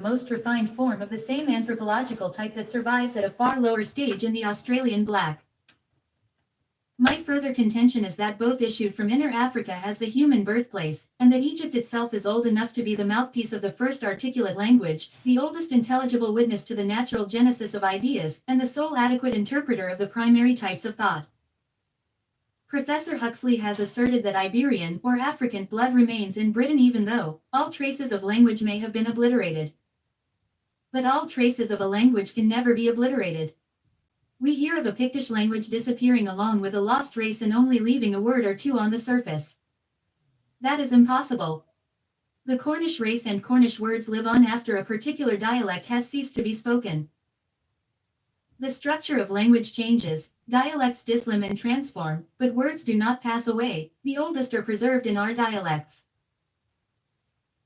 most refined form of the same anthropological type that survives at a far lower stage in the Australian black. My further contention is that both issued from Inner Africa as the human birthplace, and that Egypt itself is old enough to be the mouthpiece of the first articulate language, the oldest intelligible witness to the natural genesis of ideas, and the sole adequate interpreter of the primary types of thought. Professor Huxley has asserted that Iberian or African blood remains in Britain even though all traces of language may have been obliterated. But all traces of a language can never be obliterated. We hear of a Pictish language disappearing along with a lost race and only leaving a word or two on the surface. That is impossible. The Cornish race and Cornish words live on after a particular dialect has ceased to be spoken. The structure of language changes, dialects dislimn and transform, but words do not pass away. The oldest are preserved in our dialects.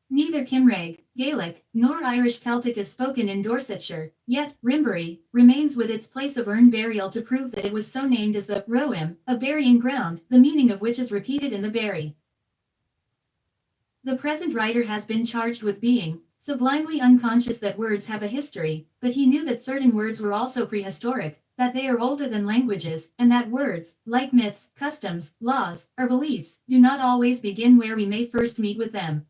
Neither Cymraeg, Gaelic, nor Irish Celtic is spoken in Dorsetshire, yet Rimbury remains with its place of urn burial to prove that it was so named as the Roim, a burying ground, the meaning of which is repeated in the bury. The present writer has been charged with being sublimely unconscious that words have a history, but he knew that certain words were also prehistoric, that they are older than languages, and that words, like myths, customs, laws, or beliefs, do not always begin where we may first meet with them.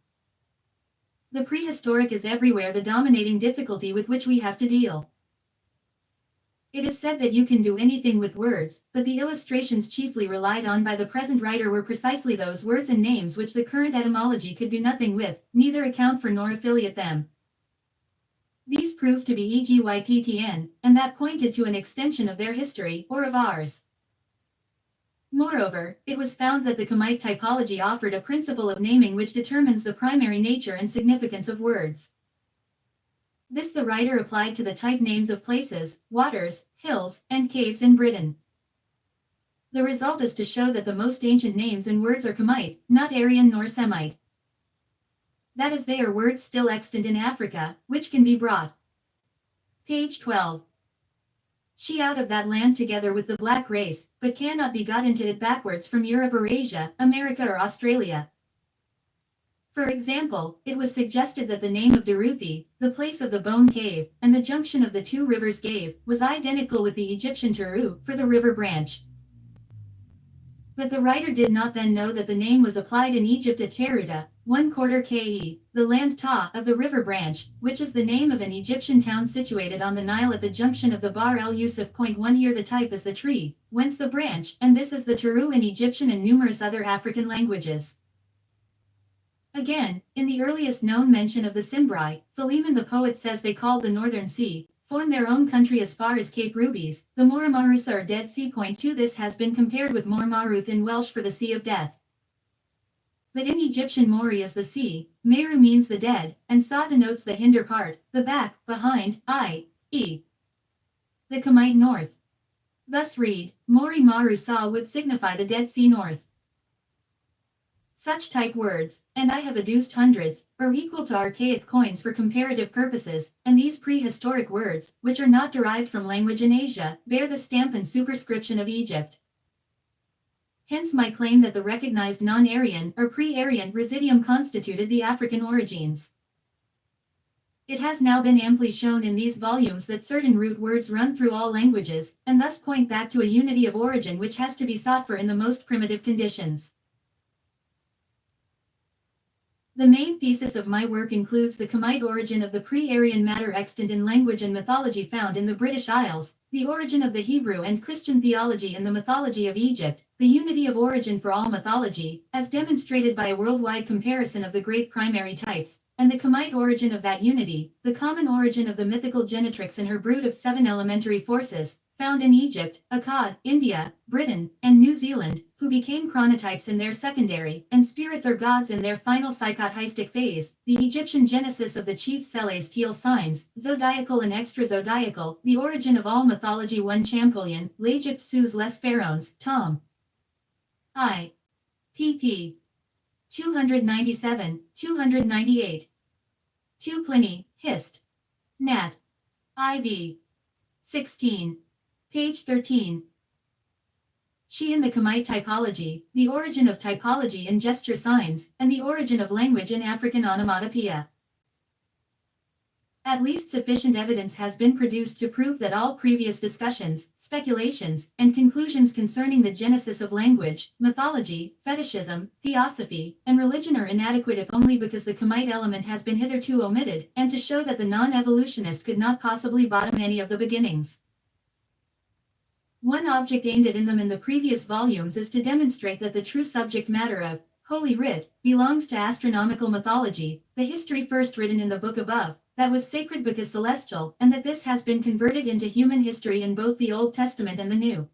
The prehistoric is everywhere the dominating difficulty with which we have to deal. It is said that you can do anything with words, but the illustrations chiefly relied on by the present writer were precisely those words and names which the current etymology could do nothing with, neither account for nor affiliate them. These proved to be EGYPTN, and that pointed to an extension of their history, or of ours. Moreover, it was found that the Khamite typology offered a principle of naming which determines the primary nature and significance of words. This the writer applied to the type names of places, waters, hills, and caves in Britain. The result is to show that the most ancient names and words are Khamite, not Aryan nor Semite. That is, they are words still extant in Africa, which can be brought. Page 12. She out of that land together with the black race, but cannot be got into it backwards from Europe or Asia, America or Australia. For example, it was suggested that the name of Deruthi, the place of the bone cave, and the junction of the two rivers gave, was identical with the Egyptian Teru, for the river branch. But the writer did not then know that the name was applied in Egypt at Teruta, 1/4 KE, the land Ta of the river branch, which is the name of an Egyptian town situated on the Nile at the junction of the Bahr el Yusuf. 1 Here the type is the tree, whence the branch, and this is the Teru in Egyptian and numerous other African languages. Again, in the earliest known mention of the Cimbri, Philemon the poet says they called the northern sea, form their own country as far as Cape Rubies, the Moramarus or Dead Sea. 2 This has been compared with Mormaruth in Welsh for the Sea of Death. But in Egyptian Mori is the sea, Meru means the dead, and Sa denotes the hinder part, the back, behind, i.e. the Khamite north. Thus read, Mori Maru Sa would signify the Dead Sea north. Such type words, and I have adduced hundreds, are equal to archaic coins for comparative purposes, and these prehistoric words, which are not derived from language in Asia, bear the stamp and superscription of Egypt. Hence my claim that the recognized non-Aryan or pre-Aryan residuum constituted the African origins. It has now been amply shown in these volumes that certain root words run through all languages, and thus point back to a unity of origin which has to be sought for in the most primitive conditions. The main thesis of my work includes the Khamite origin of the pre-Aryan matter extant in language and mythology found in the British Isles, the origin of the Hebrew and Christian theology in the mythology of Egypt, the unity of origin for all mythology, as demonstrated by a worldwide comparison of the great primary types, and the Khamite origin of that unity, the common origin of the mythical genetrix and her brood of 7 elementary forces, found in Egypt, Akkad, India, Britain, and New Zealand, who became chronotypes in their secondary, and spirits or gods in their final psychotheistic phase, the Egyptian genesis of the chief celestial signs, zodiacal and extra-zodiacal, the origin of all mythology. 1 Champollion, L'Egypte sous les pharaons, Tom. I. pp. 297, 298. 2 Pliny, Hist. Nat. IV. 16. Page 13. She in the Khamite typology, the origin of typology in gesture signs, and the origin of language in African onomatopoeia. At least sufficient evidence has been produced to prove that all previous discussions, speculations, and conclusions concerning the genesis of language, mythology, fetishism, theosophy, and religion are inadequate if only because the Kemite element has been hitherto omitted, and to show that the non-evolutionist could not possibly bottom any of the beginnings. One object aimed at in them in the previous volumes is to demonstrate that the true subject matter of Holy Writ belongs to astronomical mythology, the history first written in the book above, that was sacred because celestial, and that this has been converted into human history in both the Old Testament and the New.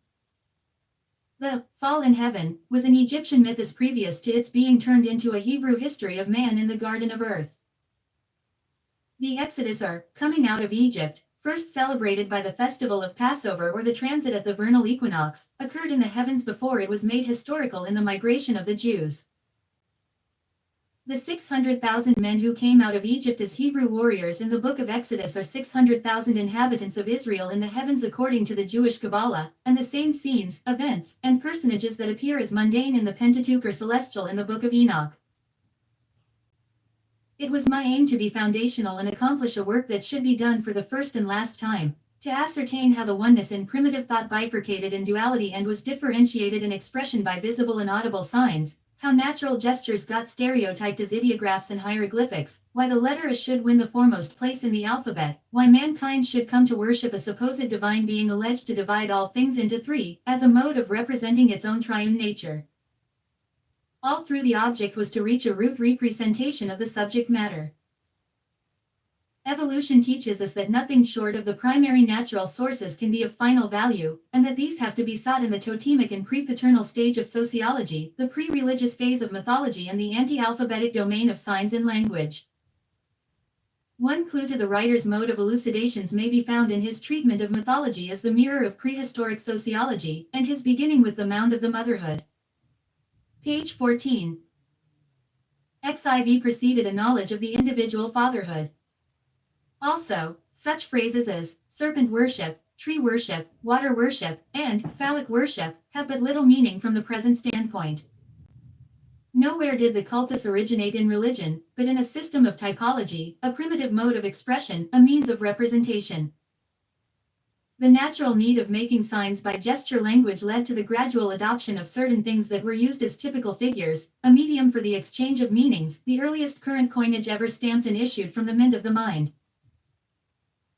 The fall in heaven was an Egyptian myth as previous to its being turned into a Hebrew history of man in the Garden of Earth. The Exodus, or coming out of Egypt, first celebrated by the festival of Passover or the transit at the vernal equinox, occurred in the heavens before it was made historical in the migration of the Jews. The 600,000 men who came out of Egypt as Hebrew warriors in the book of Exodus are 600,000 inhabitants of Israel in the heavens according to the Jewish Kabbalah, and the same scenes, events, and personages that appear as mundane in the Pentateuch are celestial in the book of Enoch. It was my aim to be foundational and accomplish a work that should be done for the first and last time, to ascertain how the oneness in primitive thought bifurcated in duality and was differentiated in expression by visible and audible signs, how natural gestures got stereotyped as ideographs and hieroglyphics, why the letter should win the foremost place in the alphabet, why mankind should come to worship a supposed divine being alleged to divide all things into three, as a mode of representing its own triune nature. All through the object was to reach a root representation of the subject matter. Evolution teaches us that nothing short of the primary natural sources can be of final value, and that these have to be sought in the totemic and pre-paternal stage of sociology, the pre-religious phase of mythology, and the anti-alphabetic domain of signs and language. One clue to the writer's mode of elucidations may be found in his treatment of mythology as the mirror of prehistoric sociology, and his beginning with the mound of the motherhood. Page 14. XIV preceded a knowledge of the individual fatherhood. Also, such phrases as serpent worship, tree worship, water worship, and phallic worship have but little meaning from the present standpoint. Nowhere did the cultus originate in religion, but in a system of typology, a primitive mode of expression, a means of representation. The natural need of making signs by gesture language led to the gradual adoption of certain things that were used as typical figures, a medium for the exchange of meanings, the earliest current coinage ever stamped and issued from the mint of the mind.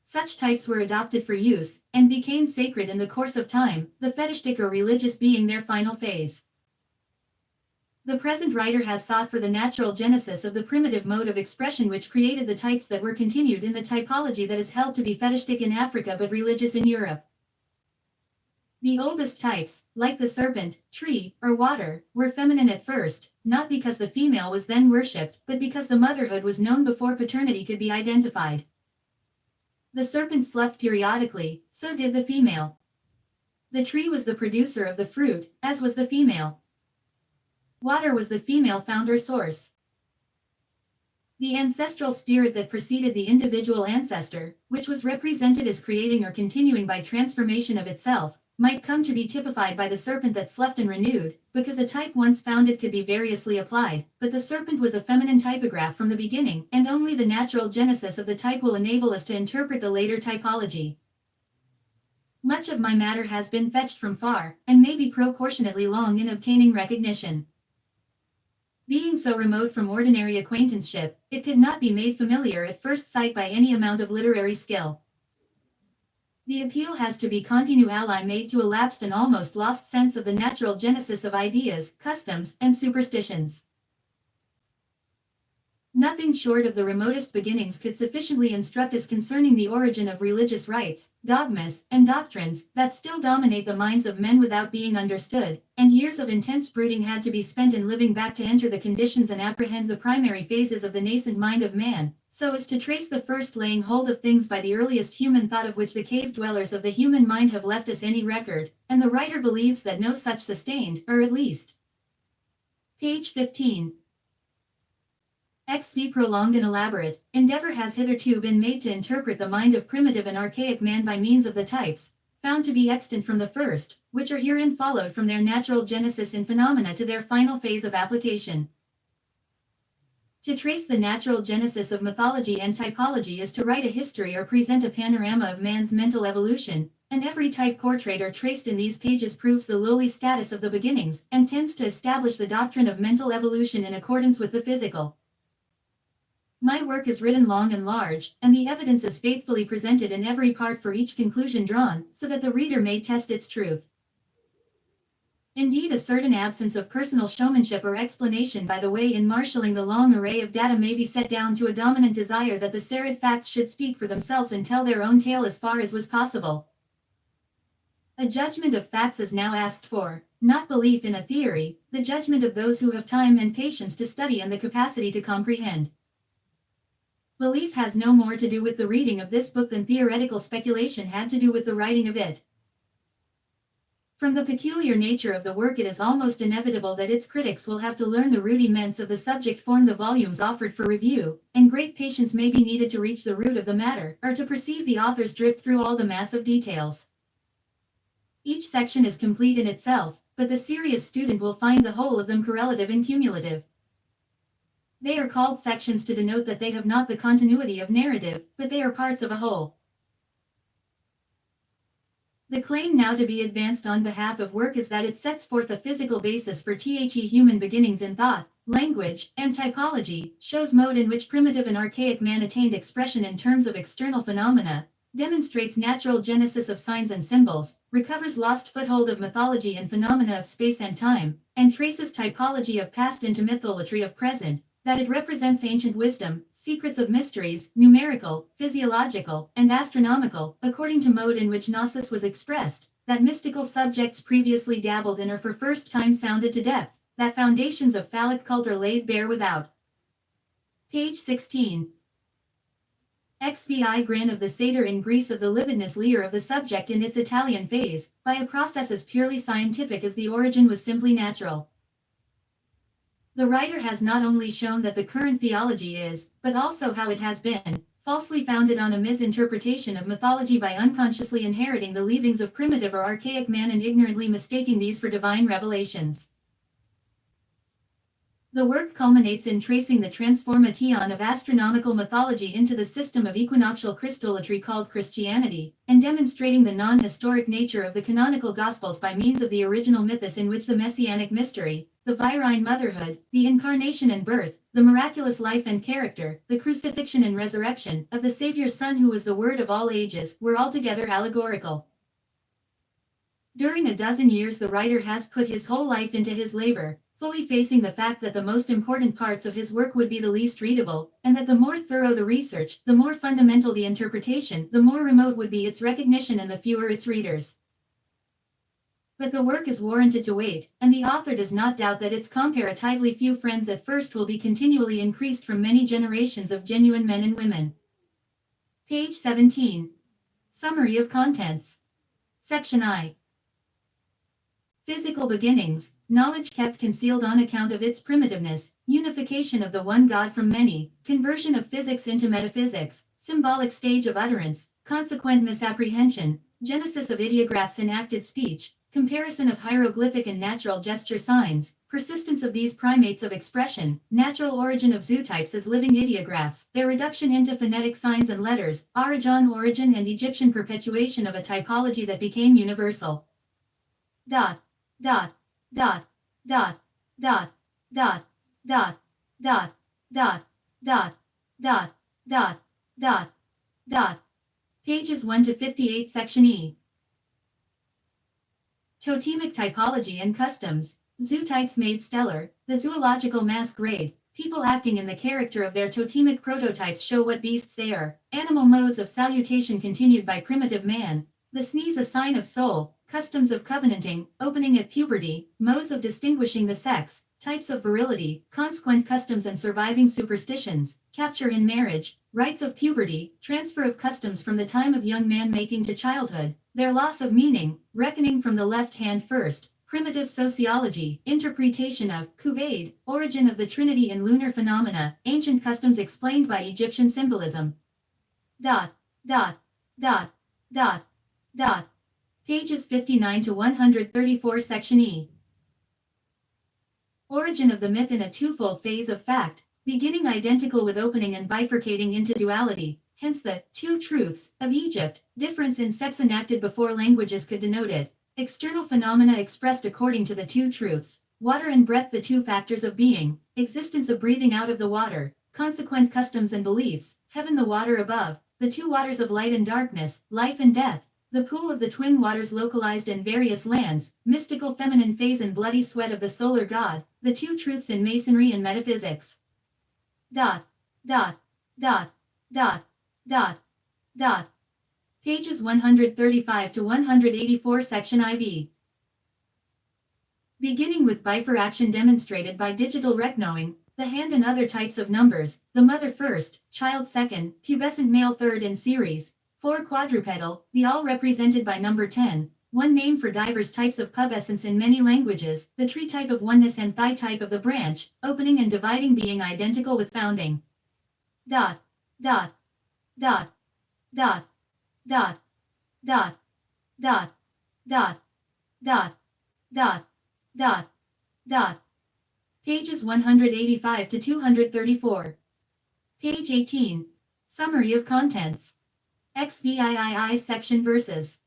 Such types were adopted for use, and became sacred in the course of time, the fetishistic or religious being their final phase. The present writer has sought for the natural genesis of the primitive mode of expression which created the types that were continued in the typology that is held to be fetishistic in Africa but religious in Europe. The oldest types, like the serpent, tree, or water, were feminine at first, not because the female was then worshipped, but because the motherhood was known before paternity could be identified. The serpent sloughed periodically, so did the female. The tree was the producer of the fruit, as was the female. Water was the female founder source. The ancestral spirit that preceded the individual ancestor, which was represented as creating or continuing by transformation of itself, might come to be typified by the serpent that sloughed and renewed, because a type once founded could be variously applied, but the serpent was a feminine typograph from the beginning, and only the natural genesis of the type will enable us to interpret the later typology. Much of my matter has been fetched from far, and may be proportionately long in obtaining recognition. Being so remote from ordinary acquaintanceship, it could not be made familiar at first sight by any amount of literary skill. The appeal has to be continually made to a lapsed and almost lost sense of the natural genesis of ideas, customs, and superstitions. Nothing short of the remotest beginnings could sufficiently instruct us concerning the origin of religious rites, dogmas, and doctrines that still dominate the minds of men without being understood, and years of intense brooding had to be spent in living back to enter the conditions and apprehend the primary phases of the nascent mind of man, so as to trace the first laying hold of things by the earliest human thought of which the cave dwellers of the human mind have left us any record, and the writer believes that no such sustained, or at least. Page 15. XV prolonged and elaborate endeavor has hitherto been made to interpret the mind of primitive and archaic man by means of the types, found to be extant from the first, which are herein followed from their natural genesis in phenomena to their final phase of application. To trace the natural genesis of mythology and typology is to write a history or present a panorama of man's mental evolution, and every type portrayed or traced in these pages proves the lowly status of the beginnings, and tends to establish the doctrine of mental evolution in accordance with the physical. My work is written long and large, and the evidence is faithfully presented in every part for each conclusion drawn, so that the reader may test its truth. Indeed, a certain absence of personal showmanship or explanation by the way in marshalling the long array of data may be set down to a dominant desire that the serried facts should speak for themselves and tell their own tale as far as was possible. A judgment of facts is now asked for, not belief in a theory, the judgment of those who have time and patience to study and the capacity to comprehend. Belief has no more to do with the reading of this book than theoretical speculation had to do with the writing of it. From the peculiar nature of the work, it is almost inevitable that its critics will have to learn the rudiments of the subject form the volumes offered for review, and great patience may be needed to reach the root of the matter, or to perceive the author's drift through all the mass of details. Each section is complete in itself, but the serious student will find the whole of them correlative and cumulative. They are called sections to denote that they have not the continuity of narrative, but they are parts of a whole. The claim now to be advanced on behalf of work is that it sets forth a physical basis for human beginnings in thought, language, and typology, shows mode in which primitive and archaic man attained expression in terms of external phenomena, demonstrates natural genesis of signs and symbols, recovers lost foothold of mythology and phenomena of space and time, and traces typology of past into mytholatry of present, that it represents ancient wisdom, secrets of mysteries, numerical, physiological, and astronomical, according to mode in which gnosis was expressed, that mystical subjects previously dabbled in or for first time sounded to depth, that foundations of phallic cult are laid bare without. Page 16. XVI grin of the satyr in Greece of the lividness leer of the subject in its Italian phase, by a process as purely scientific as the origin was simply natural. The writer has not only shown that the current theology is, but also how it has been, falsely founded on a misinterpretation of mythology by unconsciously inheriting the leavings of primitive or archaic man and ignorantly mistaking these for divine revelations. The work culminates in tracing the transformation of astronomical mythology into the system of equinoctial Christolatry called Christianity, and demonstrating the non-historic nature of the canonical Gospels by means of the original mythos in which the messianic mystery, the virine motherhood, the incarnation and birth, the miraculous life and character, the crucifixion and resurrection, of the Savior's Son who was the Word of all ages, were altogether allegorical. During a dozen years the writer has put his whole life into his labor, fully facing the fact that the most important parts of his work would be the least readable, and that the more thorough the research, the more fundamental the interpretation, the more remote would be its recognition and the fewer its readers. But the work is warranted to wait, and the author does not doubt that its comparatively few friends at first will be continually increased from many generations of genuine men and women. Page 17. Summary of Contents. Section I. Physical beginnings, knowledge kept concealed on account of its primitiveness, unification of the one God from many, conversion of physics into metaphysics, symbolic stage of utterance, consequent misapprehension, genesis of ideographs in acted speech, comparison of hieroglyphic and natural gesture signs, persistence of these primates of expression, natural origin of zootypes as living ideographs, their reduction into phonetic signs and letters, origin and Egyptian perpetuation of a typology that became universal. Dot. Dot, dot, dot, dot, dot, dot, dot, dot, dot, dot, dot, dot, dot. Pages 1 to 58, Section E. Totemic typology and customs. Zootypes made stellar. The zoological masquerade. People acting in the character of their totemic prototypes show what beasts they are. Animal modes of salutation continued by primitive man. The sneeze a sign of soul. Customs of covenanting, opening at puberty, modes of distinguishing the sex, types of virility, consequent customs and surviving superstitions, capture in marriage, rites of puberty, transfer of customs from the time of young man making to childhood, their loss of meaning, reckoning from the left hand first, primitive sociology, interpretation of Kuvade, origin of the Trinity in lunar phenomena, ancient customs explained by Egyptian symbolism. Dot, dot, dot, dot, dot. Pages 59 to 134, Section E. Origin of the myth in a twofold phase of fact, beginning identical with opening and bifurcating into duality, hence the two truths of Egypt, difference in sex enacted before languages could denote it, external phenomena expressed according to the two truths, water and breath the two factors of being, existence of breathing out of the water, consequent customs and beliefs, heaven the water above, the two waters of light and darkness, life and death, the pool of the twin waters localized in various lands, mystical feminine phase and bloody sweat of the solar god, the two truths in masonry and metaphysics. Dot, dot, dot, dot, dot, dot. Pages 135 to 184 section IV. Beginning with bifurcation demonstrated by digital reckoning, the hand and other types of numbers, the mother first, child second, pubescent male third in series, 4 quadrupedal, the all represented by number 10, one name for diverse types of pubescence in many languages, the tree type of oneness and thigh type of the branch, opening and dividing being identical with founding. Dot, dot, dot, dot, dot, dot, dot, dot, dot, dot, dot, dot. Pages 185 to 234. Page 18. Summary of contents. XVIII section verses.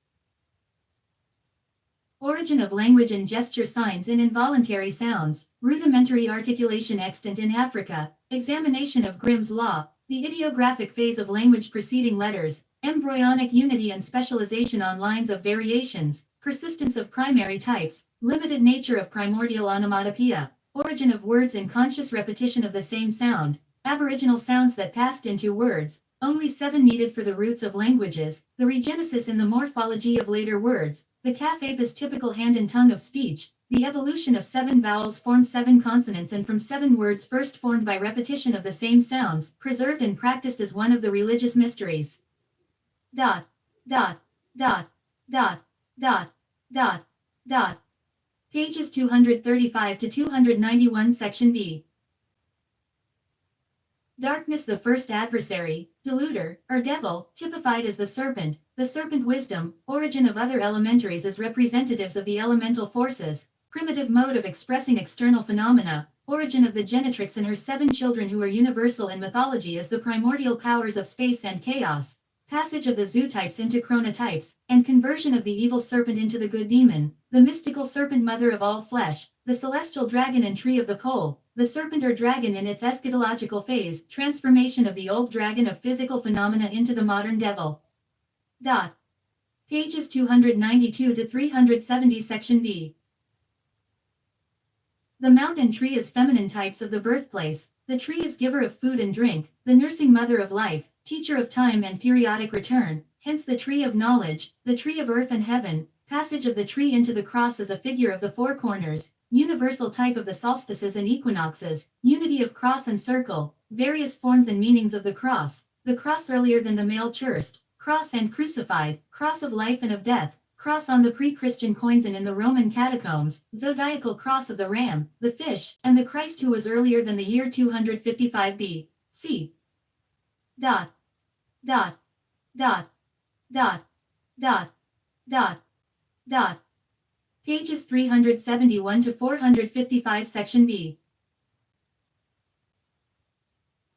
Origin of language and gesture signs in involuntary sounds, rudimentary articulation extant in Africa, examination of Grimm's law, the ideographic phase of language preceding letters, embryonic unity and specialization on lines of variations, persistence of primary types, limited nature of primordial onomatopoeia, origin of words in conscious repetition of the same sound, aboriginal sounds that passed into words, only 7 needed for the roots of languages, the regenesis in the morphology of later words, the calf-apis typical hand and tongue of speech, the evolution of 7 vowels formed 7 consonants and from 7 words first formed by repetition of the same sounds, preserved and practiced as one of the religious mysteries. Dot, dot, dot, dot, dot, dot, dot. Pages 235 to 291 section B. Darkness the first adversary, deluder, or devil, typified as the serpent wisdom, origin of other elementaries as representatives of the elemental forces, primitive mode of expressing external phenomena, origin of the genitrix and her 7 children who are universal in mythology as the primordial powers of space and chaos, passage of the zootypes into chronotypes, and conversion of the evil serpent into the good demon, the mystical serpent mother of all flesh, the celestial dragon and tree of the pole, the serpent or dragon in its eschatological phase, transformation of the old dragon of physical phenomena into the modern devil. Dot. Pages 292 to 370 section B. The mountain tree is feminine types of the birthplace, the tree is giver of food and drink, the nursing mother of life, teacher of time and periodic return, hence the tree of knowledge, the tree of earth and heaven, passage of the tree into the cross as a figure of the 4 corners, universal type of the solstices and equinoxes, unity of cross and circle, various forms and meanings of the cross earlier than the male churst, cross and crucified, cross of life and of death, cross on the pre-Christian coins and in the Roman catacombs, zodiacal cross of the ram, the fish, and the Christ who was earlier than the year 255 B.C. Dot, dot, dot, dot, dot, dot, dot. Pages 371 to 455 section B.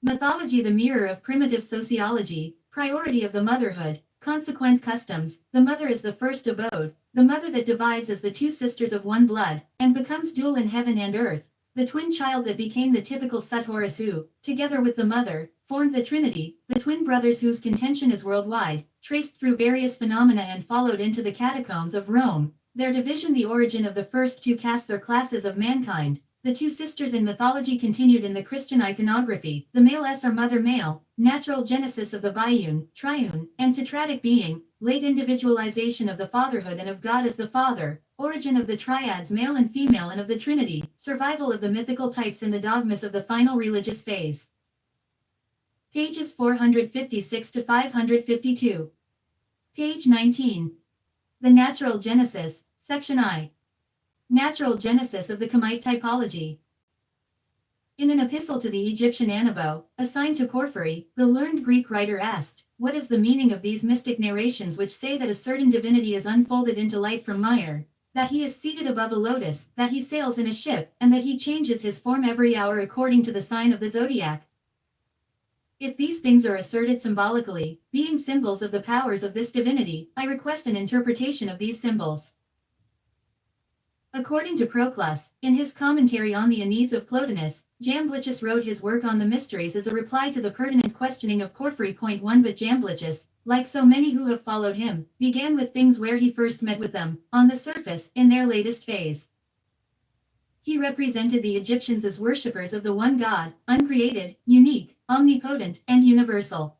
Mythology the mirror of primitive sociology, priority of the motherhood, consequent customs, the mother is the first abode, the mother that divides as the 2 sisters of one blood, and becomes dual in heaven and earth, the twin child that became the typical Sut Horus who, together with the mother, formed the Trinity, the twin brothers whose contention is worldwide, traced through various phenomena and followed into the catacombs of Rome, their division the origin of the first 2 castes or classes of mankind, the 2 sisters in mythology continued in the Christian iconography, the male S or mother male, natural genesis of the biune, triune, and tetradic being, late individualization of the fatherhood and of God as the Father, origin of the triads male and female and of the Trinity, survival of the mythical types in the dogmas of the final religious phase. Pages 456 to 552. Page 19. The Natural Genesis, Section I. Natural Genesis of the Hemmitt Typology. In an epistle to the Egyptian Anabo, assigned to Porphyry, the learned Greek writer asked, "What is the meaning of these mystic narrations which say that a certain divinity is unfolded into light from mire? that he is seated above a lotus, that he sails in a ship, and that he changes his form every hour according to the sign of the zodiac. If these things are asserted symbolically, being symbols of the powers of this divinity, I request an interpretation of these symbols. According to Proclus, in his commentary on the Aeneid of Plotinus, Jamblichus wrote his work on the mysteries as a reply to the pertinent questioning of Porphyry. 1 But Jamblichus, like so many who have followed him, began with things where he first met with them, on the surface, in their latest phase. He represented the Egyptians as worshippers of the one God, uncreated, unique, omnipotent, and universal.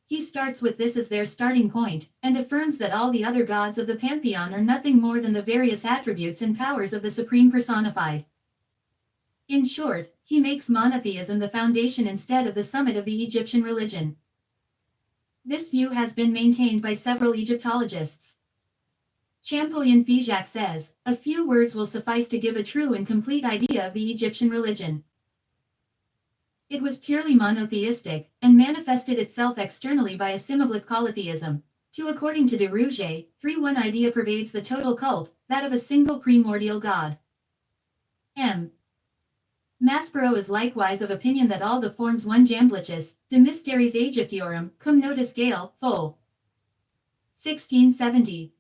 He starts with this as their starting point, and affirms that all the other gods of the pantheon are nothing more than the various attributes and powers of the Supreme Personified. In short, he makes monotheism the foundation instead of the summit of the Egyptian religion. This view has been maintained by several Egyptologists. Champollion Figeac says, a few words will suffice to give a true and complete idea of the Egyptian religion. It was purely monotheistic, and manifested itself externally by a symbolic polytheism. According to de Rouget, 3-1 idea pervades the total cult, that of a single primordial god. M. Maspero is likewise of opinion that all the forms 1 Jamblichus, de Mysteries Egyptiorum, cum notus Gale, Fol. 1670.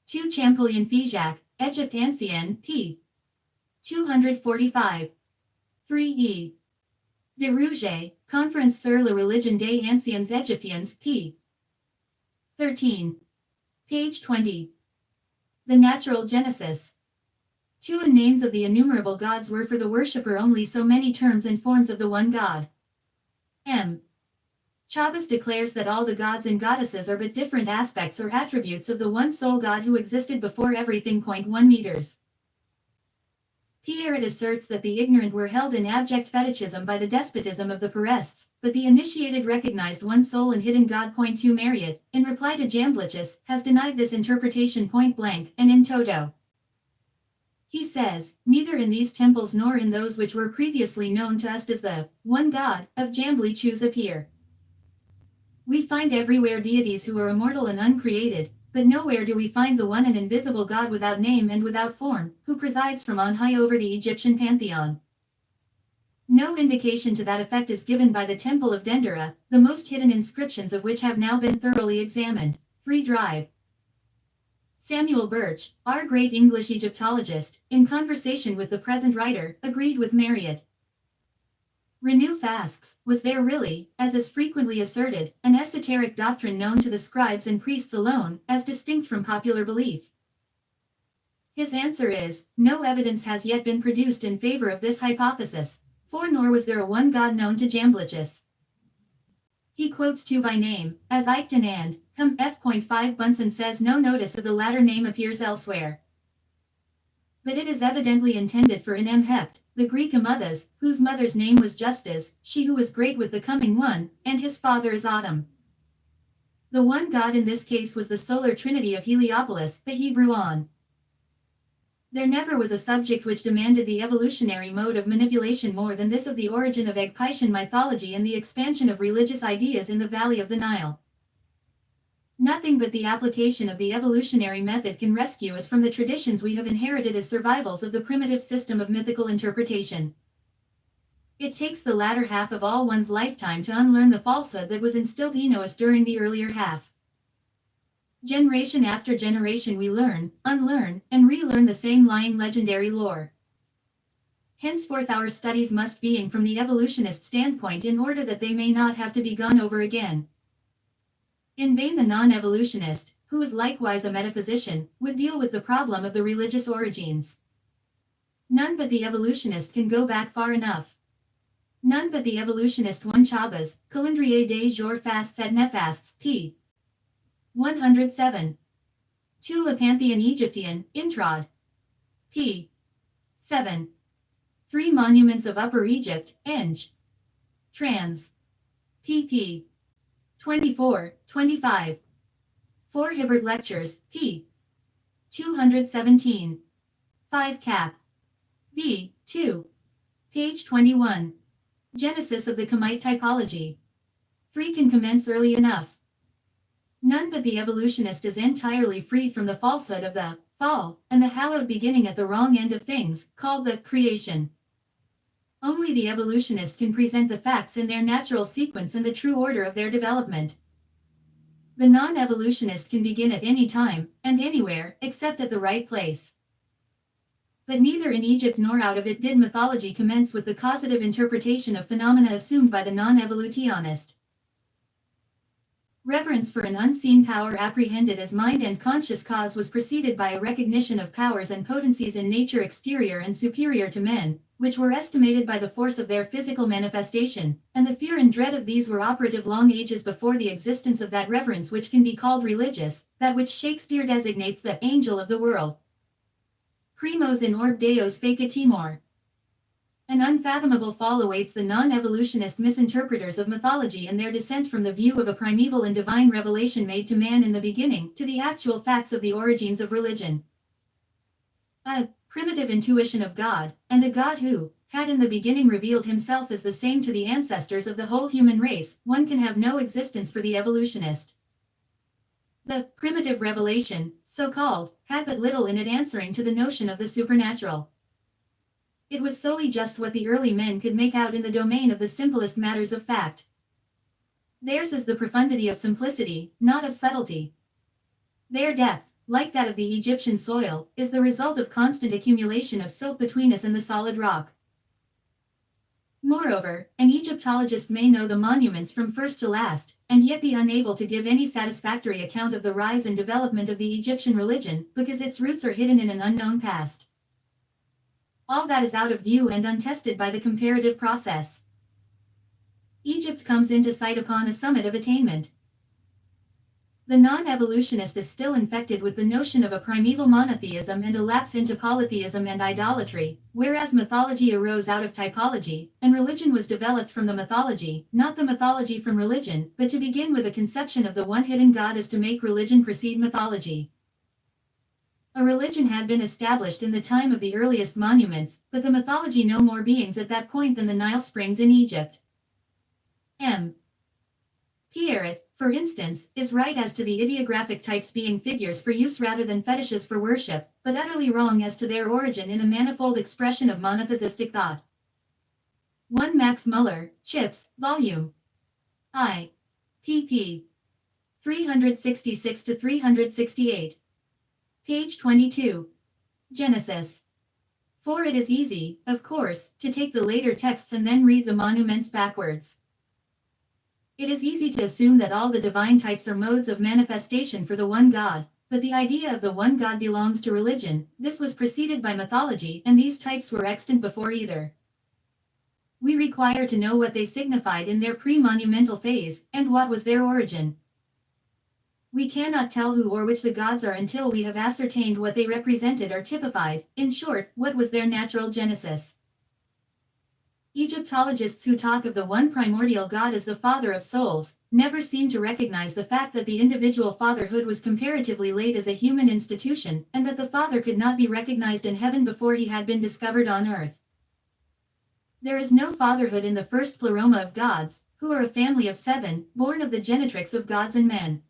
2 Champollion Figeac, Egypte Ancienne, p. 245. 3e. De Rouget, Conférence sur la religion des anciens Égyptiens, p. 13. Page 20. The natural genesis. 2 And names of the innumerable gods were for the worshipper only so many terms and forms of the one God. M. Chabas declares that all the gods and goddesses are but different aspects or attributes of the one sole God who existed before everything. 1 meters. Pierret asserts that the ignorant were held in abject fetichism by the despotism of the Perests, but the initiated recognized one sole and hidden God. 2 Marriott, in reply to Jamblichus, has denied this interpretation point blank and in toto. He says, neither in these temples nor in those which were previously known to us does the one God of Jamblichus appear. We find everywhere deities who are immortal and uncreated, but nowhere do we find the one and invisible God without name and without form, who presides from on high over the Egyptian pantheon. No indication to that effect is given by the Temple of Dendera, the most hidden inscriptions of which have now been thoroughly examined. 3 Drive. Samuel Birch, our great English Egyptologist, in conversation with the present writer, agreed with Marriott. Renew fasts, was there really, as is frequently asserted, an esoteric doctrine known to the scribes and priests alone, as distinct from popular belief? His answer is, no evidence has yet been produced in favor of this hypothesis, for nor was there a one God known to Jamblichus. He quotes 2 by name, as Eichton and F.5 Bunsen says no notice of the latter name appears elsewhere. But it is evidently intended for Hept, the Greek Amuthas, whose mother's name was Justus, she who was great with the coming one, and his father is Autumn. The one God in this case was the solar trinity of Heliopolis, the Hebrew On. There never was a subject which demanded the evolutionary mode of manipulation more than this of the origin of Egpytian mythology and the expansion of religious ideas in the valley of the Nile. Nothing but the application of the evolutionary method can rescue us from the traditions we have inherited as survivals of the primitive system of mythical interpretation. It takes the latter half of all one's lifetime to unlearn the falsehood that was instilled in us during the earlier half. Generation after generation we learn, unlearn, and relearn the same lying legendary lore. Henceforth our studies must be from the evolutionist standpoint in order that they may not have to be gone over again. In vain the non-evolutionist, who is likewise a metaphysician, would deal with the problem of the religious origins. None but the evolutionist can go back far enough. None but the evolutionist. 1 Chabas, Calendrier des jours fasts et nefasts, p. 107. 2 Le Pantheon Egyptien, Introd. p. 7. 3 Monuments of Upper Egypt, Eng. Trans. pp. 24, 25. 4 Hibbert Lectures, p. 217. 5 Cap. v. 2. Page 21. Genesis of the Hemmitt typology. 3 Can commence early enough. None but the evolutionist is entirely free from the falsehood of the fall, and the hallowed beginning at the wrong end of things, called the creation. Only the evolutionist can present the facts in their natural sequence and the true order of their development. The non-evolutionist can begin at any time, and anywhere, except at the right place. But neither in Egypt nor out of it did mythology commence with the causative interpretation of phenomena assumed by the non-evolutionist. Reverence for an unseen power apprehended as mind and conscious cause was preceded by a recognition of powers and potencies in nature exterior and superior to men, which were estimated by the force of their physical manifestation, and the fear and dread of these were operative long ages before the existence of that reverence which can be called religious, that which Shakespeare designates the angel of the world. Primos in orb deos facitimur. An unfathomable fall awaits the non-evolutionist misinterpreters of mythology in their descent from the view of a primeval and divine revelation made to man in the beginning to the actual facts of the origins of religion. A primitive intuition of God, and a God who had in the beginning revealed himself as the same to the ancestors of the whole human race, one can have no existence for the evolutionist. The primitive revelation, so called, had but little in it answering to the notion of the supernatural. It was solely just what the early men could make out in the domain of the simplest matters of fact. Theirs is the profundity of simplicity, not of subtlety. Their depth, like that of the Egyptian soil, is the result of constant accumulation of silt between us and the solid rock. Moreover, an Egyptologist may know the monuments from first to last, and yet be unable to give any satisfactory account of the rise and development of the Egyptian religion, because its roots are hidden in an unknown past. All that is out of view and untested by the comparative process. Egypt comes into sight upon a summit of attainment. The non-evolutionist is still infected with the notion of a primeval monotheism and a lapse into polytheism and idolatry, whereas mythology arose out of typology, and religion was developed from the mythology, not the mythology from religion, but to begin with a conception of the one hidden God as to make religion precede mythology. A religion had been established in the time of the earliest monuments, but the mythology no more beings at that point than the Nile springs in Egypt. M. Pierret, for instance, is right as to the ideographic types being figures for use rather than fetishes for worship, but utterly wrong as to their origin in a manifold expression of monotheistic thought. 1 Max Muller, Chips, Vol. I. pp. 366-368. Page 22. Genesis. For it is easy, of course, to take the later texts and then read the monuments backwards. It is easy to assume that all the divine types are modes of manifestation for the one God, but the idea of the one God belongs to religion. This was preceded by mythology, and these types were extant before either. We require to know what they signified in their pre-monumental phase, and what was their origin. We cannot tell who or which the gods are until we have ascertained what they represented or typified, in short, what was their natural genesis. Egyptologists who talk of the one primordial God as the father of souls, never seem to recognize the fact that the individual fatherhood was comparatively late as a human institution, and that the father could not be recognized in heaven before he had been discovered on earth. There is no fatherhood in the first pleroma of gods, who are a family of 7, born of the genetrix of gods and men.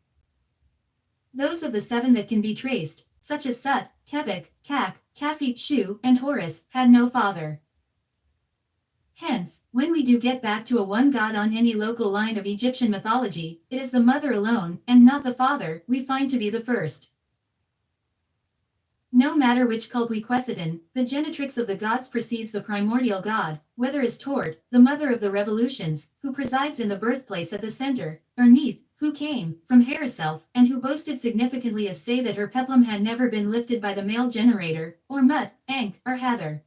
Those of the 7 that can be traced, such as Sut, Kebek, Kak, Kafit Shu, and Horus, had no father. Hence, when we do get back to a one god on any local line of Egyptian mythology, it is the mother alone, and not the father, we find to be the first. No matter which cult we question, the genetrix of the gods precedes the primordial god, whether as Tort, the mother of the revolutions, who presides in the birthplace at the center, or Neith, who came from herself, and who boasted significantly as say that her peplum had never been lifted by the male generator, or Mut, Ankh, or Hather.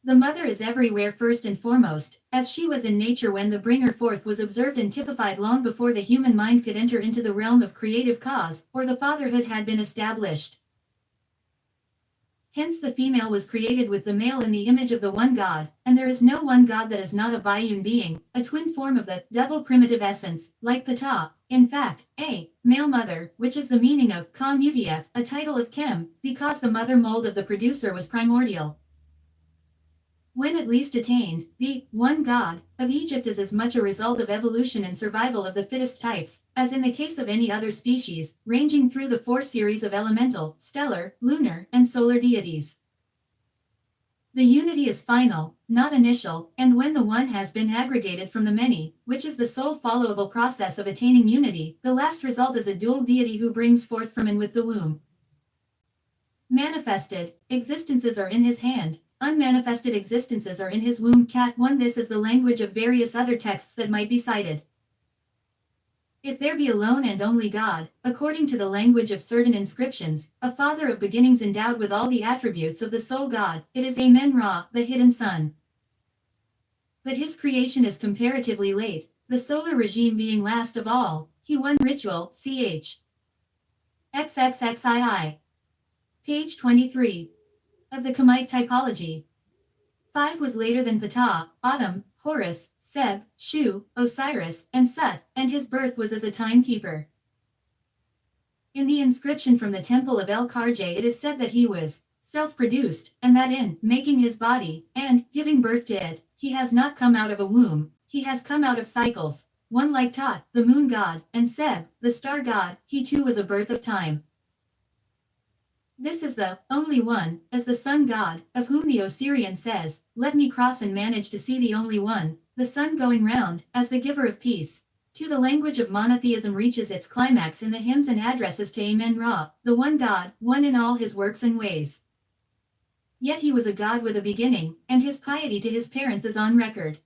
The mother is everywhere first and foremost, as she was in nature when the bringer forth was observed and typified long before the human mind could enter into the realm of creative cause, or the fatherhood had been established. Hence the female was created with the male in the image of the one God, and there is no one God that is not a biune being, a twin form of the double primitive essence, like Ptah, in fact, a male mother, which is the meaning of Ka-Mutief, a title of Kem, because the mother mold of the producer was primordial. When at least attained, the one God of Egypt is as much a result of evolution and survival of the fittest types, as in the case of any other species, ranging through the four series of elemental, stellar, lunar, and solar deities. The unity is final, not initial, and when the one has been aggregated from the many, which is the sole followable process of attaining unity, the last result is a dual deity who brings forth from and with the womb. Manifested existences are in his hand, unmanifested existences are in his womb. Cat 1. This is the language of various other texts that might be cited. If there be alone and only God, according to the language of certain inscriptions, a father of beginnings endowed with all the attributes of the sole God, it is Amen-Ra, the hidden sun. But his creation is comparatively late, the solar regime being last of all. He 1 Ritual, ch. XXXII. Page 23. Of the Hemmitt typology. 5 was later than Ptah, Atum, Horus, Seb, Shu, Osiris, and Sut, and his birth was as a timekeeper. In the inscription from the temple of El-Karjay it is said that he was self-produced, and that in making his body, and giving birth to it, he has not come out of a womb, he has come out of cycles, one like Tot, the moon god, and Seb, the star god, he too was a birth of time. This is the only one, as the sun god, of whom the Osirian says, "Let me cross and manage to see the only one, the sun going round, as the giver of peace." To the language of monotheism reaches its climax in the hymns and addresses to Amen-Ra, the one God, one in all his works and ways. Yet he was a god with a beginning, and his piety to his parents is on record.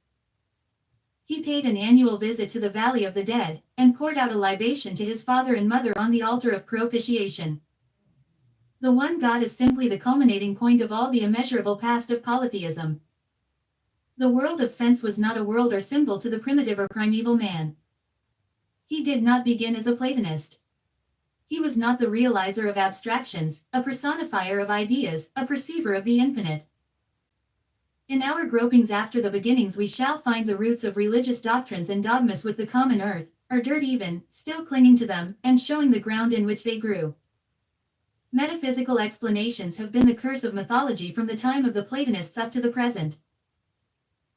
He paid an annual visit to the Valley of the Dead, and poured out a libation to his father and mother on the altar of propitiation. The one God is simply the culminating point of all the immeasurable past of polytheism. The world of sense was not a world or symbol to the primitive or primeval man. He did not begin as a Platonist. He was not the realizer of abstractions, a personifier of ideas, a perceiver of the infinite. In our gropings after the beginnings we shall find the roots of religious doctrines and dogmas with the common earth, or dirt even, still clinging to them, and showing the ground in which they grew. Metaphysical explanations have been the curse of mythology from the time of the Platonists up to the present.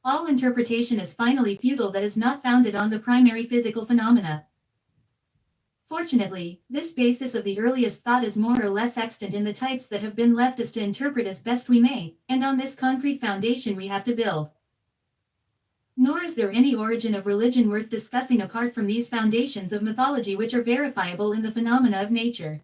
All interpretation is finally futile that is not founded on the primary physical phenomena. Fortunately, this basis of the earliest thought is more or less extant in the types that have been left us to interpret as best we may, and on this concrete foundation we have to build. Nor is there any origin of religion worth discussing apart from these foundations of mythology which are verifiable in the phenomena of nature.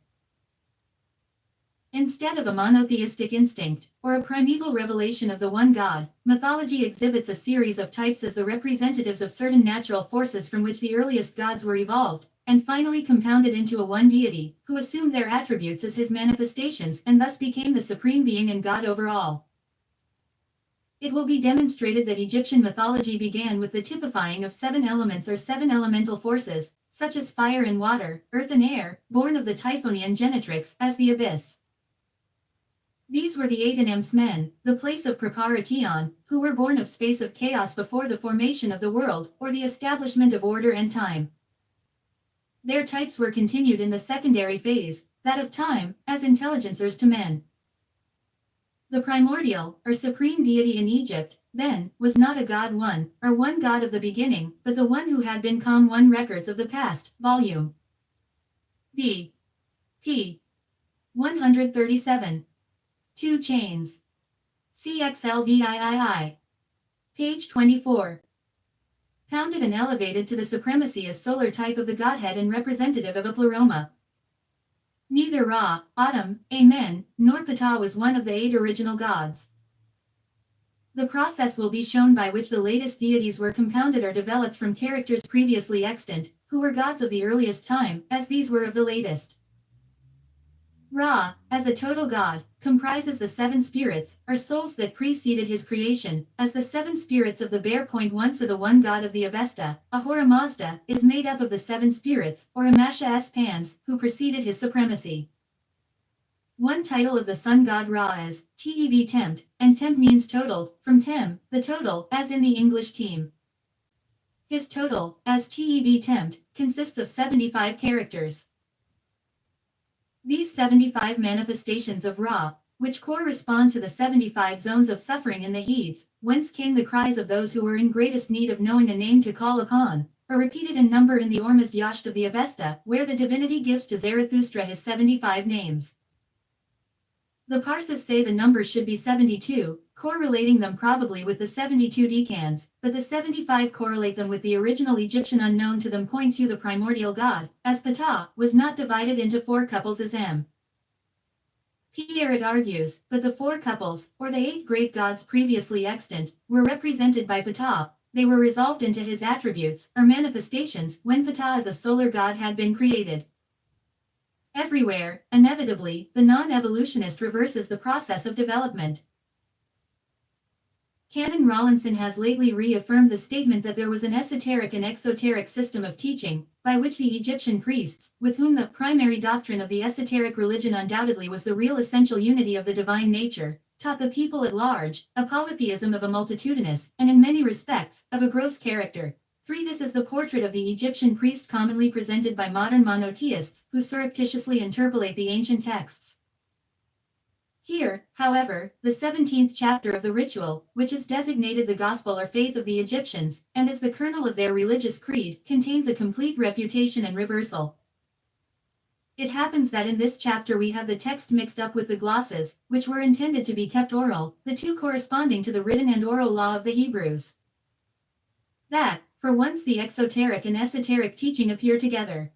Instead of a monotheistic instinct, or a primeval revelation of the one God, mythology exhibits a series of types as the representatives of certain natural forces from which the earliest gods were evolved, and finally compounded into a one deity, who assumed their attributes as his manifestations and thus became the supreme being and God over all. It will be demonstrated that Egyptian mythology began with the typifying of 7 elements or 7 elemental forces, such as fire and water, earth and air, born of the Typhonian genetrix, as the abyss. These were the Atenems men, the place of Preparation, who were born of space of chaos before the formation of the world, or the establishment of order and time. Their types were continued in the secondary phase, that of time, as intelligencers to men. The primordial, or supreme deity in Egypt, then, was not a god one, or one god of the beginning, but the one who had been one records of the past, volume B. P. 137. 2 chains. CXLVIII. Page 24. Pounded and elevated to the supremacy as solar type of the Godhead and representative of a pleroma. Neither Ra, Atum, Amen, nor Ptah was one of the 8 original gods. The process will be shown by which the latest deities were compounded or developed from characters previously extant, who were gods of the earliest time, as these were of the latest. Ra, as a total god, comprises the 7 spirits, or souls that preceded his creation, as the 7 spirits of the bear point once the one god of the Avesta, Ahura Mazda, is made up of the 7 spirits, or Amasha S. Pans, who preceded his supremacy. One title of the sun god Ra is Tev Tempt, and Tempt means totaled, from Tem, the total, as in the English team. His total, as Tev Tempt, consists of 75 characters. These 75 manifestations of Ra, which correspond to the 75 zones of suffering in the Hades, whence came the cries of those who were in greatest need of knowing a name to call upon, are repeated in number in the Ormuzd Yasht of the Avesta, where the divinity gives to Zarathustra his 75 names. The Parsis say the number should be 72, correlating them probably with the 72 decans, but the 75 correlate them with the original Egyptian unknown to them point to the primordial god, as Ptah was not divided into 4 couples as M. Pierret argues, but the 4 couples, or the 8 great gods previously extant, were represented by Ptah. They were resolved into his attributes, or manifestations, when Ptah as a solar god had been created. Everywhere, inevitably, the non-evolutionist reverses the process of development. Canon Rawlinson has lately reaffirmed the statement that there was an esoteric and exoteric system of teaching, by which the Egyptian priests, with whom the primary doctrine of the esoteric religion undoubtedly was the real essential unity of the divine nature, taught the people at large, a polytheism of a multitudinous, and in many respects, of a gross character. 3. This is the portrait of the Egyptian priest commonly presented by modern monotheists, who surreptitiously interpolate the ancient texts. Here, however, the 17th chapter of the ritual, which is designated the Gospel or Faith of the Egyptians, and is the kernel of their religious creed, contains a complete refutation and reversal. It happens that in this chapter we have the text mixed up with the glosses, which were intended to be kept oral, the two corresponding to the written and oral law of the Hebrews. That, for once, the exoteric and esoteric teaching appear together.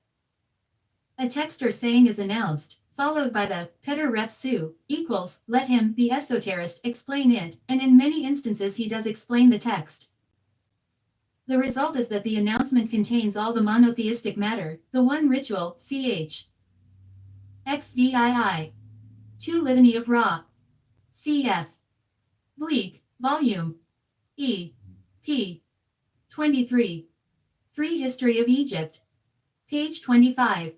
A text or saying is announced, followed by the Peter Ref Su equals, let him, the esoterist, explain it, and in many instances he does explain the text. The result is that the announcement contains all the monotheistic matter, the one ritual, ch. XVII. 2 Litany of Ra. Cf. Bleak, Volume E. P. 23. 3 History of Egypt. Page 25.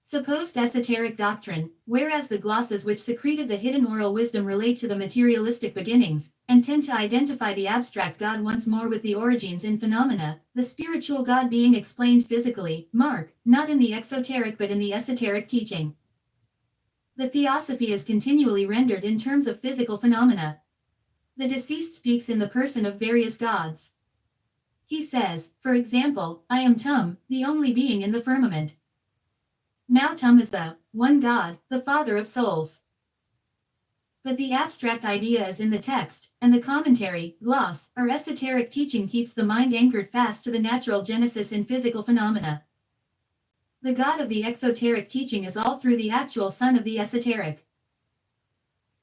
Supposed esoteric doctrine, whereas the glosses which secreted the hidden oral wisdom relate to the materialistic beginnings, and tend to identify the abstract God once more with the origins in phenomena, the spiritual God being explained physically, mark, not in the exoteric but in the esoteric teaching. The theosophy is continually rendered in terms of physical phenomena. The deceased speaks in the person of various gods. He says, for example, I am Tum, the only being in the firmament. Now Tum is the one God, the Father of souls. But the abstract idea is in the text, and the commentary, gloss, or esoteric teaching keeps the mind anchored fast to the natural genesis in physical phenomena. The God of the exoteric teaching is all through the actual sun of the esoteric.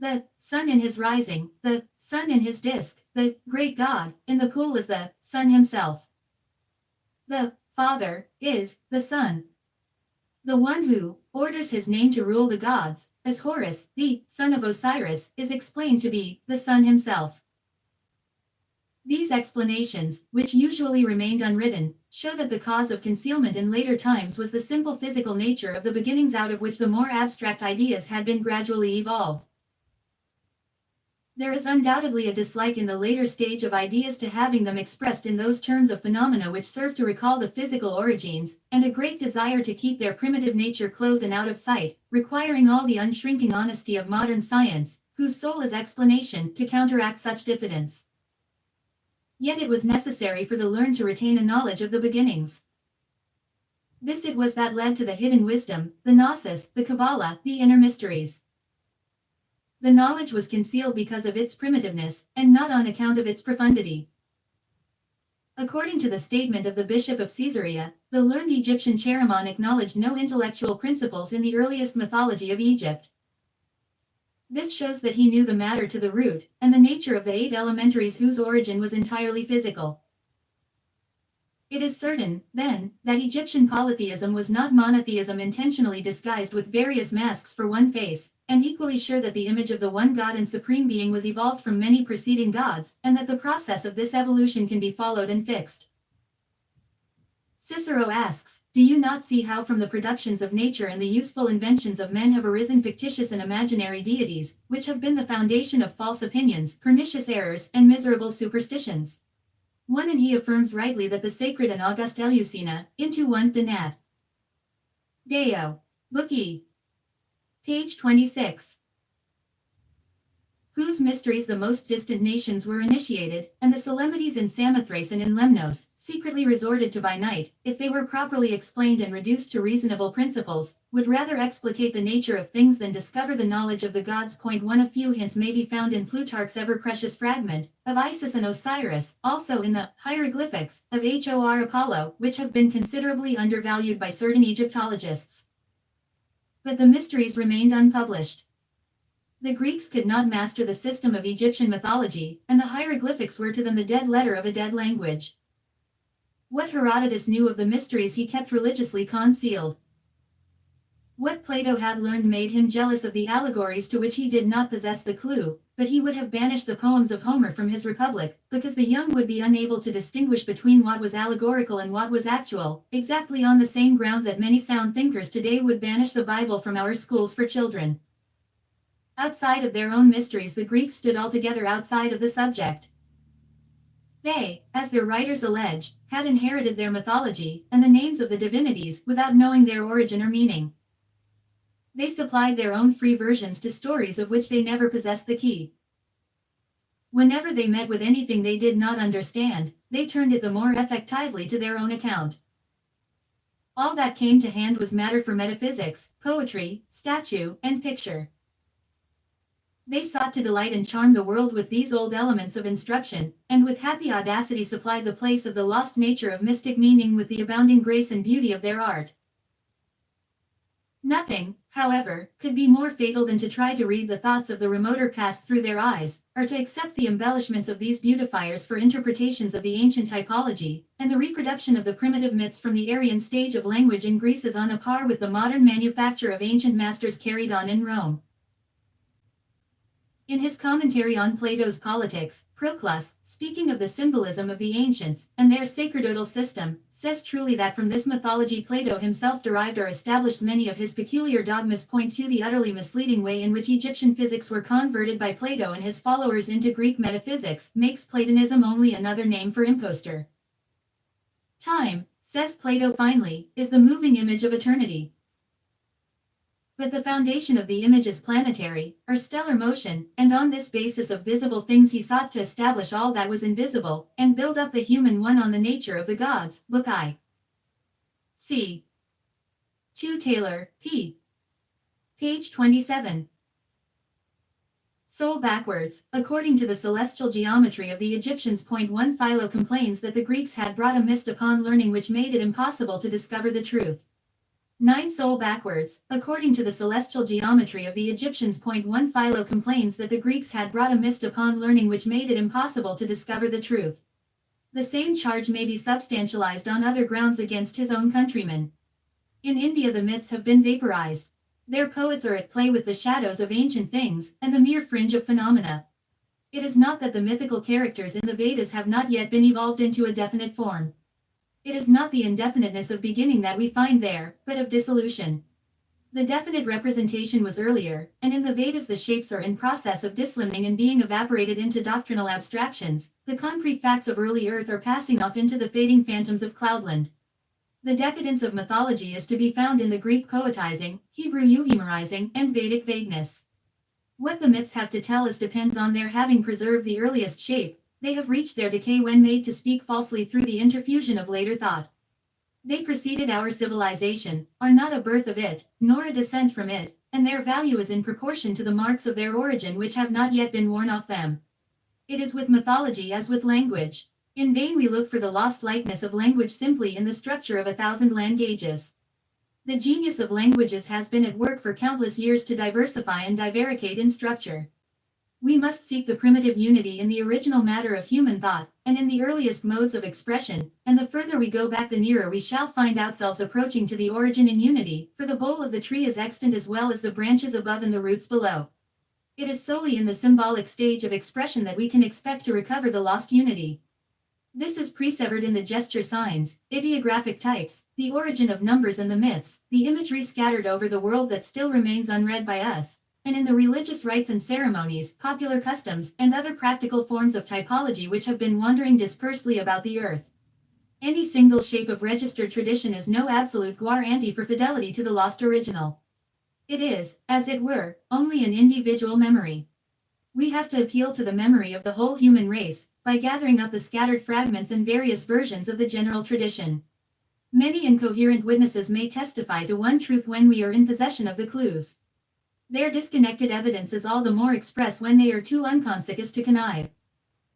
The sun in his rising, the sun in his disk, the great God in the pool is the sun himself. The Father is the Son. The one who orders his name to rule the gods, as Horus, the son of Osiris, is explained to be the sun himself. These explanations, which usually remained unwritten, show that the cause of concealment in later times was the simple physical nature of the beginnings out of which the more abstract ideas had been gradually evolved. There is undoubtedly a dislike in the later stage of ideas to having them expressed in those terms of phenomena which serve to recall the physical origins, and a great desire to keep their primitive nature clothed and out of sight, requiring all the unshrinking honesty of modern science, whose soul is explanation, to counteract such diffidence. Yet it was necessary for the learned to retain a knowledge of the beginnings. This it was that led to the hidden wisdom, the Gnosis, the Kabbalah, the inner mysteries. The knowledge was concealed because of its primitiveness, and not on account of its profundity. According to the statement of the Bishop of Caesarea, the learned Egyptian Chaeremon acknowledged no intellectual principles in the earliest mythology of Egypt. This shows that he knew the matter to the root, and the nature of the 8 elementaries whose origin was entirely physical. It is certain, then, that Egyptian polytheism was not monotheism intentionally disguised with various masks for one face, and equally sure that the image of the one God and Supreme Being was evolved from many preceding gods, and that the process of this evolution can be followed and fixed. Cicero asks, do you not see how from the productions of nature and the useful inventions of men have arisen fictitious and imaginary deities, which have been the foundation of false opinions, pernicious errors, and miserable superstitions? 1 And he affirms rightly that the sacred and august Eleusina, into 1 de Nat. Deo. Book E. Page 26. whose mysteries the most distant nations were initiated, and the solemnities in Samothrace and in Lemnos, secretly resorted to by night, if they were properly explained and reduced to reasonable principles, would rather explicate the nature of things than discover the knowledge of the gods. 1 A few hints may be found in Plutarch's ever-precious fragment, of Isis and Osiris, also in the hieroglyphics of Hor Apollo, which have been considerably undervalued by certain Egyptologists. But the mysteries remained unpublished. The Greeks could not master the system of Egyptian mythology, and the hieroglyphics were to them the dead letter of a dead language. What Herodotus knew of the mysteries he kept religiously concealed. What Plato had learned made him jealous of the allegories to which he did not possess the clue, but he would have banished the poems of Homer from his Republic, because the young would be unable to distinguish between what was allegorical and what was actual, exactly on the same ground that many sound thinkers today would banish the Bible from our schools for children. Outside of their own mysteries, the Greeks stood altogether outside of the subject. They, as their writers allege, had inherited their mythology and the names of the divinities without knowing their origin or meaning. They supplied their own free versions to stories of which they never possessed the key. Whenever they met with anything they did not understand, they turned it the more effectively to their own account. All that came to hand was matter for metaphysics, poetry, statue, and picture. They sought to delight and charm the world with these old elements of instruction, and with happy audacity supplied the place of the lost nature of mystic meaning with the abounding grace and beauty of their art. Nothing, however, could be more fatal than to try to read the thoughts of the remoter past through their eyes, or to accept the embellishments of these beautifiers for interpretations of the ancient typology, and the reproduction of the primitive myths from the Aryan stage of language in Greece is on a par with the modern manufacture of ancient masters carried on in Rome. In his commentary on Plato's Politics, Proclus, speaking of the symbolism of the ancients and their sacerdotal system, says truly that from this mythology Plato himself derived or established many of his peculiar dogmas. Point to the utterly misleading way in which Egyptian physics were converted by Plato and his followers into Greek metaphysics makes Platonism only another name for impostor. Time, says Plato finally, is the moving image of eternity. But the foundation of the image is planetary, or stellar motion, and on this basis of visible things he sought to establish all that was invisible, and build up the human one on the nature of the gods. Book I. C. 2 Taylor, p. Page 27. Soul backwards, according to the celestial geometry of the Egyptians. 1 Philo complains that the Greeks had brought a mist upon learning which made it impossible to discover the truth. 9 Soul backwards, according to the celestial geometry of the Egyptians. 1 Philo complains that the Greeks had brought a mist upon learning which made it impossible to discover the truth. The same charge may be substantialized on other grounds against his own countrymen. In India the myths have been vaporized. Their poets are at play with the shadows of ancient things, and the mere fringe of phenomena. It is not that the mythical characters in the Vedas have not yet been evolved into a definite form. It is not the indefiniteness of beginning that we find there, but of dissolution. The definite representation was earlier, and in the Vedas the shapes are in process of dislimning and being evaporated into doctrinal abstractions. The concrete facts of early earth are passing off into the fading phantoms of cloudland. The decadence of mythology is to be found in the Greek poetizing, Hebrew euhemerizing, and Vedic vagueness. What the myths have to tell us depends on their having preserved the earliest shape. They have reached their decay when made to speak falsely through the interfusion of later thought. They preceded our civilization, are not a birth of it, nor a descent from it, and their value is in proportion to the marks of their origin which have not yet been worn off them. It is with mythology as with language. In vain we look for the lost likeness of language simply in the structure of 1,000 languages. The genius of languages has been at work for countless years to diversify and divaricate in structure. We must seek the primitive unity in the original matter of human thought, and in the earliest modes of expression, and the further we go back the nearer we shall find ourselves approaching to the origin in unity, for the bole of the tree is extant as well as the branches above and the roots below. It is solely in the symbolic stage of expression that we can expect to recover the lost unity. This is persevered in the gesture signs, ideographic types, the origin of numbers and the myths, the imagery scattered over the world that still remains unread by us, and in the religious rites and ceremonies, popular customs, and other practical forms of typology which have been wandering dispersely about the earth. Any single shape of registered tradition is no absolute guarantee for fidelity to the lost original. It is, as it were, only an individual memory. We have to appeal to the memory of the whole human race, by gathering up the scattered fragments and various versions of the general tradition. Many incoherent witnesses may testify to one truth when we are in possession of the clues. Their disconnected evidence is all the more express when they are too unconscious to connive.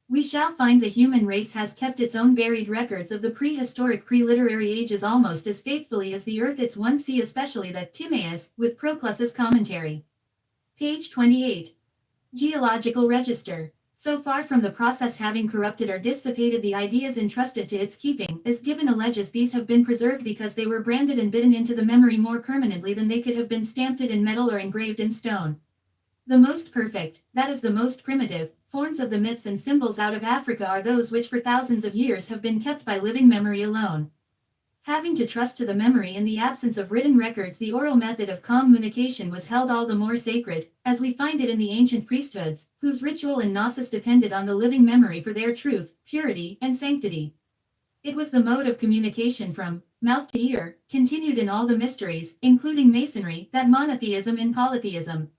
We shall find the human race has kept its own buried records of the prehistoric pre-literary ages almost as faithfully as the earth its one see, especially that Timaeus, with Proclus's commentary. Page 28. Geological Register. So far from the process having corrupted or dissipated the ideas entrusted to its keeping, as Gibbon alleges, these have been preserved because they were branded and bitten into the memory more permanently than they could have been stamped in metal or engraved in stone. The most perfect, that is the most primitive, forms of the myths and symbols out of Africa are those which for thousands of years have been kept by living memory alone. Having to trust to the memory in the absence of written records, the oral method of communication was held all the more sacred, as we find it in the ancient priesthoods, whose ritual and gnosis depended on the living memory for their truth, purity, and sanctity. It was the mode of communication from mouth to ear, continued in all the mysteries, including Masonry, that monotheism and polytheism.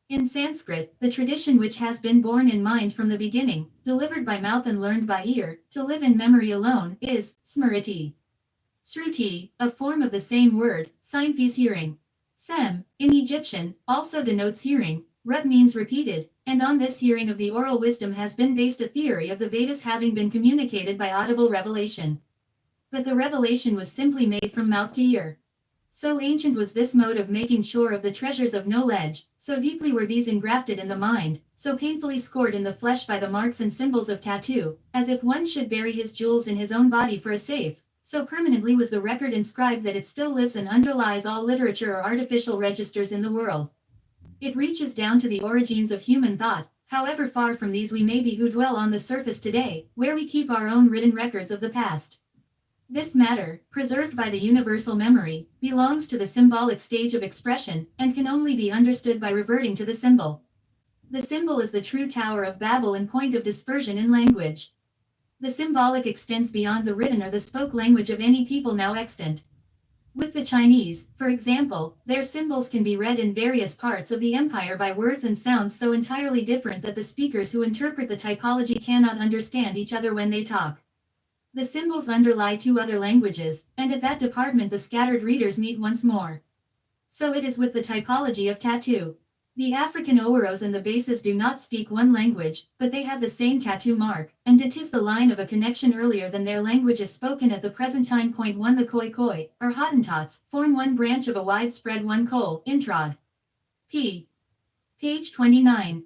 In Sanskrit, the tradition which has been borne in mind from the beginning, delivered by mouth and learned by ear, to live in memory alone, is smriti. Sruti, a form of the same word, Seinfes hearing. Sem, in Egyptian, also denotes hearing. Rut means repeated, and on this hearing of the oral wisdom has been based a theory of the Vedas having been communicated by audible revelation. But the revelation was simply made from mouth to ear. So ancient was this mode of making sure of the treasures of knowledge, so deeply were these engrafted in the mind, so painfully scored in the flesh by the marks and symbols of tattoo, as if one should bury his jewels in his own body for a safe. So permanently was the record inscribed that it still lives and underlies all literature or artificial registers in the world. It reaches down to the origins of human thought, however far from these we may be who dwell on the surface today, where we keep our own written records of the past. This matter, preserved by the universal memory, belongs to the symbolic stage of expression, and can only be understood by reverting to the symbol. The symbol is the true Tower of Babel and point of dispersion in language. The symbolic extends beyond the written or the spoke language of any people now extant. With the Chinese, for example, their symbols can be read in various parts of the empire by words and sounds so entirely different that the speakers who interpret the typology cannot understand each other when they talk. The symbols underlie two other languages, and at that department the scattered readers meet once more. So it is with the typology of tattoo. The African Owaros and the Bases do not speak one language, but they have the same tattoo mark, and it is the line of a connection earlier than their language is spoken at the present time. Point 1. The Khoi, or Hottentots, form one branch of a widespread one Kol, Introd. Page 29.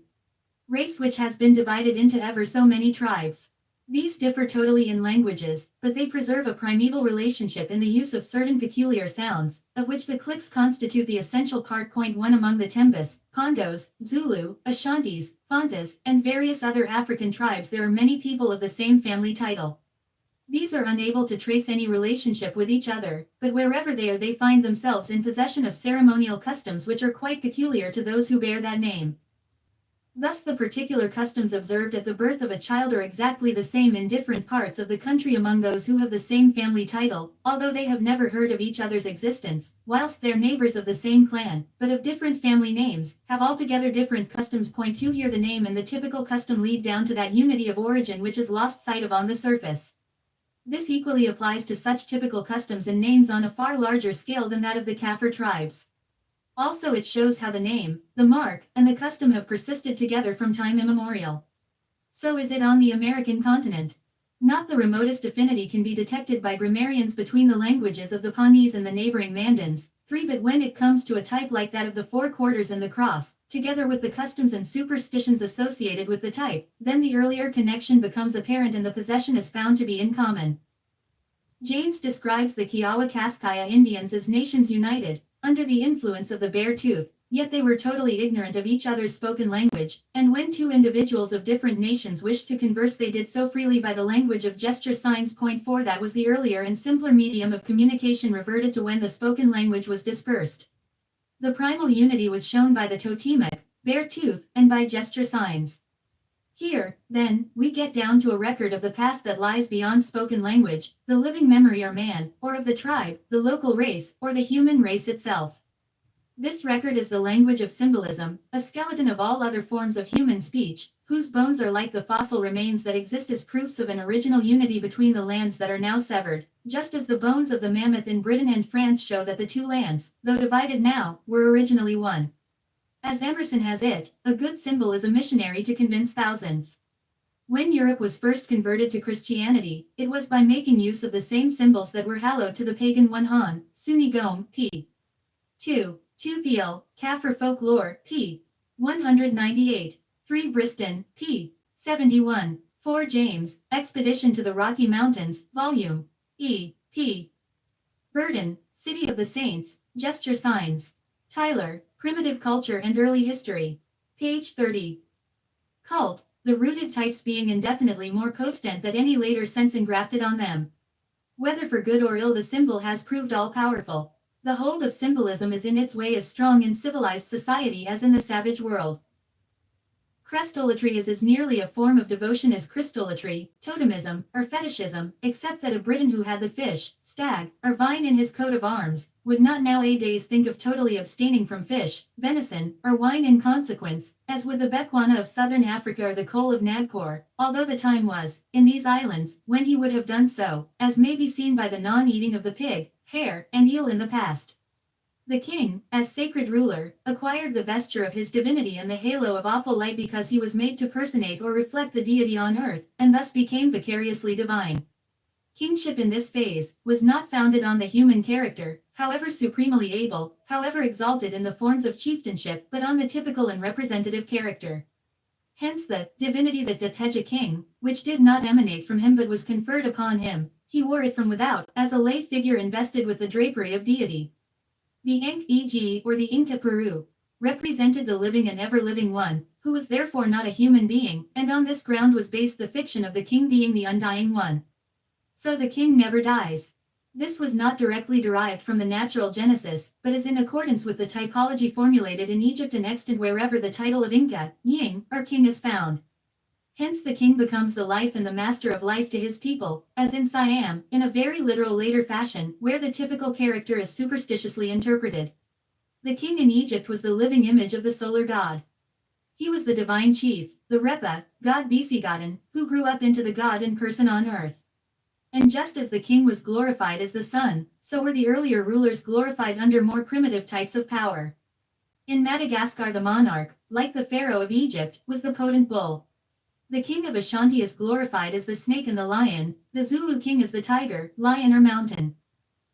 Race which has been divided into ever so many tribes. These differ totally in languages, but they preserve a primeval relationship in the use of certain peculiar sounds, of which the clicks constitute the essential part. Point 1. Among the Tembus, Pondos, Zulu, Ashantis, Fantas, and various other African tribes there are many people of the same family title. These are unable to trace any relationship with each other, but wherever they are they find themselves in possession of ceremonial customs which are quite peculiar to those who bear that name. Thus the particular customs observed at the birth of a child are exactly the same in different parts of the country among those who have the same family title, although they have never heard of each other's existence, whilst their neighbors of the same clan, but of different family names, have altogether different customs. Point 2. Here the name and the typical custom lead down to that unity of origin which is lost sight of on the surface. This equally applies to such typical customs and names on a far larger scale than that of the Kaffir tribes. Also it shows how the name, the mark, and the custom have persisted together from time immemorial. So is it on the American continent. Not the remotest affinity can be detected by grammarians between the languages of the Pawnees and the neighboring Mandans, but when it comes to a type like that of the four quarters and the cross, together with the customs and superstitions associated with the type, then the earlier connection becomes apparent and the possession is found to be in common. James describes the Kiowa Kaskaya Indians as nations united, under the influence of the bear tooth, yet they were totally ignorant of each other's spoken language, and when two individuals of different nations wished to converse they did so freely by the language of gesture signs. Point 4. That was the earlier and simpler medium of communication reverted to when the spoken language was dispersed. The primal unity was shown by the totemic, bear tooth, and by gesture signs. Here, then, we get down to a record of the past that lies beyond spoken language, the living memory or man, or of the tribe, the local race, or the human race itself. This record is the language of symbolism, a skeleton of all other forms of human speech, whose bones are like the fossil remains that exist as proofs of an original unity between the lands that are now severed, just as the bones of the mammoth in Britain and France show that the two lands, though divided now, were originally one. As Emerson has it, a good symbol is a missionary to convince thousands. When Europe was first converted to Christianity, it was by making use of the same symbols that were hallowed to the pagan one Han, Suni Gom, p. 2. 2 Thiel, Kaffir Folklore, p. 198. 3 Briston, p. 71. 4 James, Expedition to the Rocky Mountains, Volume E. p. Burden, City of the Saints, Gesture Signs. Tyler, Primitive Culture and Early History. Page 30. Cult, the rooted types being indefinitely more potent than any later sense engrafted on them. Whether for good or ill, the symbol has proved all-powerful. The hold of symbolism is in its way as strong in civilized society as in the savage world. Crestolatry is as nearly a form of devotion as Christolatry, totemism, or fetishism, except that a Briton who had the fish, stag, or vine in his coat of arms, would not nowadays think of totally abstaining from fish, venison, or wine in consequence, as would the Bechuana of southern Africa or the Cole of Nagpur, although the time was, in these islands, when he would have done so, as may be seen by the non-eating of the pig, hare, and eel in the past. The king, as sacred ruler, acquired the vesture of his divinity and the halo of awful light because he was made to personate or reflect the deity on earth, and thus became vicariously divine. Kingship in this phase was not founded on the human character, however supremely able, however exalted in the forms of chieftainship, but on the typical and representative character. Hence the divinity that doth hedge a king, which did not emanate from him but was conferred upon him, he wore it from without, as a lay figure invested with the drapery of deity. The Ankh, e.g., or the Inca Peru, represented the living and ever-living one, who was therefore not a human being, and on this ground was based the fiction of the king being the undying one. So the king never dies. This was not directly derived from the natural genesis, but is in accordance with the typology formulated in Egypt and extant wherever the title of Inca, Ying, or king is found. Hence the king becomes the life and the master of life to his people, as in Siam, in a very literal later fashion, where the typical character is superstitiously interpreted. The king in Egypt was the living image of the solar god. He was the divine chief, the Repa, god Bisigoden, who grew up into the god in person on earth. And just as the king was glorified as the sun, so were the earlier rulers glorified under more primitive types of power. In Madagascar the monarch, like the pharaoh of Egypt, was the potent bull. The king of Ashanti is glorified as the snake and the lion, the Zulu king is the tiger, lion or mountain.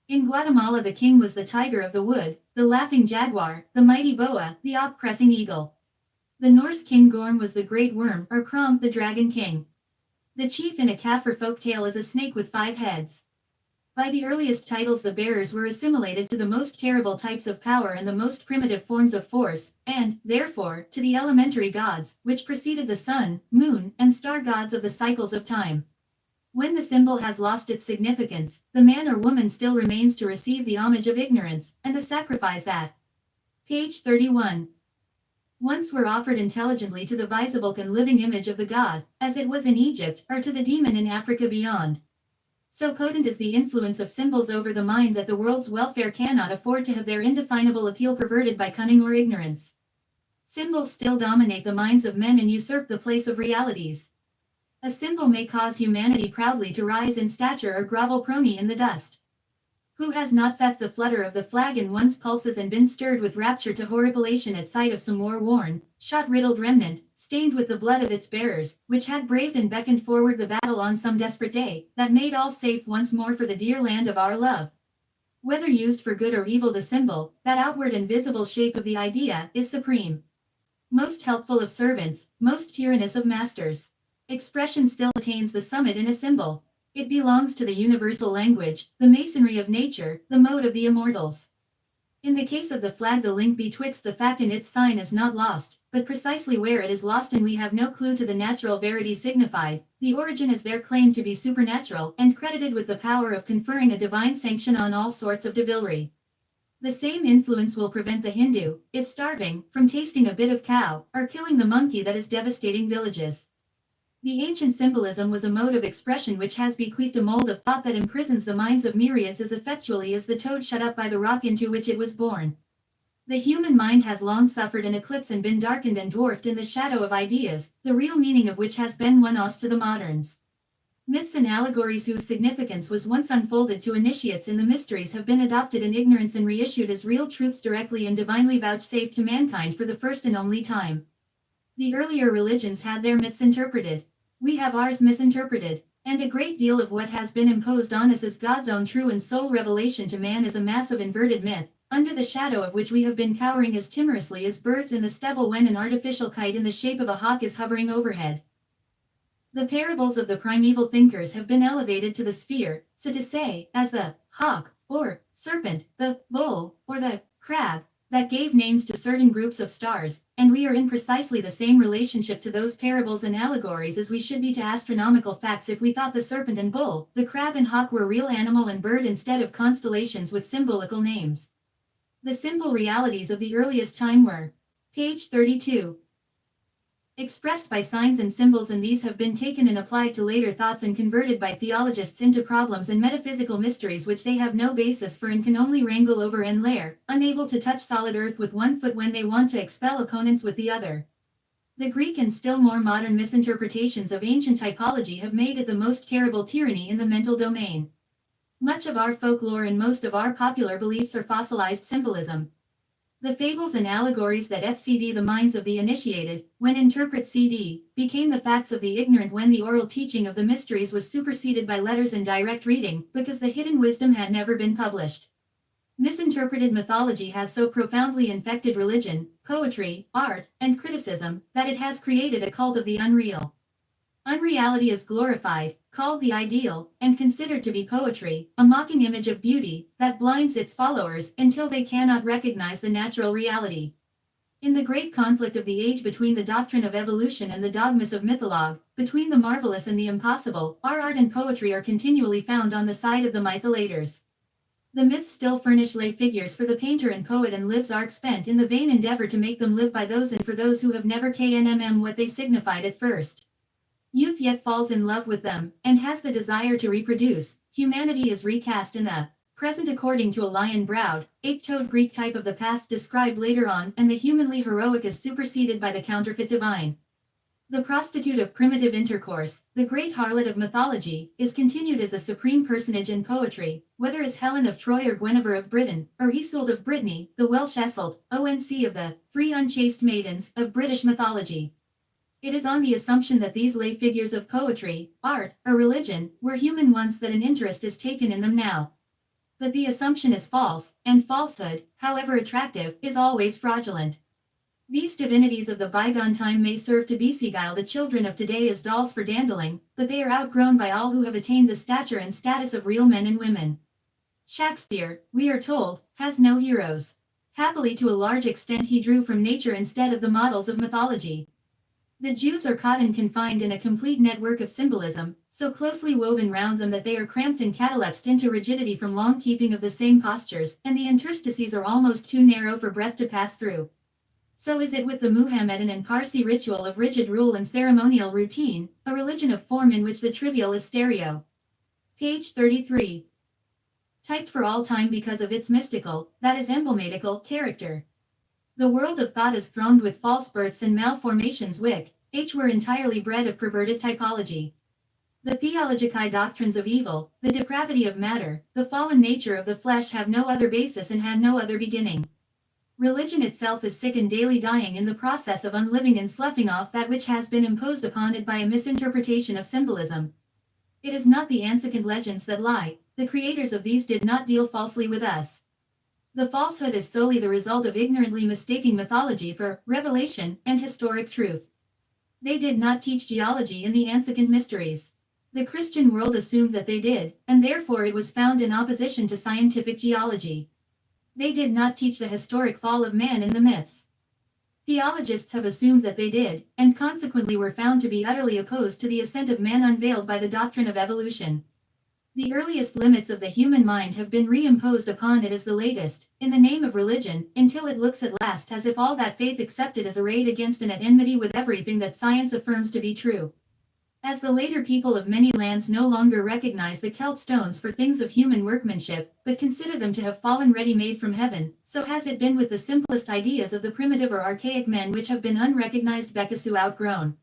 In Guatemala the king was the tiger of the wood, the laughing jaguar, the mighty boa, the op-pressing eagle. The Norse king Gorm was the great worm or Krom, the dragon king. The chief in a Kaffir folk tale is a snake with 5 heads. By the earliest titles the bearers were assimilated to the most terrible types of power and the most primitive forms of force, and, therefore, to the elementary gods, which preceded the sun, moon, and star gods of the cycles of time. When the symbol has lost its significance, the man or woman still remains to receive the homage of ignorance, and the sacrifice that. Page 31. Once were offered intelligently to the visible and living image of the god, as it was in Egypt, or to the demon in Africa beyond. So potent is the influence of symbols over the mind that the world's welfare cannot afford to have their indefinable appeal perverted by cunning or ignorance. Symbols still dominate the minds of men and usurp the place of realities. A symbol may cause humanity proudly to rise in stature or grovel prone in the dust. Who has not felt the flutter of the flag in one's pulses and been stirred with rapture to horripilation at sight of some war-worn, shot-riddled remnant, stained with the blood of its bearers, which had braved and beckoned forward the battle on some desperate day, that made all safe once more for the dear land of our love? Whether used for good or evil, the symbol, that outward and visible shape of the idea, is supreme. Most helpful of servants, most tyrannous of masters. Expression still attains the summit in a symbol. It belongs to the universal language, the masonry of nature, the mode of the immortals. In the case of the flag, the link betwixt the fact and its sign is not lost, but precisely where it is lost and we have no clue to the natural verity signified, the origin is there claimed to be supernatural and credited with the power of conferring a divine sanction on all sorts of devilry. The same influence will prevent the Hindu, if starving, from tasting a bit of cow, or killing the monkey that is devastating villages. The ancient symbolism was a mode of expression which has bequeathed a mold of thought that imprisons the minds of myriads as effectually as the toad shut up by the rock into which it was born. The human mind has long suffered an eclipse and been darkened and dwarfed in the shadow of ideas, the real meaning of which has been one lost to the moderns. Myths and allegories whose significance was once unfolded to initiates in the mysteries have been adopted in ignorance and reissued as real truths directly and divinely vouchsafed to mankind for the first and only time. The earlier religions had their myths interpreted. We have ours misinterpreted, and a great deal of what has been imposed on us as God's own true and sole revelation to man is a mass of inverted myth, under the shadow of which we have been cowering as timorously as birds in the stubble when an artificial kite in the shape of a hawk is hovering overhead. The parables of the primeval thinkers have been elevated to the sphere, so to say, as the hawk, or serpent, the bull, or the crab, that gave names to certain groups of stars, and we are in precisely the same relationship to those parables and allegories as we should be to astronomical facts if we thought the serpent and bull, the crab and hawk were real animal and bird instead of constellations with symbolical names. The simple realities of the earliest time were, page 32. Expressed by signs and symbols, and these have been taken and applied to later thoughts and converted by theologists into problems and metaphysical mysteries which they have no basis for and can only wrangle over and lair, unable to touch solid earth with one foot when they want to expel opponents with the other. The Greek and still more modern misinterpretations of ancient typology have made it the most terrible tyranny in the mental domain. Much of our folklore and most of our popular beliefs are fossilized symbolism. The fables and allegories that FCD the minds of the initiated, when interpret CD, became the facts of the ignorant when the oral teaching of the mysteries was superseded by letters and direct reading, because the hidden wisdom had never been published. Misinterpreted mythology has so profoundly infected religion, poetry, art, and criticism, that it has created a cult of the unreal. Unreality is glorified, called the ideal, and considered to be poetry, a mocking image of beauty, that blinds its followers until they cannot recognize the natural reality. In the great conflict of the age between the doctrine of evolution and the dogmas of mythology, between the marvelous and the impossible, our art and poetry are continually found on the side of the mytholators. The myths still furnish lay figures for the painter and poet, and lives are spent in the vain endeavor to make them live by those and for those who have never knmm what they signified at first. Youth yet falls in love with them, and has the desire to reproduce. Humanity is recast in the present according to a lion-browed, ape-toed Greek type of the past described later on, and the humanly heroic is superseded by the counterfeit divine. The prostitute of primitive intercourse, the great harlot of mythology, is continued as a supreme personage in poetry, whether as Helen of Troy or Guinevere of Britain, or Isolde of Brittany, the Welsh Iseult, ONC of the free unchaste maidens of British mythology. It is on the assumption that these lay figures of poetry, art, or religion, were human once that an interest is taken in them now. But the assumption is false, and falsehood, however attractive, is always fraudulent. These divinities of the bygone time may serve to beguile the children of today as dolls for dandling, but they are outgrown by all who have attained the stature and status of real men and women. Shakespeare, we are told, has no heroes. Happily, to a large extent he drew from nature instead of the models of mythology. The Jews are caught and confined in a complete network of symbolism, so closely woven round them that they are cramped and catalepsed into rigidity from long keeping of the same postures, and the interstices are almost too narrow for breath to pass through. So is it with the Muhammadan and Parsi ritual of rigid rule and ceremonial routine, a religion of form in which the trivial is stereo. Page 33. Typed for all time because of its mystical, that is emblematical, character. The world of thought is thronged with false births and malformations which were entirely bred of perverted typology. The theologicae doctrines of evil, the depravity of matter, the fallen nature of the flesh have no other basis and had no other beginning. Religion itself is sick and daily dying in the process of unliving and sloughing off that which has been imposed upon it by a misinterpretation of symbolism. It is not the ancient legends that lie, the creators of these did not deal falsely with us. The falsehood is solely the result of ignorantly mistaking mythology for revelation and historic truth. They did not teach geology in the ancient mysteries. The Christian world assumed that they did, and therefore it was found in opposition to scientific geology. They did not teach the historic fall of man in the myths. Theologists have assumed that they did, and consequently were found to be utterly opposed to the ascent of man unveiled by the doctrine of evolution. The earliest limits of the human mind have been reimposed upon it as the latest, in the name of religion, until it looks at last as if all that faith accepted is arrayed against and at enmity with everything that science affirms to be true. As the later people of many lands no longer recognize the Celt stones for things of human workmanship, but consider them to have fallen ready-made from heaven, so has it been with the simplest ideas of the primitive or archaic men which have been unrecognized Bekasu outgrown.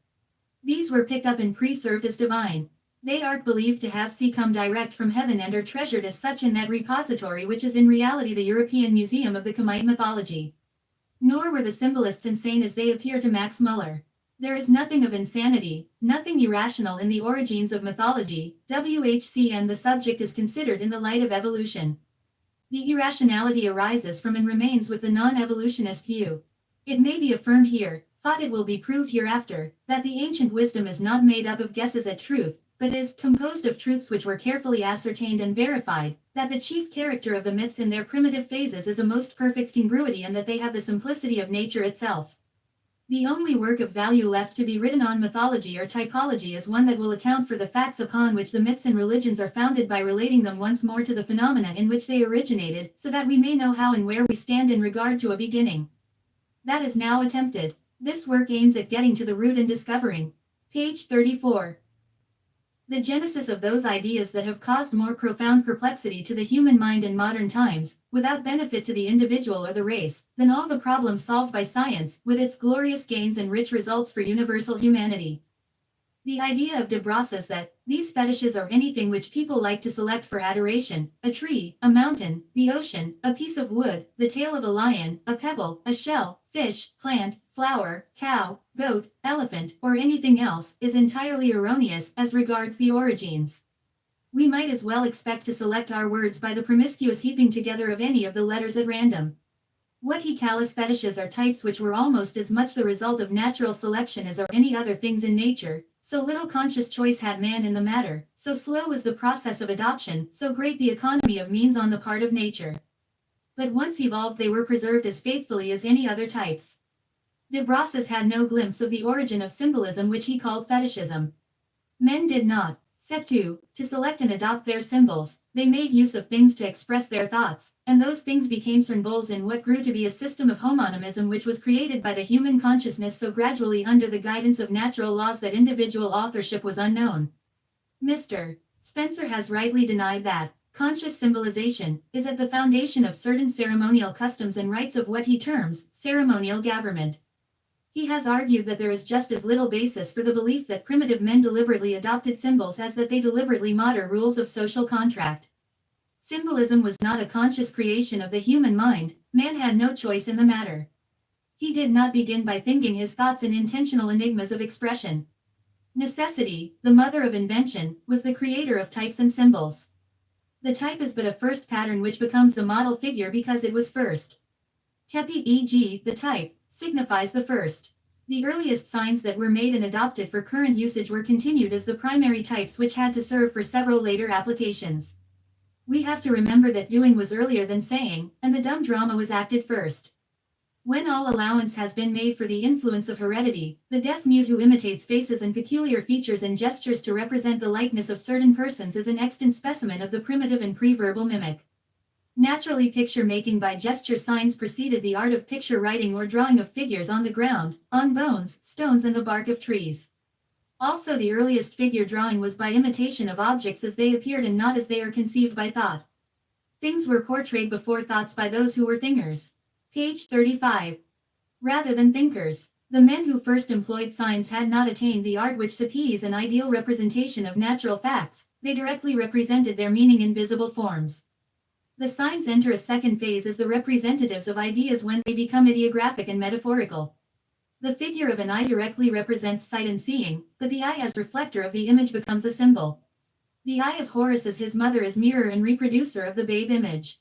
These were picked up and preserved as divine. They are believed to have come direct from heaven and are treasured as such in that repository which is in reality the European Museum of the Khamite mythology. Nor were the symbolists insane as they appear to Max Muller. There is nothing of insanity, nothing irrational in the origins of mythology, WHCN. The subject is considered in the light of evolution. The irrationality arises from and remains with the non-evolutionist view. It may be affirmed here, thought it will be proved hereafter, that the ancient wisdom is not made up of guesses at truth, but is composed of truths which were carefully ascertained and verified, that the chief character of the myths in their primitive phases is a most perfect congruity and that they have the simplicity of nature itself. The only work of value left to be written on mythology or typology is one that will account for the facts upon which the myths and religions are founded by relating them once more to the phenomena in which they originated, so that we may know how and where we stand in regard to a beginning. That is now attempted. This work aims at getting to the root and discovering. Page 34. The genesis of those ideas that have caused more profound perplexity to the human mind in modern times, without benefit to the individual or the race, than all the problems solved by science, with its glorious gains and rich results for universal humanity. The idea of de Brosse is that these fetishes are anything which people like to select for adoration: a tree, a mountain, the ocean, a piece of wood, the tail of a lion, a pebble, a shell, fish, plant, flower, cow, goat, elephant, or anything else, is entirely erroneous as regards the origins. We might as well expect to select our words by the promiscuous heaping together of any of the letters at random. What he calls fetishes are types which were almost as much the result of natural selection as are any other things in nature. So little conscious choice had man in the matter, so slow was the process of adoption, so great the economy of means on the part of nature. But once evolved they were preserved as faithfully as any other types. De Brosse had no glimpse of the origin of symbolism which he called fetishism. Men did not set to select and adopt their symbols, they made use of things to express their thoughts, and those things became symbols in what grew to be a system of homonymism which was created by the human consciousness so gradually under the guidance of natural laws that individual authorship was unknown. Mr. Spencer has rightly denied that conscious symbolization is at the foundation of certain ceremonial customs and rites of what he terms ceremonial government. He has argued that there is just as little basis for the belief that primitive men deliberately adopted symbols as that they deliberately modern rules of social contract. Symbolism was not a conscious creation of the human mind, man had no choice in the matter. He did not begin by thinking his thoughts in intentional enigmas of expression. Necessity, the mother of invention, was the creator of types and symbols. The type is but a first pattern which becomes the model figure because it was first. Tepi, e.g., the type, signifies the first. The earliest signs that were made and adopted for current usage were continued as the primary types which had to serve for several later applications. We have to remember that doing was earlier than saying, and the dumb drama was acted first. When all allowance has been made for the influence of heredity, the deaf-mute who imitates faces and peculiar features and gestures to represent the likeness of certain persons is an extant specimen of the primitive and pre-verbal mimic. Naturally, picture-making by gesture signs preceded the art of picture writing or drawing of figures on the ground, on bones, stones and the bark of trees. Also the earliest figure drawing was by imitation of objects as they appeared and not as they are conceived by thought. Things were portrayed before thoughts by those who were thinkers. Page 35. Rather than thinkers, the men who first employed signs had not attained the art which supplies an ideal representation of natural facts, they directly represented their meaning in visible forms. The signs enter a second phase as the representatives of ideas when they become ideographic and metaphorical. The figure of an eye directly represents sight and seeing, but the eye as reflector of the image becomes a symbol. The eye of Horus as his mother is mirror and reproducer of the babe image.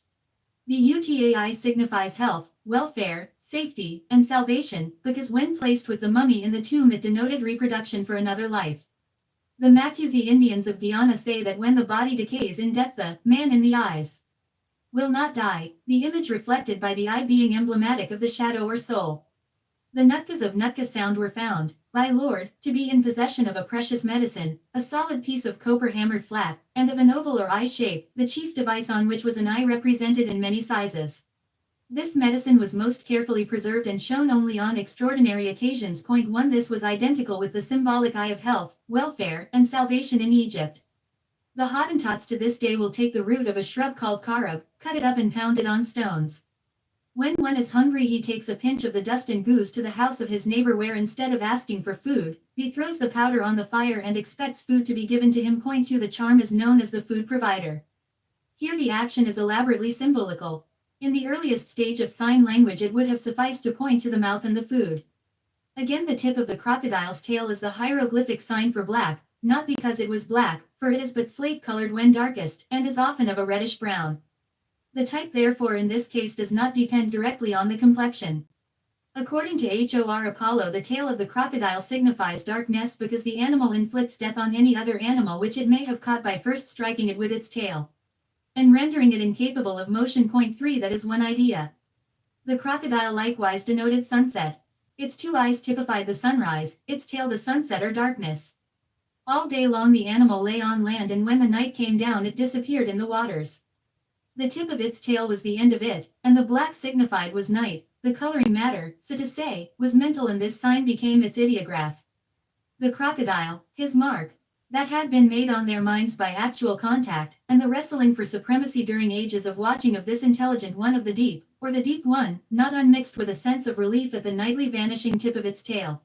The UTAI signifies health, welfare, safety, and salvation, because when placed with the mummy in the tomb it denoted reproduction for another life. The Makuzi Indians of Guyana say that when the body decays in death the man in the eyes will not die, the image reflected by the eye being emblematic of the shadow or soul. The Nutkas of Nootka Sound were found, by Lord, to be in possession of a precious medicine, a solid piece of copper hammered flat, and of an oval or eye shape, the chief device on which was an eye represented in many sizes. This medicine was most carefully preserved and shown only on extraordinary occasions. Point 1. This was identical with the symbolic eye of health, welfare, and salvation in Egypt. The Hottentots to this day will take the root of a shrub called carob, cut it up and pound it on stones. When one is hungry, he takes a pinch of the dust and goes to the house of his neighbor, where instead of asking for food, he throws the powder on the fire and expects food to be given to him. Point 2. The charm is known as the food provider. Here the action is elaborately symbolical. In the earliest stage of sign language, it would have sufficed to point to the mouth and the food. Again, the tip of the crocodile's tail is the hieroglyphic sign for black, not because it was black, for it is but slate-colored when darkest, and is often of a reddish-brown. The type therefore in this case does not depend directly on the complexion. According to Hor Apollo, the tail of the crocodile signifies darkness because the animal inflicts death on any other animal which it may have caught by first striking it with its tail, and rendering it incapable of motion. Point 3. That is one idea. The crocodile likewise denoted sunset. Its two eyes typified the sunrise, its tail the sunset or darkness. All day long the animal lay on land, and when the night came down it disappeared in the waters. The tip of its tail was the end of it, and the black signified was night. The coloring matter, so to say, was mental, and this sign became its ideograph. The crocodile, his mark, that had been made on their minds by actual contact, and the wrestling for supremacy during ages of watching of this intelligent one of the deep, or the deep one, not unmixed with a sense of relief at the nightly vanishing tip of its tail.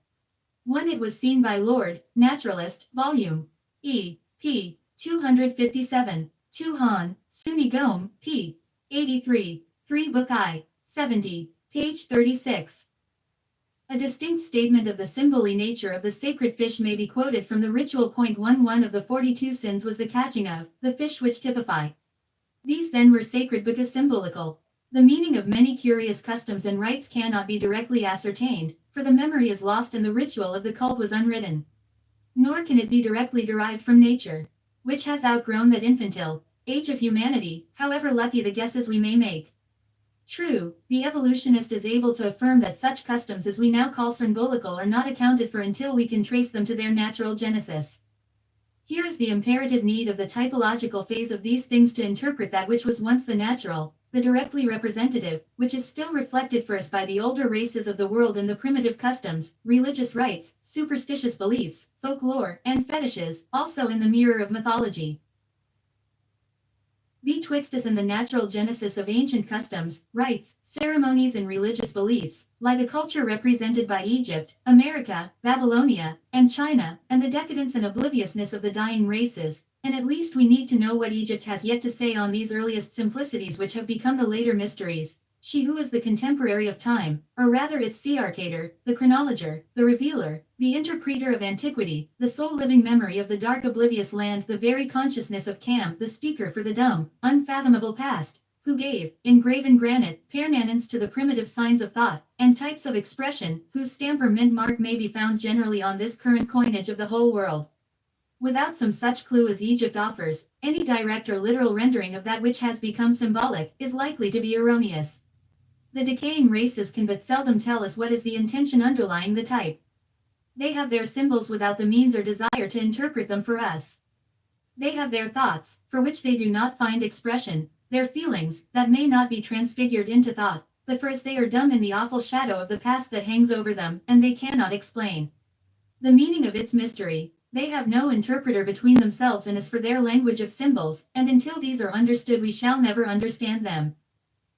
1. It was seen by Lord, Naturalist, Volume E. p. 257. 2 Han, Suni Gom, p. 83, 3 Book I, 70, page 36. A distinct statement of the symbolic nature of the sacred fish may be quoted from the ritual. Point 1. One of the 42 sins was the catching of the fish which typify. These then were sacred because symbolical. The meaning of many curious customs and rites cannot be directly ascertained, for the memory is lost and the ritual of the cult was unwritten. Nor can it be directly derived from nature, which has outgrown that infantile age of humanity, however lucky the guesses we may make. True, the evolutionist is able to affirm that such customs as we now call symbolical are not accounted for until we can trace them to their natural genesis. Here is the imperative need of the typological phase of these things to interpret that which was once the natural, the directly representative, which is still reflected for us by the older races of the world in the primitive customs, religious rites, superstitious beliefs, folklore, and fetishes, also in the mirror of mythology. Betwixt us and the natural genesis of ancient customs, rites, ceremonies and religious beliefs, lie the culture represented by Egypt, America, Babylonia, and China, and the decadence and obliviousness of the dying races, and at least we need to know what Egypt has yet to say on these earliest simplicities which have become the later mysteries. She who is the contemporary of time, or rather its searcator, the chronologer, the revealer, the interpreter of antiquity, the sole living memory of the dark oblivious land, the very consciousness of Cam, the speaker for the dumb, unfathomable past, who gave, in graven granite, permanence to the primitive signs of thought, and types of expression, whose stamp or mint mark may be found generally on this current coinage of the whole world. Without some such clue as Egypt offers, any direct or literal rendering of that which has become symbolic is likely to be erroneous. The decaying races can but seldom tell us what is the intention underlying the type. They have their symbols without the means or desire to interpret them for us. They have their thoughts, for which they do not find expression, their feelings, that may not be transfigured into thought, but for us they are dumb in the awful shadow of the past that hangs over them, and they cannot explain the meaning of its mystery. They have no interpreter between themselves and us for their language of symbols, and until these are understood we shall never understand them.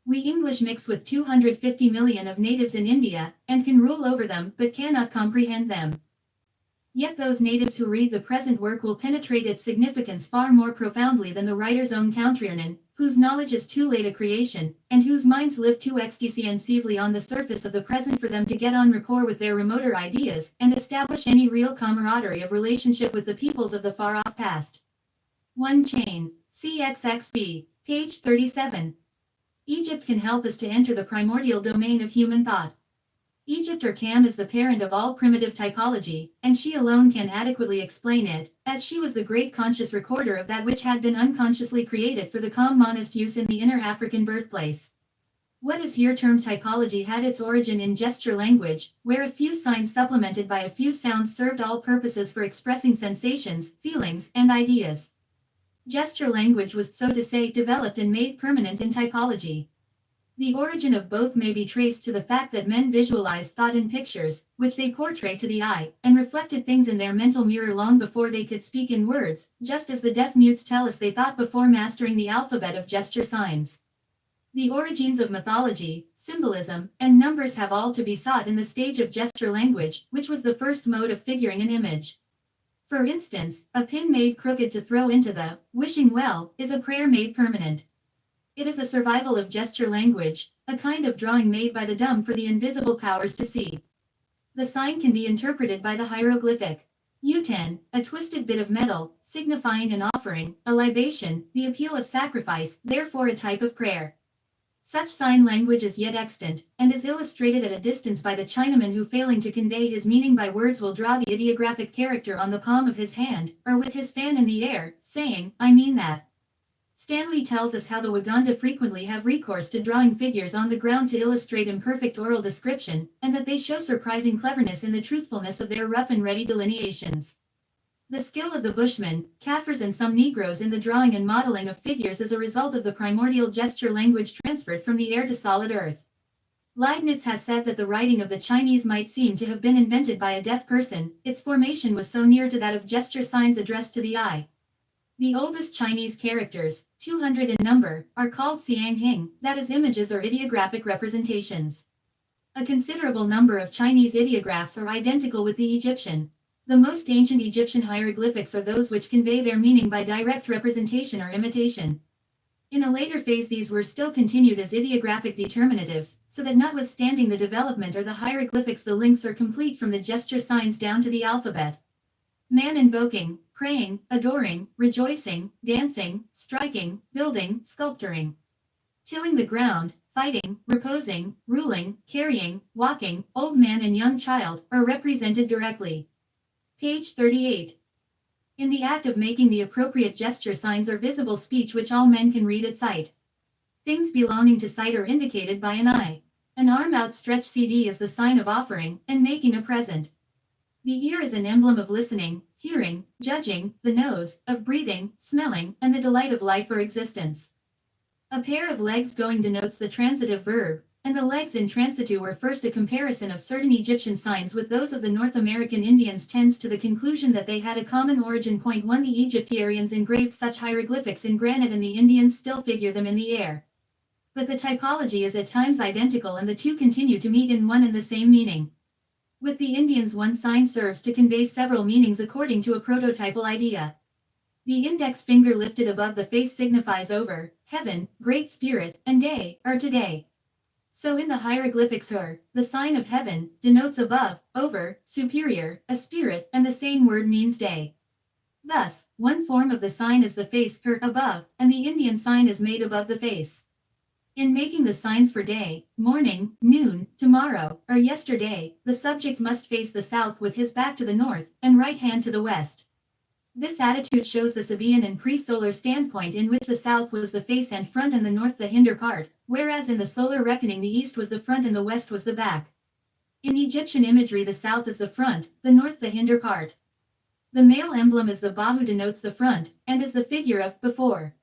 We English mix with 250 million of natives in India, and can rule over them, but cannot comprehend them. Yet those natives who read the present work will penetrate its significance far more profoundly than the writer's own countrymen, whose knowledge is too late a creation, and whose minds live too extensively on the surface of the present for them to get on rapport with their remoter ideas, and establish any real camaraderie of relationship with the peoples of the far-off past. 1 Chain, CXXB, page 37. Egypt can help us to enter the primordial domain of human thought. Egypt or Cam is the parent of all primitive typology, and she alone can adequately explain it, as she was the great conscious recorder of that which had been unconsciously created for the commonest use in the inner African birthplace. What is here termed typology had its origin in gesture language, where a few signs supplemented by a few sounds served all purposes for expressing sensations, feelings, and ideas. Gesture language was, so to say, developed and made permanent in typology. The origin of both may be traced to the fact that men visualized thought in pictures, which they portray to the eye, and reflected things in their mental mirror long before they could speak in words, just as the deaf-mutes tell us they thought before mastering the alphabet of gesture signs. The origins of mythology, symbolism, and numbers have all to be sought in the stage of gesture language, which was the first mode of figuring an image. For instance, a pin made crooked to throw into the wishing well is a prayer made permanent. It is a survival of gesture language, a kind of drawing made by the dumb for the invisible powers to see. The sign can be interpreted by the hieroglyphic U10, a twisted bit of metal, signifying an offering, a libation, the appeal of sacrifice, therefore a type of prayer. Such sign language is yet extant, and is illustrated at a distance by the Chinaman who, failing to convey his meaning by words, will draw the ideographic character on the palm of his hand, or with his fan in the air, saying, "I mean that." Stanley tells us how the Waganda frequently have recourse to drawing figures on the ground to illustrate imperfect oral description, and that they show surprising cleverness in the truthfulness of their rough and ready delineations. The skill of the Bushmen, Kaffirs and some Negroes in the drawing and modeling of figures is a result of the primordial gesture language transferred from the air to solid earth. Leibniz has said that the writing of the Chinese might seem to have been invented by a deaf person, its formation was so near to that of gesture signs addressed to the eye. The oldest Chinese characters, 200 in number, are called Xianghing, that is, images or ideographic representations. A considerable number of Chinese ideographs are identical with the Egyptian. The most ancient Egyptian hieroglyphics are those which convey their meaning by direct representation or imitation. In a later phase these were still continued as ideographic determinatives, so that notwithstanding the development of the hieroglyphics the links are complete from the gesture signs down to the alphabet. Man invoking, praying, adoring, rejoicing, dancing, striking, building, sculpturing. Tilling the ground, fighting, reposing, ruling, carrying, walking, old man and young child, are represented directly. Page 38. In the act of making the appropriate gesture signs or visible speech which all men can read at sight. Things belonging to sight are indicated by an eye. An arm outstretched CD is the sign of offering and making a present. The ear is an emblem of listening, hearing, judging, the nose, of breathing, smelling, and the delight of life or existence. A pair of legs going denotes the transitive verb, and the legs in transitu were first. A comparison of certain Egyptian signs with those of the North American Indians tends to the conclusion that they had a common origin. 1. The Egyptians engraved such hieroglyphics in granite and the Indians still figure them in the air. But the typology is at times identical and the two continue to meet in one and the same meaning. With the Indians one sign serves to convey several meanings according to a prototypal idea. The index finger lifted above the face signifies over, heaven, great spirit, and day, or today. So in the hieroglyphics Hur, the sign of heaven, denotes above, over, superior, a spirit, and the same word means day. Thus, one form of the sign is the face Hur above, and the Indian sign is made above the face. In making the signs for day, morning, noon, tomorrow, or yesterday, the subject must face the south with his back to the north, and right hand to the west. This attitude shows the Sabaean and pre-solar standpoint in which the south was the face and front and the north the hinder part, whereas in the solar reckoning the east was the front and the west was the back. In Egyptian imagery the south is the front, the north the hinder part. The male emblem is the ba who denotes the front, and is the figure of before.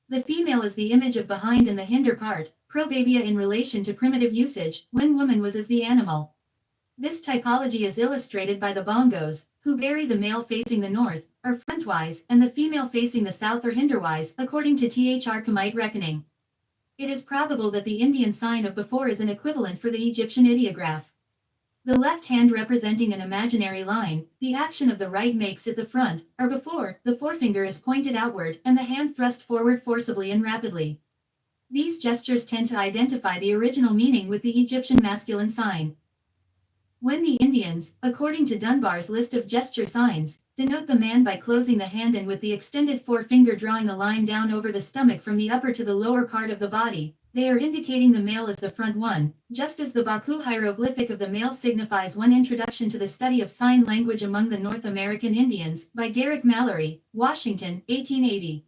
The female is the image of behind and the hinder part, probabia in relation to primitive usage, when woman was as the animal. This typology is illustrated by the Bongos, who bury the male facing the north, or frontwise, and the female facing the south or hinderwise, according to Thr Hemmitt Recom. It is probable that the Indian sign of before is an equivalent for the Egyptian ideograph. The left hand representing an imaginary line, the action of the right makes it the front, or before, the forefinger is pointed outward, and the hand thrust forward forcibly and rapidly. These gestures tend to identify the original meaning with the Egyptian masculine sign. When the Indians, according to Dunbar's list of gesture signs, denote the man by closing the hand and with the extended forefinger drawing a line down over the stomach from the upper to the lower part of the body, they are indicating the male as the front one, just as the Baku hieroglyphic of the male signifies one. Introduction to the Study of Sign Language Among the North American Indians, by Garrick Mallory, Washington, 1880.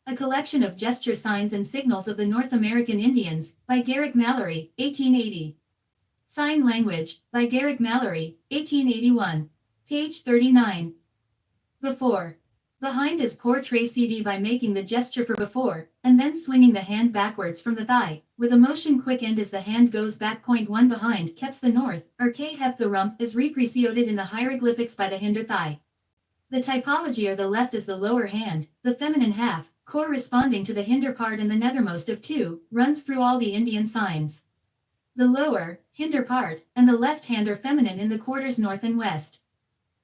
A collection of gesture signs and signals of the North American Indians, by Garrick Mallory, 1880. Sign Language, by Garrick Mallory, 1881. Page 39. Before. Behind is portrait by making the gesture for before, and then swinging the hand backwards from the thigh, with a motion quick end as the hand goes back. Point 1 behind keeps the north, or k hep the rump is represented in the hieroglyphics by the hinder thigh. The typology or the left is the lower hand, the feminine half, corresponding to the hinder part and the nethermost of two, runs through all the Indian signs. The lower, hinder part, and the left hand are feminine in the quarters north and west.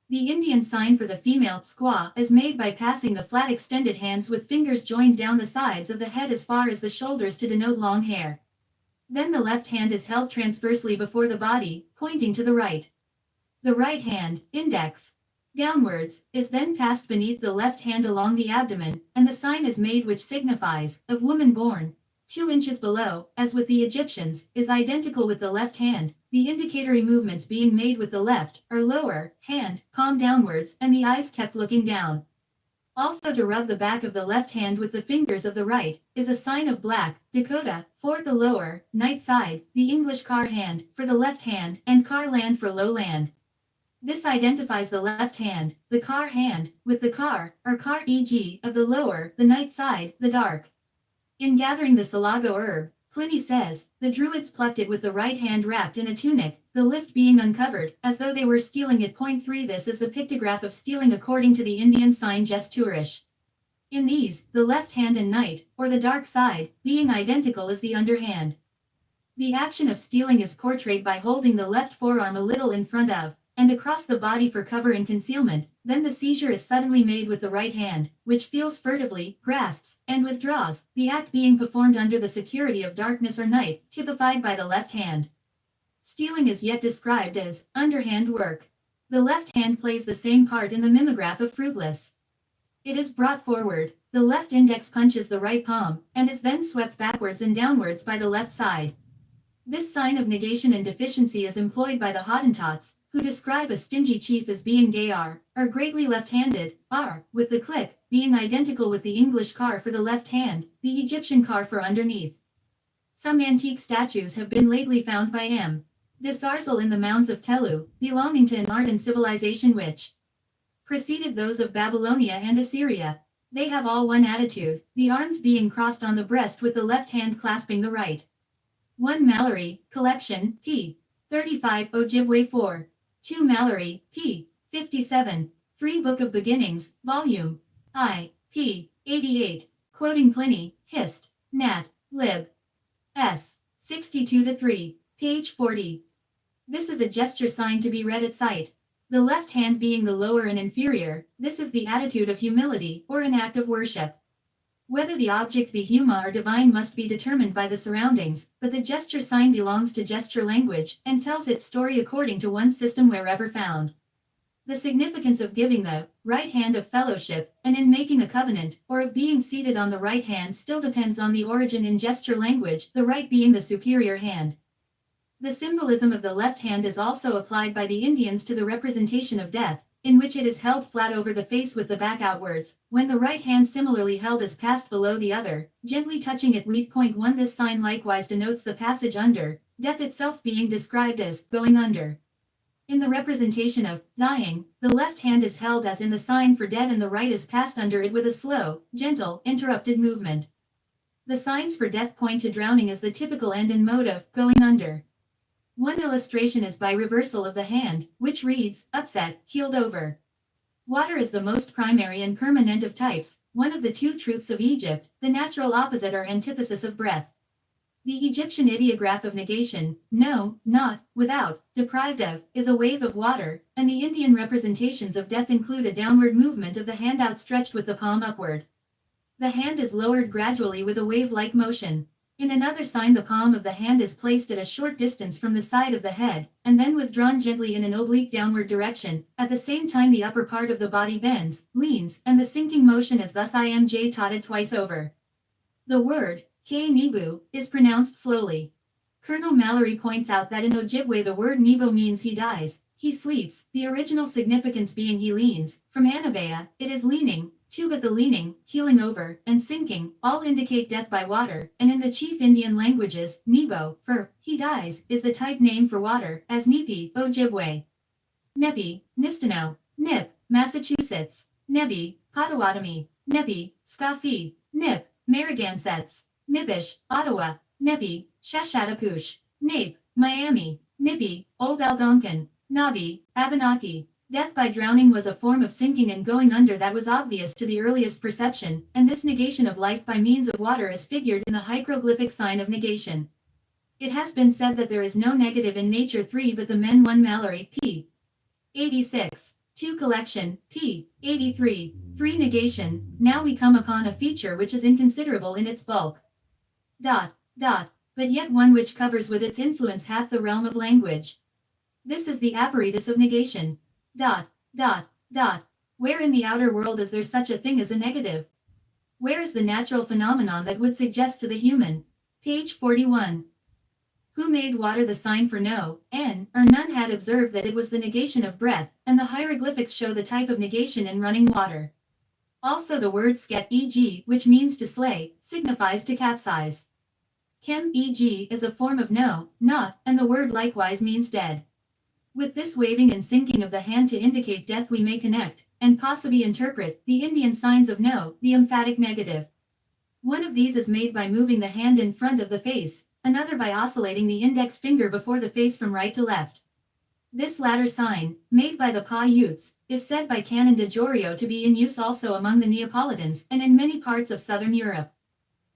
The Indian sign for the female squaw is made by passing the flat extended hands with fingers joined down the sides of the head as far as the shoulders to denote long hair. Then the left hand is held transversely before the body, pointing to the right. The right hand, index, downwards, is then passed beneath the left hand along the abdomen, and the sign is made which signifies, of woman born. 2 inches below, as with the Egyptians, is identical with the left hand, the indicatory movements being made with the left, or lower, hand, palm downwards, and the eyes kept looking down. Also to rub the back of the left hand with the fingers of the right, is a sign of black, Dakota, for the lower, night side, the English car hand, for the left hand, and car land for low land. This identifies the left hand, the car hand, with the car, or car e.g., of the lower, the night side, the dark. In gathering the Salago herb, Pliny says, the Druids plucked it with the right hand wrapped in a tunic, the lift being uncovered, as though they were stealing it. Point 3 This is the pictograph of stealing according to the Indian sign gesturish. In these, the left hand and night, or the dark side, being identical as the underhand. The action of stealing is portrayed by holding the left forearm a little in front of, and across the body for cover and concealment. Then the seizure is suddenly made with the right hand, which feels furtively, grasps, and withdraws, the act being performed under the security of darkness or night, typified by the left hand. Stealing is yet described as underhand work. The left hand plays the same part in the mimeograph of fruitless. It is brought forward, the left index punches the right palm, and is then swept backwards and downwards by the left side. This sign of negation and deficiency is employed by the Hottentots, who describe a stingy chief as being gay or greatly left-handed, with the click, being identical with the English car for the left hand, the Egyptian car for underneath. Some antique statues have been lately found by M. de Sarzel in the mounds of Telu, belonging to an art and civilization which preceded those of Babylonia and Assyria. They have all one attitude, the arms being crossed on the breast with the left hand clasping the right. 1 Mallory, Collection, p. 35 Ojibwe 4. 2 Mallory, p. 57. 3 Book of Beginnings, Volume I, p. 88. Quoting Pliny, Hist. Nat. Lib. S. 62-3, page 40. This is a gesture sign to be read at sight. The left hand being the lower and inferior, this is the attitude of humility or an act of worship. Whether the object be human or divine must be determined by the surroundings, but the gesture sign belongs to gesture language and tells its story according to one system wherever found. The significance of giving the right hand of fellowship, and in making a covenant, or of being seated on the right hand still depends on the origin in gesture language, the right being the superior hand. The symbolism of the left hand is also applied by the Indians to the representation of death, in which it is held flat over the face with the back outwards, when the right hand similarly held is passed below the other, gently touching it. Read point 1 This sign likewise denotes the passage under, death itself being described as going under. In the representation of dying, the left hand is held as in the sign for dead and the right is passed under it with a slow, gentle, interrupted movement. The signs for death point to drowning as the typical end and mode of going under. One illustration is by reversal of the hand, which reads, upset, keeled over. Water is the most primary and permanent of types, one of the two truths of Egypt, the natural opposite or antithesis of breath. The Egyptian ideograph of negation, no, not, without, deprived of, is a wave of water, and the Indian representations of death include a downward movement of the hand outstretched with the palm upward. The hand is lowered gradually with a wave-like motion. In another sign the palm of the hand is placed at a short distance from the side of the head, and then withdrawn gently in an oblique downward direction. At the same time the upper part of the body bends, leans, and the sinking motion is thus imj taught twice over. The word, K-Nibu, is pronounced slowly. Colonel Mallory points out that in Ojibwe the word Nibo means he dies, he sleeps, the original significance being he leans. From Anabea, it is leaning, too, but the leaning, keeling over, and sinking, all indicate death by water, and in the chief Indian languages, Nibo, for he dies, is the type name for water, as Nipi, Ojibwe. Nepi, Nistano, Nip, Massachusetts. Nebi, Potawatomi, Nippy, Scaffy, Nip, Narragansets, Nippish, Ottawa, Nippy, Shashatapoosh, Nape, Miami, Nippy, Old Algonquin, Nobby, Abenaki. Death by drowning was a form of sinking and going under that was obvious to the earliest perception, and this negation of life by means of water is figured in the hieroglyphic sign of negation. It has been said that there is no negative in nature 3 but the men 1 Mallory, p. 86. 2 collection, p. 83. 3 negation. Now we come upon a feature which is inconsiderable in its bulk. But yet one which covers with its influence half the realm of language. This is the apparatus of negation. Where in the outer world is there such a thing as a negative? Where is the natural phenomenon that would suggest to the human? Page 41. Who made water the sign for no, n, or none had observed that it was the negation of breath, and the hieroglyphics show the type of negation in running water. Also the word sket, e.g., which means to slay, signifies to capsize. Chem, e.g., is a form of no, not, and the word likewise means dead. With this waving and sinking of the hand to indicate death we may connect, and possibly interpret, the Indian signs of no, the emphatic negative. One of these is made by moving the hand in front of the face, another by oscillating the index finger before the face from right to left. This latter sign, made by the Paiutes, is said by Canon de Jorio to be in use also among the Neapolitans and in many parts of southern Europe.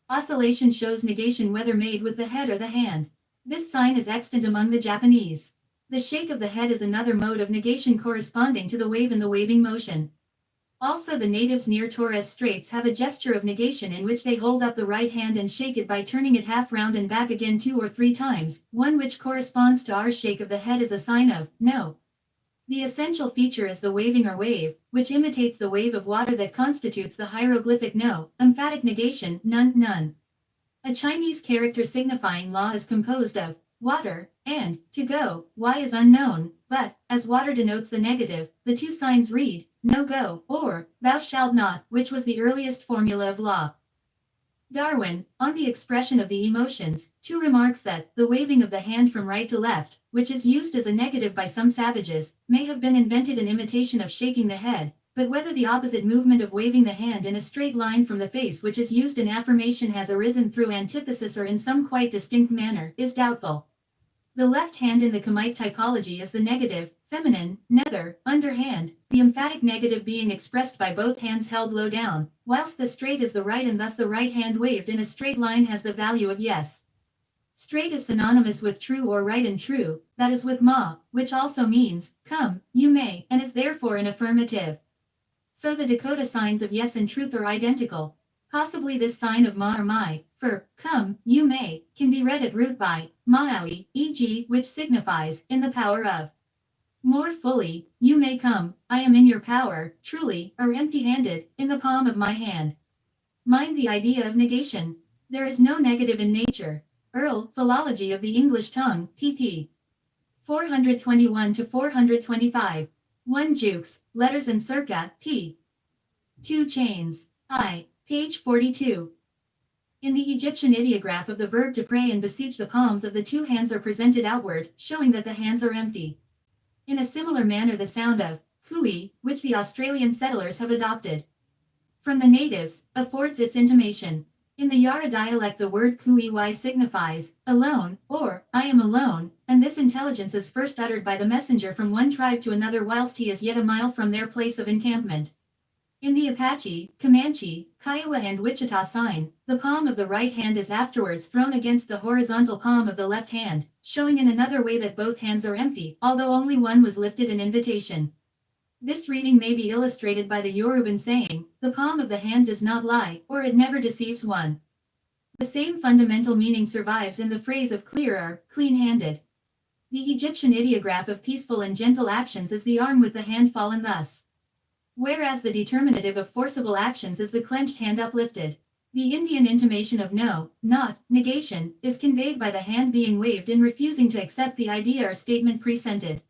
Oscillation shows negation whether made with the head or the hand. This sign is extant among the Japanese. The shake of the head is another mode of negation corresponding to the wave in the waving motion. Also the natives near Torres Straits have a gesture of negation in which they hold up the right hand and shake it by turning it half round and back again 2 or 3 times, one which corresponds to our shake of the head is a sign of no. The essential feature is the waving or wave, which imitates the wave of water that constitutes the hieroglyphic no, emphatic negation, none. A Chinese character signifying law is composed of water, and to go, y is unknown, but, as water denotes the negative, the 2 signs read, no go, or, thou shalt not, which was the earliest formula of law. Darwin, on the expression of the emotions, 2 remarks that, the waving of the hand from right to left, which is used as a negative by some savages, may have been invented in imitation of shaking the head, but whether the opposite movement of waving the hand in a straight line from the face which is used in affirmation has arisen through antithesis or in some quite distinct manner, is doubtful. The left hand in the Hemmitt typology is the negative, feminine, nether, underhand, the emphatic negative being expressed by both hands held low down, whilst the straight is the right and thus the right hand waved in a straight line has the value of yes. Straight is synonymous with true or right and true, that is with ma, which also means, come, you may, and is therefore an affirmative. So the Dakota signs of yes and truth are identical. Possibly this sign of ma or mai, for, come, you may, can be read at root by, ma'awi, e.g., which signifies, in the power of. More fully, you may come, I am in your power, truly, or empty-handed, in the palm of my hand. Mind the idea of negation. There is no negative in nature. Earl, Philology of the English Tongue, pp. 421 to 425. 1 Jukes, Letters and Circa, p. 2 Chains, I. Page 42. In the Egyptian ideograph of the verb to pray and beseech, the palms of the 2 hands are presented outward, showing that the hands are empty. In a similar manner the sound of kui, which the Australian settlers have adopted from the natives, affords its intimation. In the Yara dialect the word kui signifies, alone, or, I am alone, and this intelligence is first uttered by the messenger from one tribe to another whilst he is yet a mile from their place of encampment. In the Apache, Comanche, Kiowa and Wichita sign, the palm of the right hand is afterwards thrown against the horizontal palm of the left hand, showing in another way that both hands are empty, although only one was lifted in invitation. This reading may be illustrated by the Yoruban saying, the palm of the hand does not lie, or it never deceives one. The same fundamental meaning survives in the phrase of clear or clean-handed. The Egyptian ideograph of peaceful and gentle actions is the arm with the hand fallen thus. Whereas the determinative of forcible actions is the clenched hand uplifted. The Indian intimation of no, not, negation, is conveyed by the hand being waved in refusing to accept the idea or statement presented.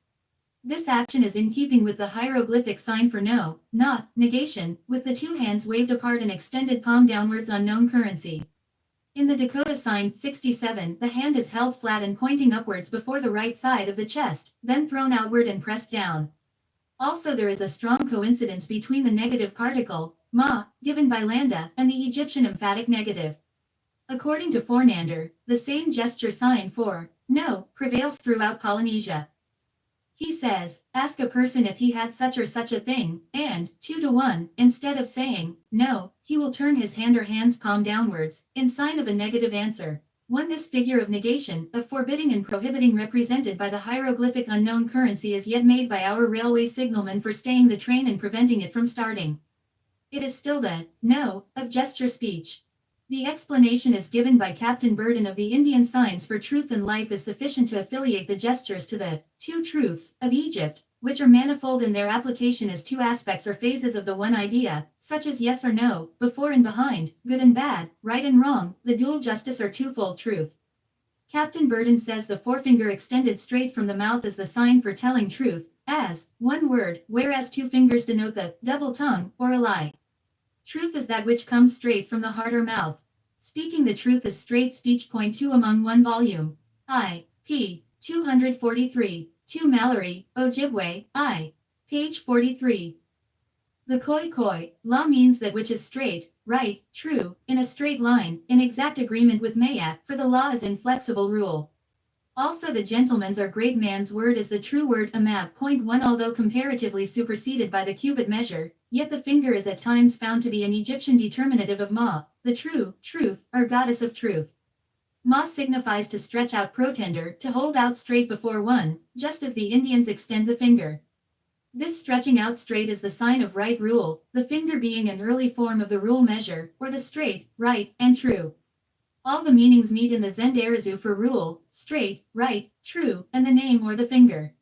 This action is in keeping with the hieroglyphic sign for no, not, negation, with the 2 hands waved apart and extended palm downwards on known currency. In the Dakota sign 67, the hand is held flat and pointing upwards before the right side of the chest, then thrown outward and pressed down. Also there is a strong coincidence between the negative particle, ma, given by Landa, and the Egyptian emphatic negative. According to Fornander, the same gesture sign for no prevails throughout Polynesia. He says, ask a person if he had such or such a thing, and, 2 to 1, instead of saying, no, he will turn his hand or hand's palm downwards, in sign of a negative answer. 1. This figure of negation, of forbidding and prohibiting represented by the hieroglyphic unknown currency is yet made by our railway signalman for staying the train and preventing it from starting. It is still the no of gesture speech. The explanation is given by Captain Burden of the Indian Signs for Truth and Life is sufficient to affiliate the gestures to the two truths of Egypt, which are manifold in their application as two aspects or phases of the one idea, such as yes or no, before and behind, good and bad, right and wrong, the dual justice or twofold truth. Captain Burden says the forefinger extended straight from the mouth is the sign for telling truth, as one word, whereas 2 fingers denote the double tongue or a lie. Truth is that which comes straight from the heart or mouth. Speaking the truth is straight speech. Point 2 among 1 volume. I. p. 243. 2 Mallory, Ojibwe, I. Page 43. The koi law means that which is straight, right, true, in a straight line, in exact agreement with Maya, for the law is inflexible rule. Also the gentleman's or great man's word is the true word amab. Point 1 Although comparatively superseded by the cubit measure, yet the finger is at times found to be an Egyptian determinative of Ma, the true, truth, or goddess of truth. Ma signifies to stretch out protender, to hold out straight before one, just as the Indians extend the finger. This stretching out straight is the sign of right rule, the finger being an early form of the rule measure, or the straight, right, and true. All the meanings meet in the Zenderezu for rule, straight, right, true, and the name or the finger.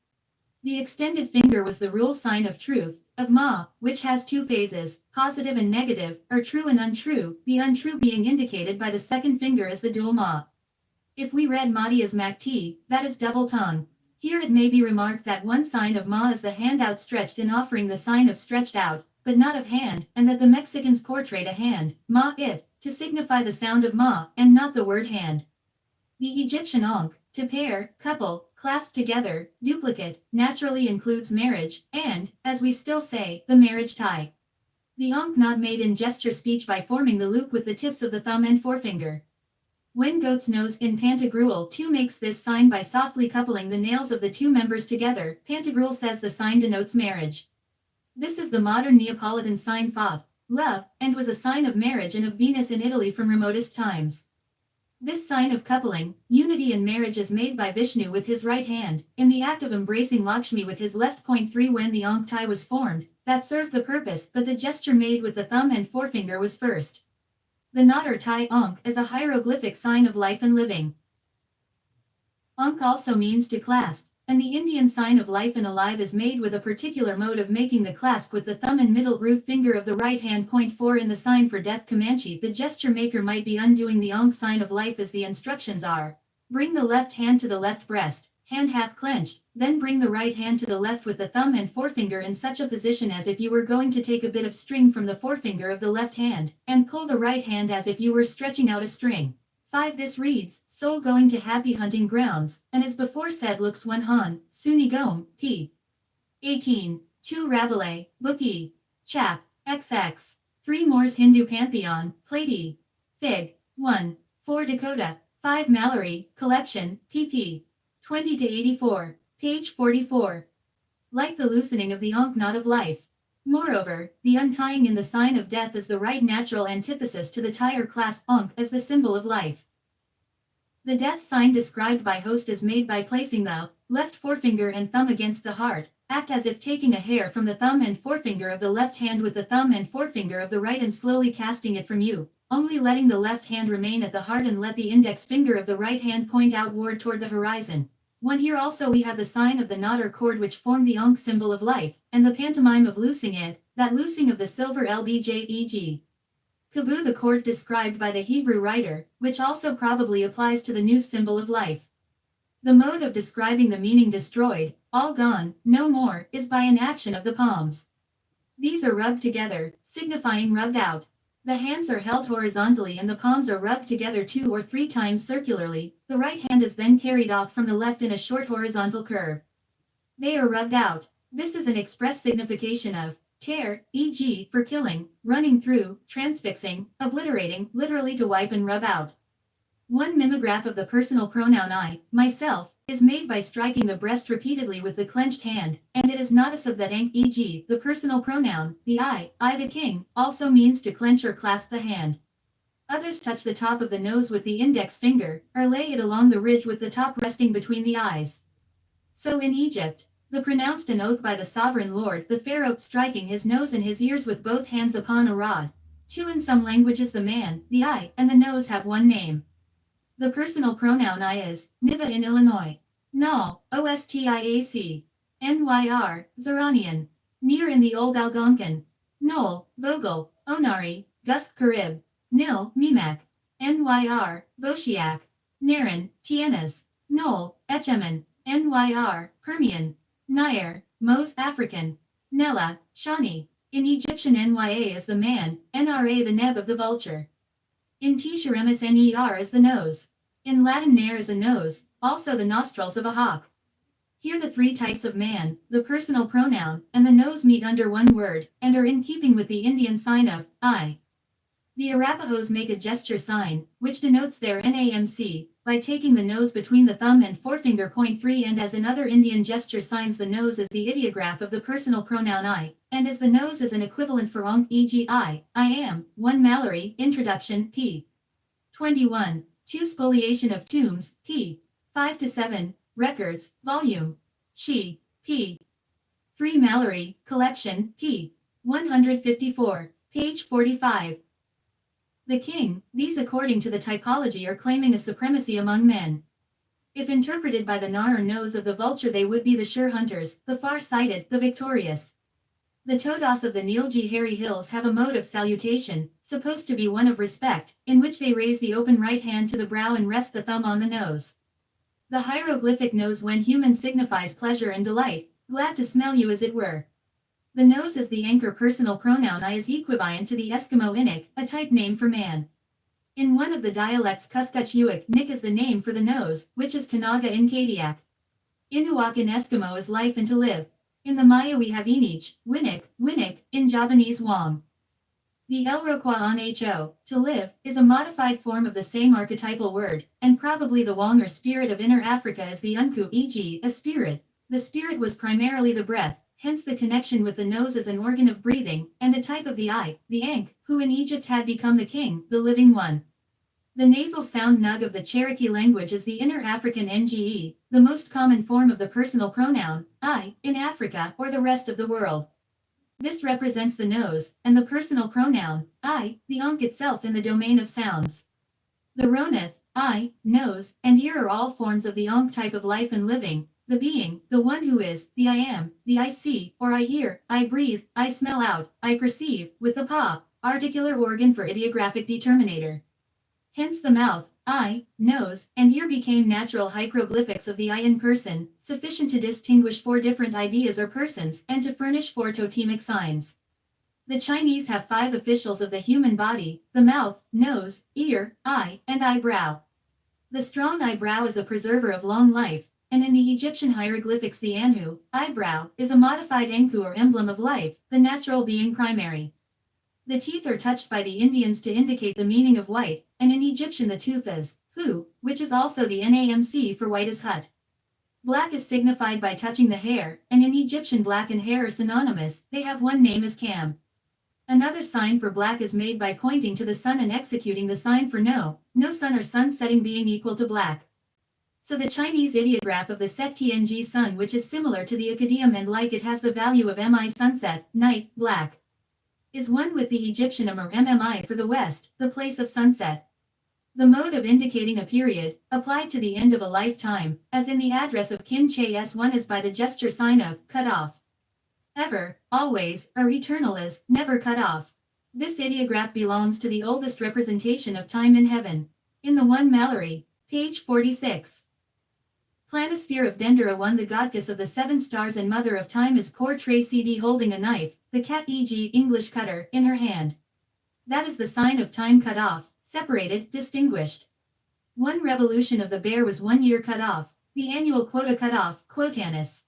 The extended finger was the rule sign of truth, of Ma, which has 2 phases, positive and negative, or true and untrue, the untrue being indicated by the second finger as the dual Ma. If we read Mahdi as Makti, that is double tongue. Here it may be remarked that one sign of Ma is the hand outstretched in offering the sign of stretched out, but not of hand, and that the Mexicans portrayed a hand, Ma it, to signify the sound of Ma, and not the word hand. The Egyptian ankh, to pair, couple, clasp together, duplicate, naturally includes marriage, and, as we still say, the marriage tie. The ankh knot made in gesture speech by forming the loop with the tips of the thumb and forefinger. When goat's nose in Pantagruel 2 makes this sign by softly coupling the nails of the 2 members together, Pantagruel says the sign denotes marriage. This is the modern Neapolitan sign Fav, love, and was a sign of marriage and of Venus in Italy from remotest times. This sign of coupling, unity and marriage is made by Vishnu with his right hand, in the act of embracing Lakshmi with his left. Point 3 When the ankh tie was formed, that served the purpose, but the gesture made with the thumb and forefinger was first. The knot or tie ankh is a hieroglyphic sign of life and living. Ankh also means to clasp, and the Indian sign of life and alive is made with a particular mode of making the clasp with the thumb and middle root finger of the right hand. Point 4 In the sign for death Comanche, the gesture maker might be undoing the ankh sign of life as the instructions are. Bring the left hand to the left breast, hand half clenched, then bring the right hand to the left with the thumb and forefinger in such a position as if you were going to take a bit of string from the forefinger of the left hand, and pull the right hand as if you were stretching out a string. 5 This reads, soul going to happy hunting grounds, and as before said looks one Han, Suni Gom, p. 18. 2 Rabelais, Book E. Chap. XX. 3 Moore's Hindu Pantheon, Plate E. Fig. 1. 4 Dakota. 5 Mallory, Collection, pp. 20-84, page 44. Like the loosening of the ankh knot of life. Moreover, the untying in the sign of death is the right natural antithesis to the tie or clasp ankh as the symbol of life. The death sign described by Host is made by placing the left forefinger and thumb against the heart, act as if taking a hair from the thumb and forefinger of the left hand with the thumb and forefinger of the right and slowly casting it from you, only letting the left hand remain at the heart and let the index finger of the right hand point outward toward the horizon. 1 Here also we have the sign of the knot or cord which formed the ankh symbol of life, and the pantomime of loosing it, that loosing of the silver lbjeg. Kabu the cord described by the Hebrew writer, which also probably applies to the new symbol of life. The mode of describing the meaning destroyed, all gone, no more, is by an action of the palms. These are rubbed together, signifying rubbed out. The hands are held horizontally and the palms are rubbed together 2 or 3 times circularly. The right hand is then carried off from the left in a short horizontal curve. They are rubbed out. This is an express signification of tear, e.g. for killing, running through, transfixing, obliterating, literally to wipe and rub out. One mimeograph of the personal pronoun I, myself, is made by striking the breast repeatedly with the clenched hand, and it is not a sub that ank, e.g. the personal pronoun, the I the king, also means to clench or clasp the hand. Others touch the top of the nose with the index finger, or lay it along the ridge with the top resting between the eyes. So in Egypt, the pronounced an oath by the sovereign lord, the pharaoh, striking his nose and his ears with both hands upon a rod. 2. In some languages the man, the eye, and the nose have one name. The personal pronoun I is, Niva in Illinois. Null, Ostiac. Nyr, Zeranian. Near in the Old Algonquin. Null, Vogel, Onari, Gusk Carib. Nil, Mimak. Nyr, Voshiak. Naren, Tienas. Null, Echemin. Nyr, Permian. Nair, Mos African. Nella, Shawnee. In Egyptian Nya is the man, Nra the neb of the vulture. In Tisharemis Ner is the nose. In Latin Nair is a nose, also the nostrils of a hawk. Here the three types of man, the personal pronoun, and the nose meet under one word, and are in keeping with the Indian sign of I. The Arapahoes make a gesture sign, which denotes their NAMC, by taking the nose between the thumb and forefinger. Point 3. And as in other Indian gesture signs, the nose is the ideograph of the personal pronoun I, and as the nose is an equivalent for onk, e.g. I am. 1 Mallory, Introduction, p. 21. 2 Spoliation of Tombs, p. 5-7, Records, Volume. She, p. 3 Mallory, Collection, p. 154, page 45. The king, these according to the typology are claiming a supremacy among men. If interpreted by the nar or nose of the vulture, they would be the sure hunters, the far-sighted, the victorious. The Todos of the Nilgi hairy hills have a mode of salutation, supposed to be one of respect, in which they raise the open right hand to the brow and rest the thumb on the nose. The hieroglyphic nose when human signifies pleasure and delight, glad to smell you as it were. The nose as the anchor personal pronoun I is equivalent to the Eskimo Inuk, a type name for man. In one of the dialects Kuskutch-Uik, Nik is the name for the nose, which is Kanaga in Kadiak. Inuak in Eskimo is life and to live. In the Maya we have Inich, Winik, in Javanese Wang. The Elroqua on Ho, to live, is a modified form of the same archetypal word, and probably the Wang or spirit of Inner Africa is the Unku, e.g., a spirit. The spirit was primarily the breath, hence the connection with the nose as an organ of breathing, and the type of the eye, the Ankh, who in Egypt had become the king, the living one. The nasal sound nug of the Cherokee language is the Inner African Nge, the most common form of the personal pronoun, I, in Africa or the rest of the world. This represents the nose, and the personal pronoun, I, the Ankh itself in the domain of sounds. The Ronith, I, nose, and ear are all forms of the Ankh type of life and living, the being, the one who is, the I am, the I see, or I hear, I breathe, I smell out, I perceive, with the pa, articular organ for ideographic determinator. Hence the mouth, eye, nose, and ear became natural hieroglyphics of the I in person, sufficient to distinguish 4 different ideas or persons and to furnish 4 totemic signs. The Chinese have 5 officials of the human body, the mouth, nose, ear, eye, and eyebrow. The strong eyebrow is a preserver of long life, and in the Egyptian hieroglyphics the Anu, eyebrow, is a modified Enku or emblem of life, the natural being primary. The teeth are touched by the Indians to indicate the meaning of white, and in Egyptian the tooth is hu, which is also the NAMC for white as hut. Black is signified by touching the hair, and in Egyptian black and hair are synonymous, they have one name as Cam. Another sign for black is made by pointing to the sun and executing the sign for no sun or sun setting being equal to black. So the Chinese ideograph of the set TNG sun, which is similar to the Akkadian and like it has the value of MI sunset, night, black, is one with the Egyptian or MMI for the west, the place of sunset. The mode of indicating a period, applied to the end of a lifetime, as in the address of Kin Che S1 is by the gesture sign of cut off. Ever, always, or eternal is never cut off. This ideograph belongs to the oldest representation of time in heaven. In the 1 Mallory, page 46. Planisphere of Dendera 1. The goddess of the 7 stars and mother of time is Kor Tre CD holding a knife, the cat e.g. English cutter, in her hand. That is the sign of time cut off, separated, distinguished. 1 revolution of the bear was 1 year cut off, the annual quota cut off, quotanus.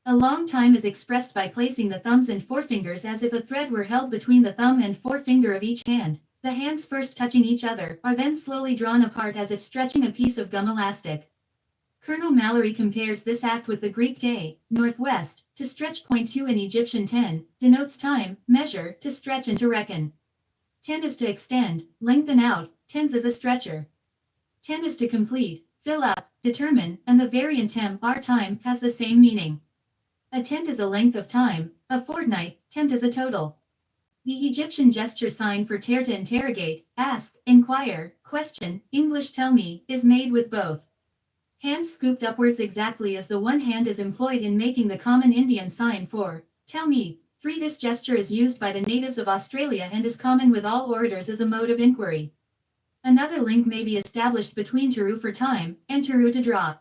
A long time is expressed by placing the thumbs and forefingers as if a thread were held between the thumb and forefinger of each hand. The hands first touching each other are then slowly drawn apart as if stretching a piece of gum elastic. Colonel Mallory compares this act with the Greek day, northwest, to stretch. Point 2 in Egyptian 10, denotes time, measure, to stretch and to reckon. 10 is to extend, lengthen out, tens is a stretcher. 10 is to complete, fill up, determine, and the variant our time has the same meaning. A tent is a length of time, a fortnight, tent is a total. The Egyptian gesture sign for tear to interrogate, ask, inquire, question, English tell me, is made with both hands scooped upwards exactly as the one hand is employed in making the common Indian sign for tell me. 3. This gesture is used by the natives of Australia and is common with all orators as a mode of inquiry. Another link may be established between teru for time and teru to draw.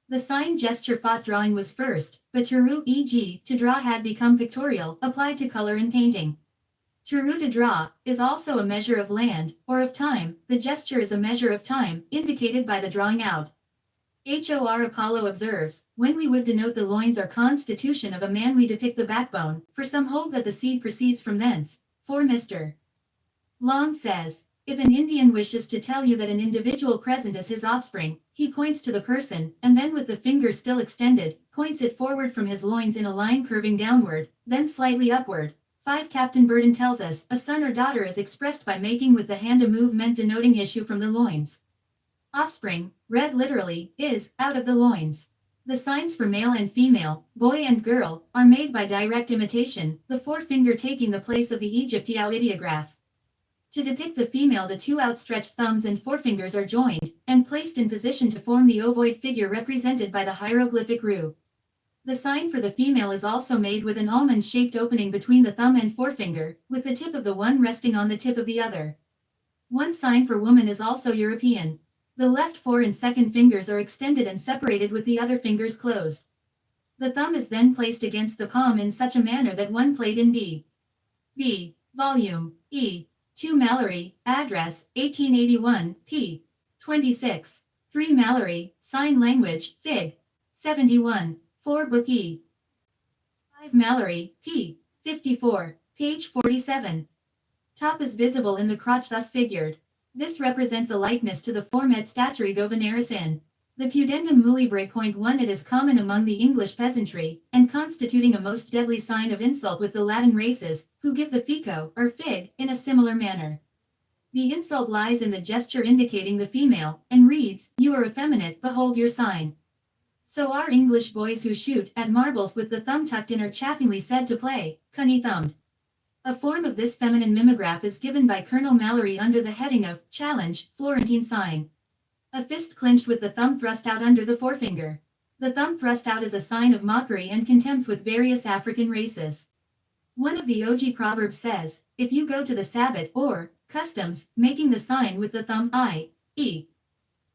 The sign gesture thought drawing was first, but teru, e.g., to draw, had become pictorial, applied to color in painting. Teru to draw is also a measure of land, or of time. The gesture is a measure of time, indicated by the drawing out. Hor Apollo observes, when we would denote the loins or constitution of a man we depict the backbone, for some hold that the seed proceeds from thence. For Mr. Long says, if an Indian wishes to tell you that an individual present is his offspring, he points to the person, and then with the finger still extended, points it forward from his loins in a line curving downward, then slightly upward. 5. Captain Burden tells us, a son or daughter is expressed by making with the hand a movement denoting issue from the loins. Offspring, read literally, is, out of the loins. The signs for male and female, boy and girl, are made by direct imitation, the forefinger taking the place of the Egyptial ideograph. To depict the female, the two outstretched thumbs and forefingers are joined, and placed in position to form the ovoid figure represented by the hieroglyphic Ru. The sign for the female is also made with an almond-shaped opening between the thumb and forefinger, with the tip of the one resting on the tip of the other. One sign for woman is also European. The left fore and second fingers are extended and separated with the other fingers closed. The thumb is then placed against the palm in such a manner that one played in B. Volume, E. 2 Mallory, address, 1881, p. 26. 3 Mallory, sign language, Fig. 71. 4 Book E. 5 Mallory, p. 54, page 47. Top is visible in the crotch thus figured. This represents a likeness to the form et staturigo veneris in the pudendum mulibrae. Point 1. It is common among the English peasantry, and constituting a most deadly sign of insult with the Latin races, who give the fico, or fig, in a similar manner. The insult lies in the gesture indicating the female, and reads, you are effeminate, behold your sign. So are English boys who shoot at marbles with the thumb tucked in are chaffingly said to play, cunny-thumbed. A form of this feminine mimeograph is given by Colonel Mallory under the heading of challenge, Florentine sign. A fist clenched with the thumb thrust out under the forefinger. The thumb thrust out is a sign of mockery and contempt with various African races. One of the OG proverbs says, if you go to the Sabbat or customs, making the sign with the thumb i.e.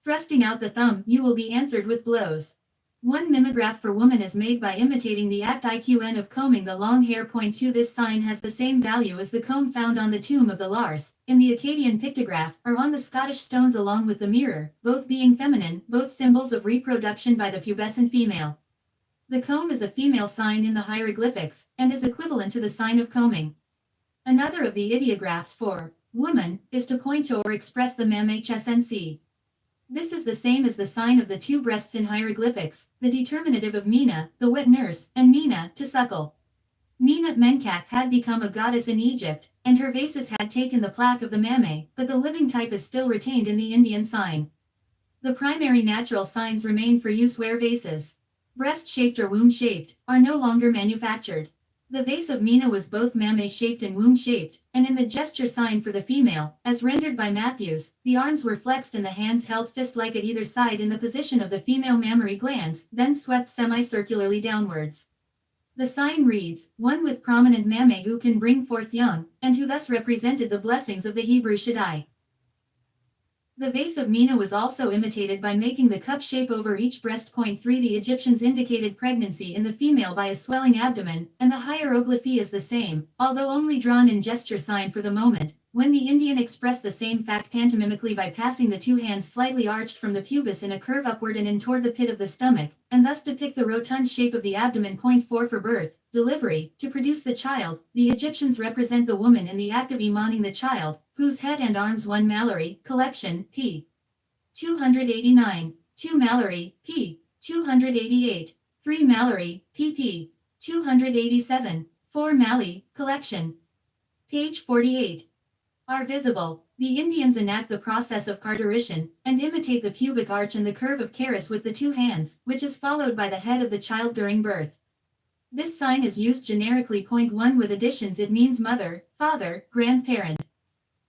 thrusting out the thumb, you will be answered with blows. One mimeograph for woman is made by imitating the act IQN of combing the long hair. Point 2. This sign has the same value as the comb found on the tomb of the Lars, in the Akkadian pictograph, or on the Scottish stones along with the mirror, both being feminine, both symbols of reproduction by the pubescent female. The comb is a female sign in the hieroglyphics, and is equivalent to the sign of combing. Another of the ideographs for woman is to point to or express the MHSNC. This is the same as the sign of the two breasts in hieroglyphics, the determinative of Mina, the wet nurse, and Mina, to suckle. Mina Menkat had become a goddess in Egypt, and her vases had taken the plaque of the Mame, but the living type is still retained in the Indian sign. The primary natural signs remain for use where vases, breast-shaped or womb-shaped, are no longer manufactured. The vase of Mina was both Mame-shaped and womb-shaped, and in the gesture sign for the female, as rendered by Matthews, the arms were flexed and the hands held fist-like at either side in the position of the female mammary glands, then swept semicircularly downwards. The sign reads, one with prominent Mame who can bring forth young, and who thus represented the blessings of the Hebrew Shaddai. The vase of Mina was also imitated by making the cup shape over each breast. Point 3. The Egyptians indicated pregnancy in the female by a swelling abdomen, and the hieroglyphy is the same, although only drawn in gesture sign for the moment, when the Indian expressed the same fact pantomimically by passing the two hands slightly arched from the pubis in a curve upward and in toward the pit of the stomach, and thus depict the rotund shape of the abdomen. Point 4. For birth, delivery, to produce the child, the Egyptians represent the woman in the act of imaning the child, whose head and arms. 1 Mallory, collection, p. 289, 2 Mallory, p. 288, 3 Mallory, pp. 287, 4 Malley, collection, page 48, are visible. The Indians enact the process of parturition, and imitate the pubic arch and the curve of Caris with the two hands, which is followed by the head of the child during birth. This sign is used generically. Point 1. With additions, it means mother, father, grandparent.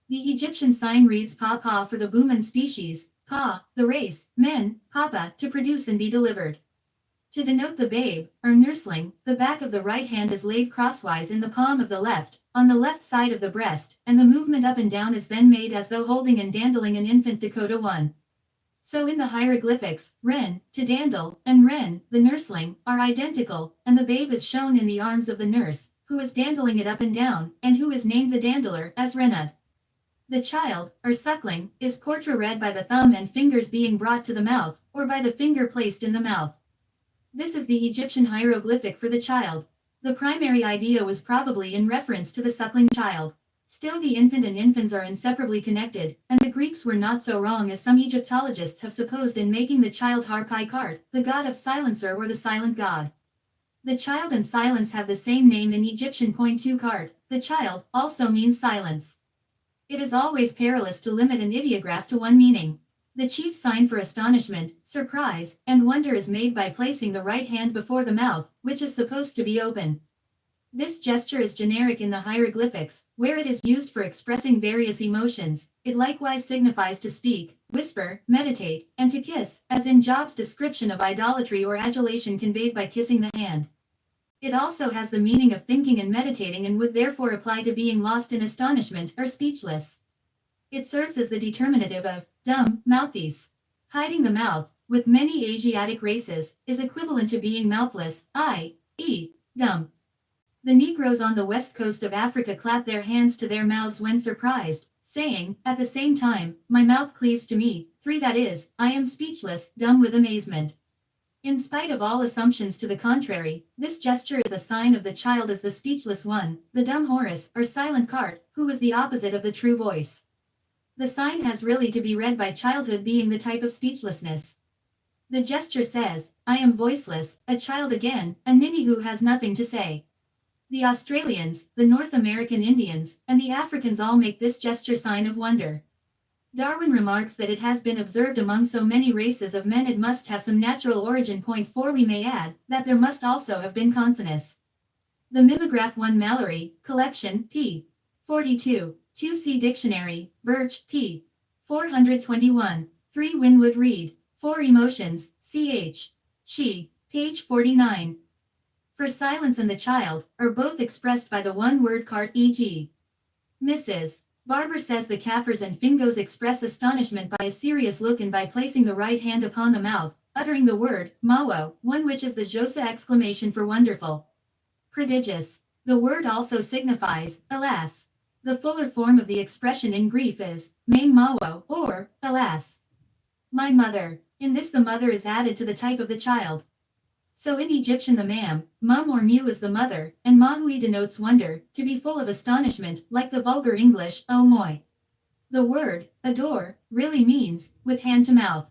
The Egyptian sign reads Pa for the Buman species, Pa, the race, men, Papa, to produce and be delivered. To denote the babe, or nursling, the back of the right hand is laid crosswise in the palm of the left, on the left side of the breast, and the movement up and down is then made as though holding and dandling an infant. Dakota 1. So in the hieroglyphics, Ren, to dandle, and Ren, the nursling, are identical, and the babe is shown in the arms of the nurse, who is dandling it up and down, and who is named the dandler as Renud. The child, or suckling, is portra read by the thumb and fingers being brought to the mouth, or by the finger placed in the mouth. This is the Egyptian hieroglyphic for the child. The primary idea was probably in reference to the suckling child. Still, the infant and infants are inseparably connected, and the Greeks were not so wrong as some Egyptologists have supposed in making the child Harpikart, the god of silencer or the silent god. The child and silence have the same name in Egyptian. Point 2. Kart, the child, also means silence. It is always perilous to limit an ideograph to one meaning. The chief sign for astonishment, surprise, and wonder is made by placing the right hand before the mouth, which is supposed to be open. This gesture is generic in the hieroglyphics, where it is used for expressing various emotions. It likewise signifies to speak, whisper, meditate, and to kiss, as in Job's description of idolatry or adulation conveyed by kissing the hand. It also has the meaning of thinking and meditating and would therefore apply to being lost in astonishment or speechless. It serves as the determinative of dumb, mouthies. Hiding the mouth, with many Asiatic races, is equivalent to being mouthless, i.e., dumb. The Negroes on the west coast of Africa clap their hands to their mouths when surprised, saying, at the same time, my mouth cleaves to me. 3. That is, I am speechless, dumb with amazement. In spite of all assumptions to the contrary, this gesture is a sign of the child as the speechless one, the dumb Horus, or silent Cart, who is the opposite of the true voice. The sign has really to be read by childhood being the type of speechlessness. The gesture says, I am voiceless, a child again, a ninny who has nothing to say. The Australians, the North American Indians, and the Africans all make this gesture sign of wonder. Darwin remarks that it has been observed among so many races of men it must have some natural origin. Point 4. We may add that there must also have been consonants. The Mimeograph 1 Mallory, collection, p. 42, 2C Dictionary, Birch, p. 421, 3 Winwood Reed, 4 Emotions, ch. She, page 49. For silence and the child, are both expressed by the one-word cart, e.g. Mrs. Barber says the Kaffirs and Fingos express astonishment by a serious look and by placing the right hand upon the mouth, uttering the word, mawo, one which is the Josa exclamation for wonderful. Prodigious. The word also signifies, alas. The fuller form of the expression in grief is, main mawo, or, alas. My mother. In this the mother is added to the type of the child. So in Egyptian the mam, mum or mu is the mother, and mahui denotes wonder, to be full of astonishment, like the vulgar English, oh moi. The word, adore, really means, with hand to mouth.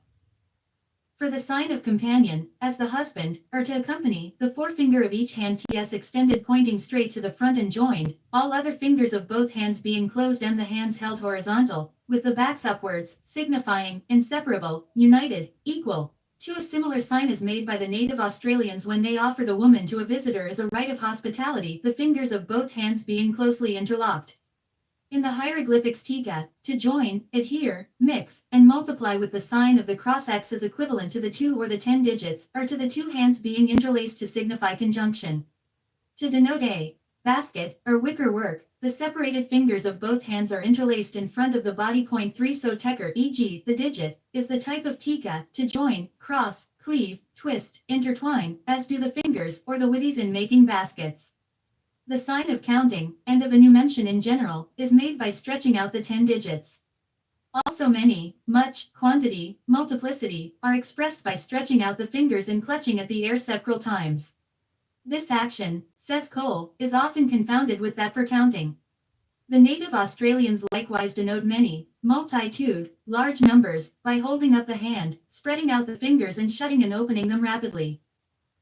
For the sign of companion, as the husband, or to accompany, the forefinger of each hand ts extended pointing straight to the front and joined, all other fingers of both hands being closed and the hands held horizontal, with the backs upwards, signifying, inseparable, united, equal. A similar sign is made by the native Australians when they offer the woman to a visitor as a rite of hospitality, the fingers of both hands being closely interlocked. In the hieroglyphics tika, to join, adhere, mix, and multiply with the sign of the cross X is equivalent to the 2 or the 10 digits, or to the two hands being interlaced to signify conjunction. To denote a basket, or wicker work. The separated fingers of both hands are interlaced in front of the body. Point 3 So tecker, e.g., the digit, is the type of tika, to join, cross, cleave, twist, intertwine, as do the fingers or the widdies in making baskets. The sign of counting, and of enumension in general, is made by stretching out the 10 digits. Also many, much, quantity, multiplicity, are expressed by stretching out the fingers and clutching at the air several times. This action, says Cole, is often confounded with that for counting. The native Australians likewise denote many, multitude, large numbers, by holding up the hand, spreading out the fingers and shutting and opening them rapidly.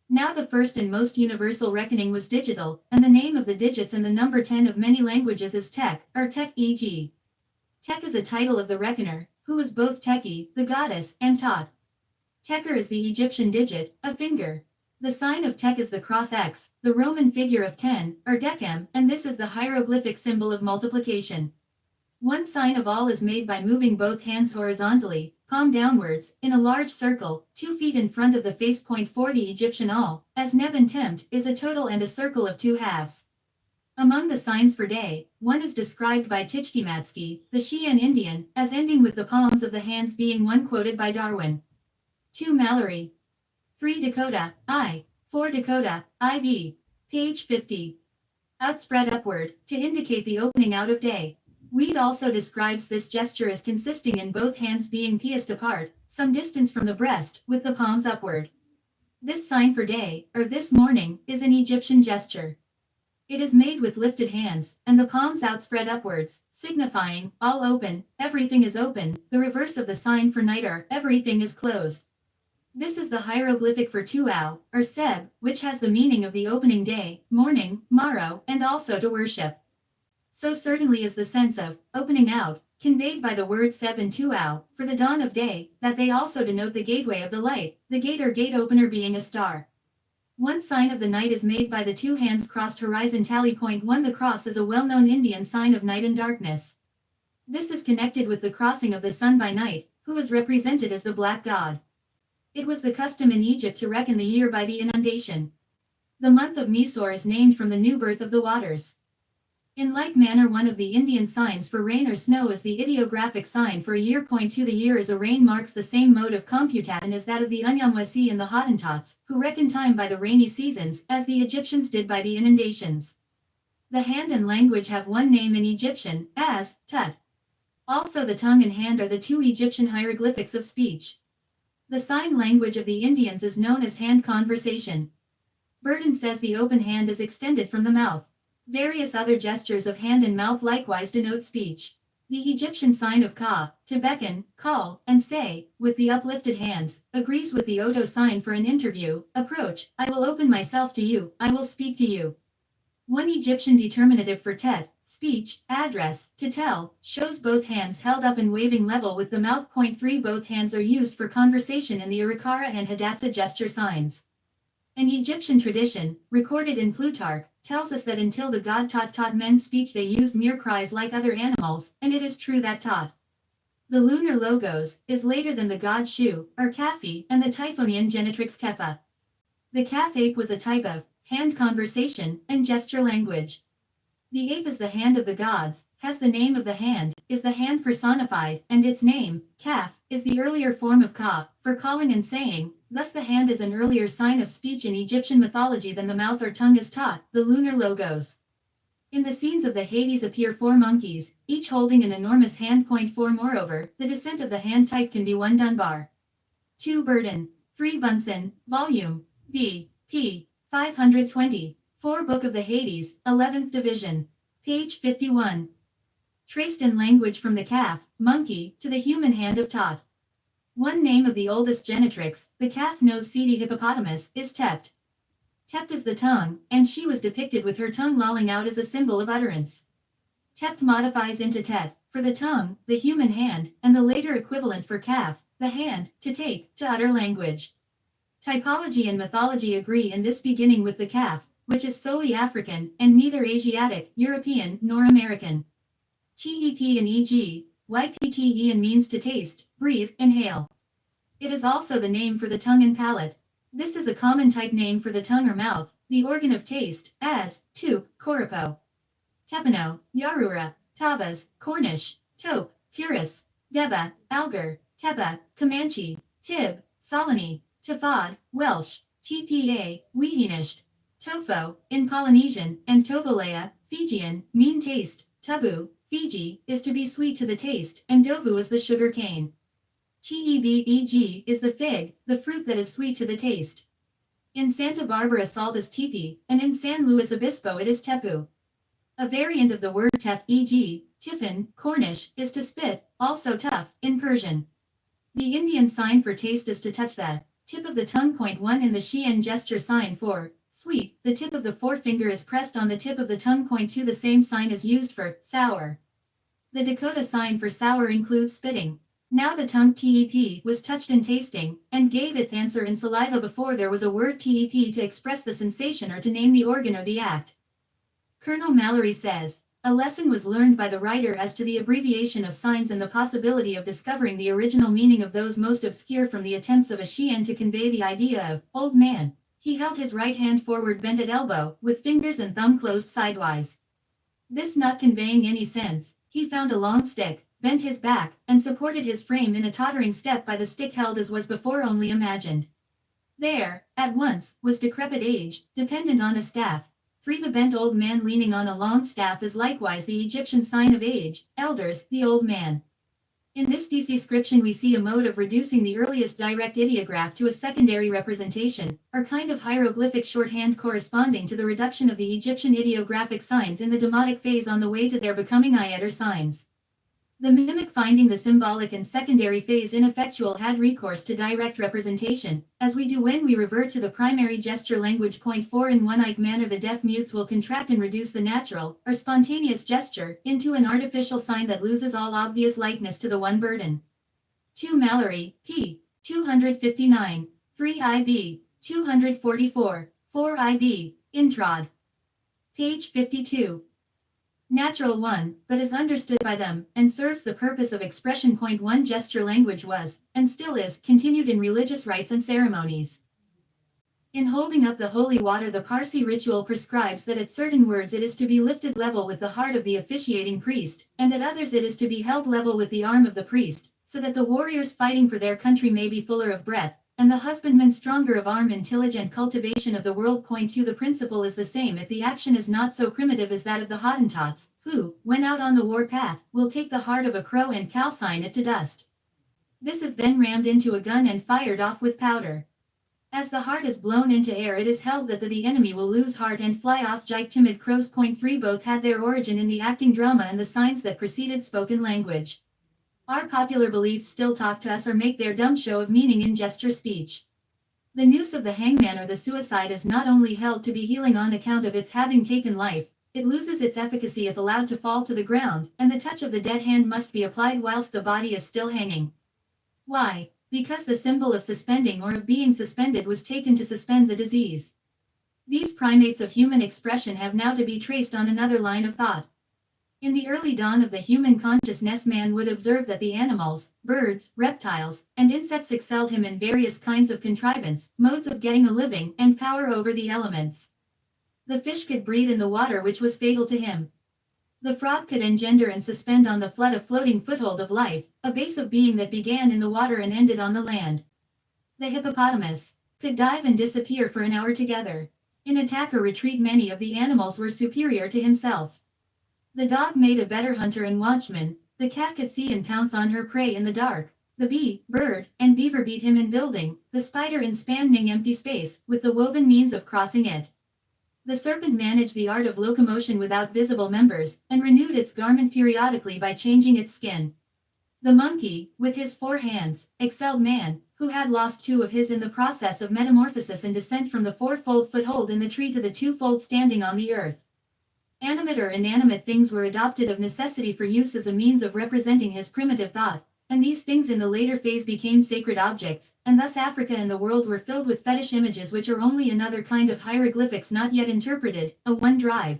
Now the first and most universal reckoning was digital, and the name of the digits and the number 10 of many languages is tek, or tek e.g. Tek is a title of the reckoner, who was both Teki, the goddess, and Tot. Teker is the Egyptian digit, a finger. The sign of Tek is the cross X, the Roman figure of 10, or decem, and this is the hieroglyphic symbol of multiplication. One sign of all is made by moving both hands horizontally, palm downwards, in a large circle, 2 feet in front of the face. Point 4 The Egyptian all, as Neb and Temt, is a total and a circle of 2 halves. Among the signs for day, one is described by Tchkimatsky, the Xi'an Indian, as ending with the palms of the hands being one quoted by Darwin. 2 Mallory. 3 Dakota, I. 4 Dakota, IV. Page 50. Outspread upward, to indicate the opening out of day. Weed also describes this gesture as consisting in both hands being pieced apart, some distance from the breast, with the palms upward. This sign for day, or this morning, is an Egyptian gesture. It is made with lifted hands, and the palms outspread upwards, signifying, all open, everything is open. The reverse of the sign for night or, everything is closed. This is the hieroglyphic for Tuau, or Seb, which has the meaning of the opening day, morning, morrow, and also to worship. So certainly is the sense of, opening out, conveyed by the words Seb and Tuau, for the dawn of day, that they also denote the gateway of the light, the gate or gate opener being a star. One sign of the night is made by the 2 hands crossed horizontally. Point 1 The cross is a well-known Indian sign of night and darkness. This is connected with the crossing of the sun by night, who is represented as the black god. It was the custom in Egypt to reckon the year by the inundation. The month of Mesor is named from the new birth of the waters. In like manner, one of the Indian signs for rain or snow is the ideographic sign for a year. Point 2 The year as a rain marks the same mode of computation as that of the Unyamwesi and the Hottentots, who reckon time by the rainy seasons, as the Egyptians did by the inundations. The hand and language have one name in Egyptian, as Tut. Also the tongue and hand are the 2 Egyptian hieroglyphics of speech. The sign language of the Indians is known as hand conversation. Burton says the open hand is extended from the mouth. Various other gestures of hand and mouth likewise denote speech. The Egyptian sign of Ka, to beckon, call, and say, with the uplifted hands, agrees with the Odo sign for an interview, approach, I will open myself to you, I will speak to you. One Egyptian determinative for tet, speech, address, to tell, shows both hands held up and waving level with the mouth. Point 3 Both hands are used for conversation in the Arikara and Hadassah gesture signs. An Egyptian tradition, recorded in Plutarch, tells us that until the god Tot taught men speech they used mere cries like other animals, and it is true that Tot, the lunar logos, is later than the god Shu, or Kafi, and the Typhonian genitrix Kefa. The calf ape was a type of hand conversation and gesture language. The ape is the hand of the gods, has the name of the hand, is the hand personified, and its name, calf, is the earlier form of ka, for calling and saying. Thus the hand is an earlier sign of speech in Egyptian mythology than the mouth or tongue is Tot, the lunar logos. In the scenes of the Hades appear 4 monkeys, each holding an enormous hand. Point 4 Moreover, the descent of the hand type can be 1 Dunbar. 2 Burden. 3 Bunsen, Volume, v. p. 520. 4 Book of the Hades, 11th Division. Page 51. Traced in language from the calf, monkey, to the human hand of Tot. One name of the oldest genitrix, the calf-nosed seedy hippopotamus, is Tept. Tept is the tongue, and she was depicted with her tongue lolling out as a symbol of utterance. Tept modifies into Tet, for the tongue, the human hand, and the later equivalent for calf, the hand, to take, to utter language. Typology and mythology agree in this beginning with the calf, which is solely African, and neither Asiatic, European, nor American. TEP and EG, YPTE and means to taste, breathe, inhale. It is also the name for the tongue and palate. This is a common type name for the tongue or mouth, the organ of taste, as, to, Koripo. Tepano, Yarura, Tavas, Cornish, Tope, Puris, Deba, Algar, Tepa, Comanche, Tib, Solani, Tafad, Welsh, TPA, Wehenisht, Tofo, in Polynesian, and Tovolea, Fijian, mean taste, Tabu, Fiji, is to be sweet to the taste, and Dovu is the sugar cane. Tebeg is the fig, the fruit that is sweet to the taste. In Santa Barbara salt is tipi, and in San Luis Obispo it is tepu. A variant of the word tef, e.g., tiffin, Cornish, is to spit, also tough, in Persian. The Indian sign for taste is to touch the tip of the tongue. Point 1 in the Xi'an gesture sign for sweet, the tip of the forefinger is pressed on the tip of the tongue. Point 2 the same sign is used for sour. The Dakota sign for sour includes spitting. Now the tongue tep was touched in tasting, and gave its answer in saliva before there was a word tep to express the sensation or to name the organ or the act. Colonel Mallory says, a lesson was learned by the writer as to the abbreviation of signs and the possibility of discovering the original meaning of those most obscure from the attempts of a Xi'an to convey the idea of old man. He held his right hand forward bent at elbow, with fingers and thumb closed sidewise. This not conveying any sense, he found a long stick, bent his back, and supported his frame in a tottering step by the stick held as was before only imagined. There, at once, was decrepit age, dependent on a staff. 3 The bent old man leaning on a long staff is likewise the Egyptian sign of age, elders, the old man. In this description we see a mode of reducing the earliest direct ideograph to a secondary representation, or kind of hieroglyphic shorthand corresponding to the reduction of the Egyptian ideographic signs in the demotic phase on the way to their becoming ayat or signs. The mimic, finding the symbolic and secondary phase ineffectual, had recourse to direct representation, as we do when we revert to the primary gesture language. Point 4 In one-eyed manner the deaf mutes will contract and reduce the natural, or spontaneous gesture, into an artificial sign that loses all obvious likeness to the one burden. 2 Mallory, p. 259, 3 IB, 244, 4 IB, Introd. Page 52. Natural 1, but is understood by them, and serves the purpose of expression. Point 1 Gesture language was, and still is, continued in religious rites and ceremonies. In holding up the holy water, the Parsi ritual prescribes that at certain words it is to be lifted level with the heart of the officiating priest, and at others it is to be held level with the arm of the priest, so that the warriors fighting for their country may be fuller of breath, and the husbandman stronger of arm in tillage and cultivation of the world. Point 2 The principle is the same if the action is not so primitive as that of the Hottentots, who, when out on the war path, will take the heart of a crow and calcine it to dust. This is then rammed into a gun and fired off with powder. As the heart is blown into air, it is held that the enemy will lose heart and fly off like timid crows. Point 3 Both had their origin in the acting drama and the signs that preceded spoken language. Our popular beliefs still talk to us or make their dumb show of meaning in gesture speech. The noose of the hangman or the suicide is not only held to be healing on account of its having taken life, it loses its efficacy if allowed to fall to the ground, and the touch of the dead hand must be applied whilst the body is still hanging. Why? Because the symbol of suspending or of being suspended was taken to suspend the disease. These primates of human expression have now to be traced on another line of thought. In the early dawn of the human consciousness, man would observe that the animals, birds, reptiles, and insects excelled him in various kinds of contrivance, modes of getting a living, and power over the elements. The fish could breathe in the water, which was fatal to him. The frog could engender and suspend on the flood a floating foothold of life, a base of being that began in the water and ended on the land. The hippopotamus could dive and disappear for an hour together. In attack or retreat, many of the animals were superior to himself. The dog made a better hunter and watchman, the cat could see and pounce on her prey in the dark, the bee, bird, and beaver beat him in building, the spider in spanning empty space, with the woven means of crossing it. The serpent managed the art of locomotion without visible members, and renewed its garment periodically by changing its skin. The monkey, with his 4 hands, excelled man, who had lost 2 of his in the process of metamorphosis and descent from the 4-fold foothold in the tree to the 2-fold standing on the earth. Animate or inanimate things were adopted of necessity for use as a means of representing his primitive thought, and these things in the later phase became sacred objects, and thus Africa and the world were filled with fetish images, which are only another kind of hieroglyphics not yet interpreted. A 1 Drive.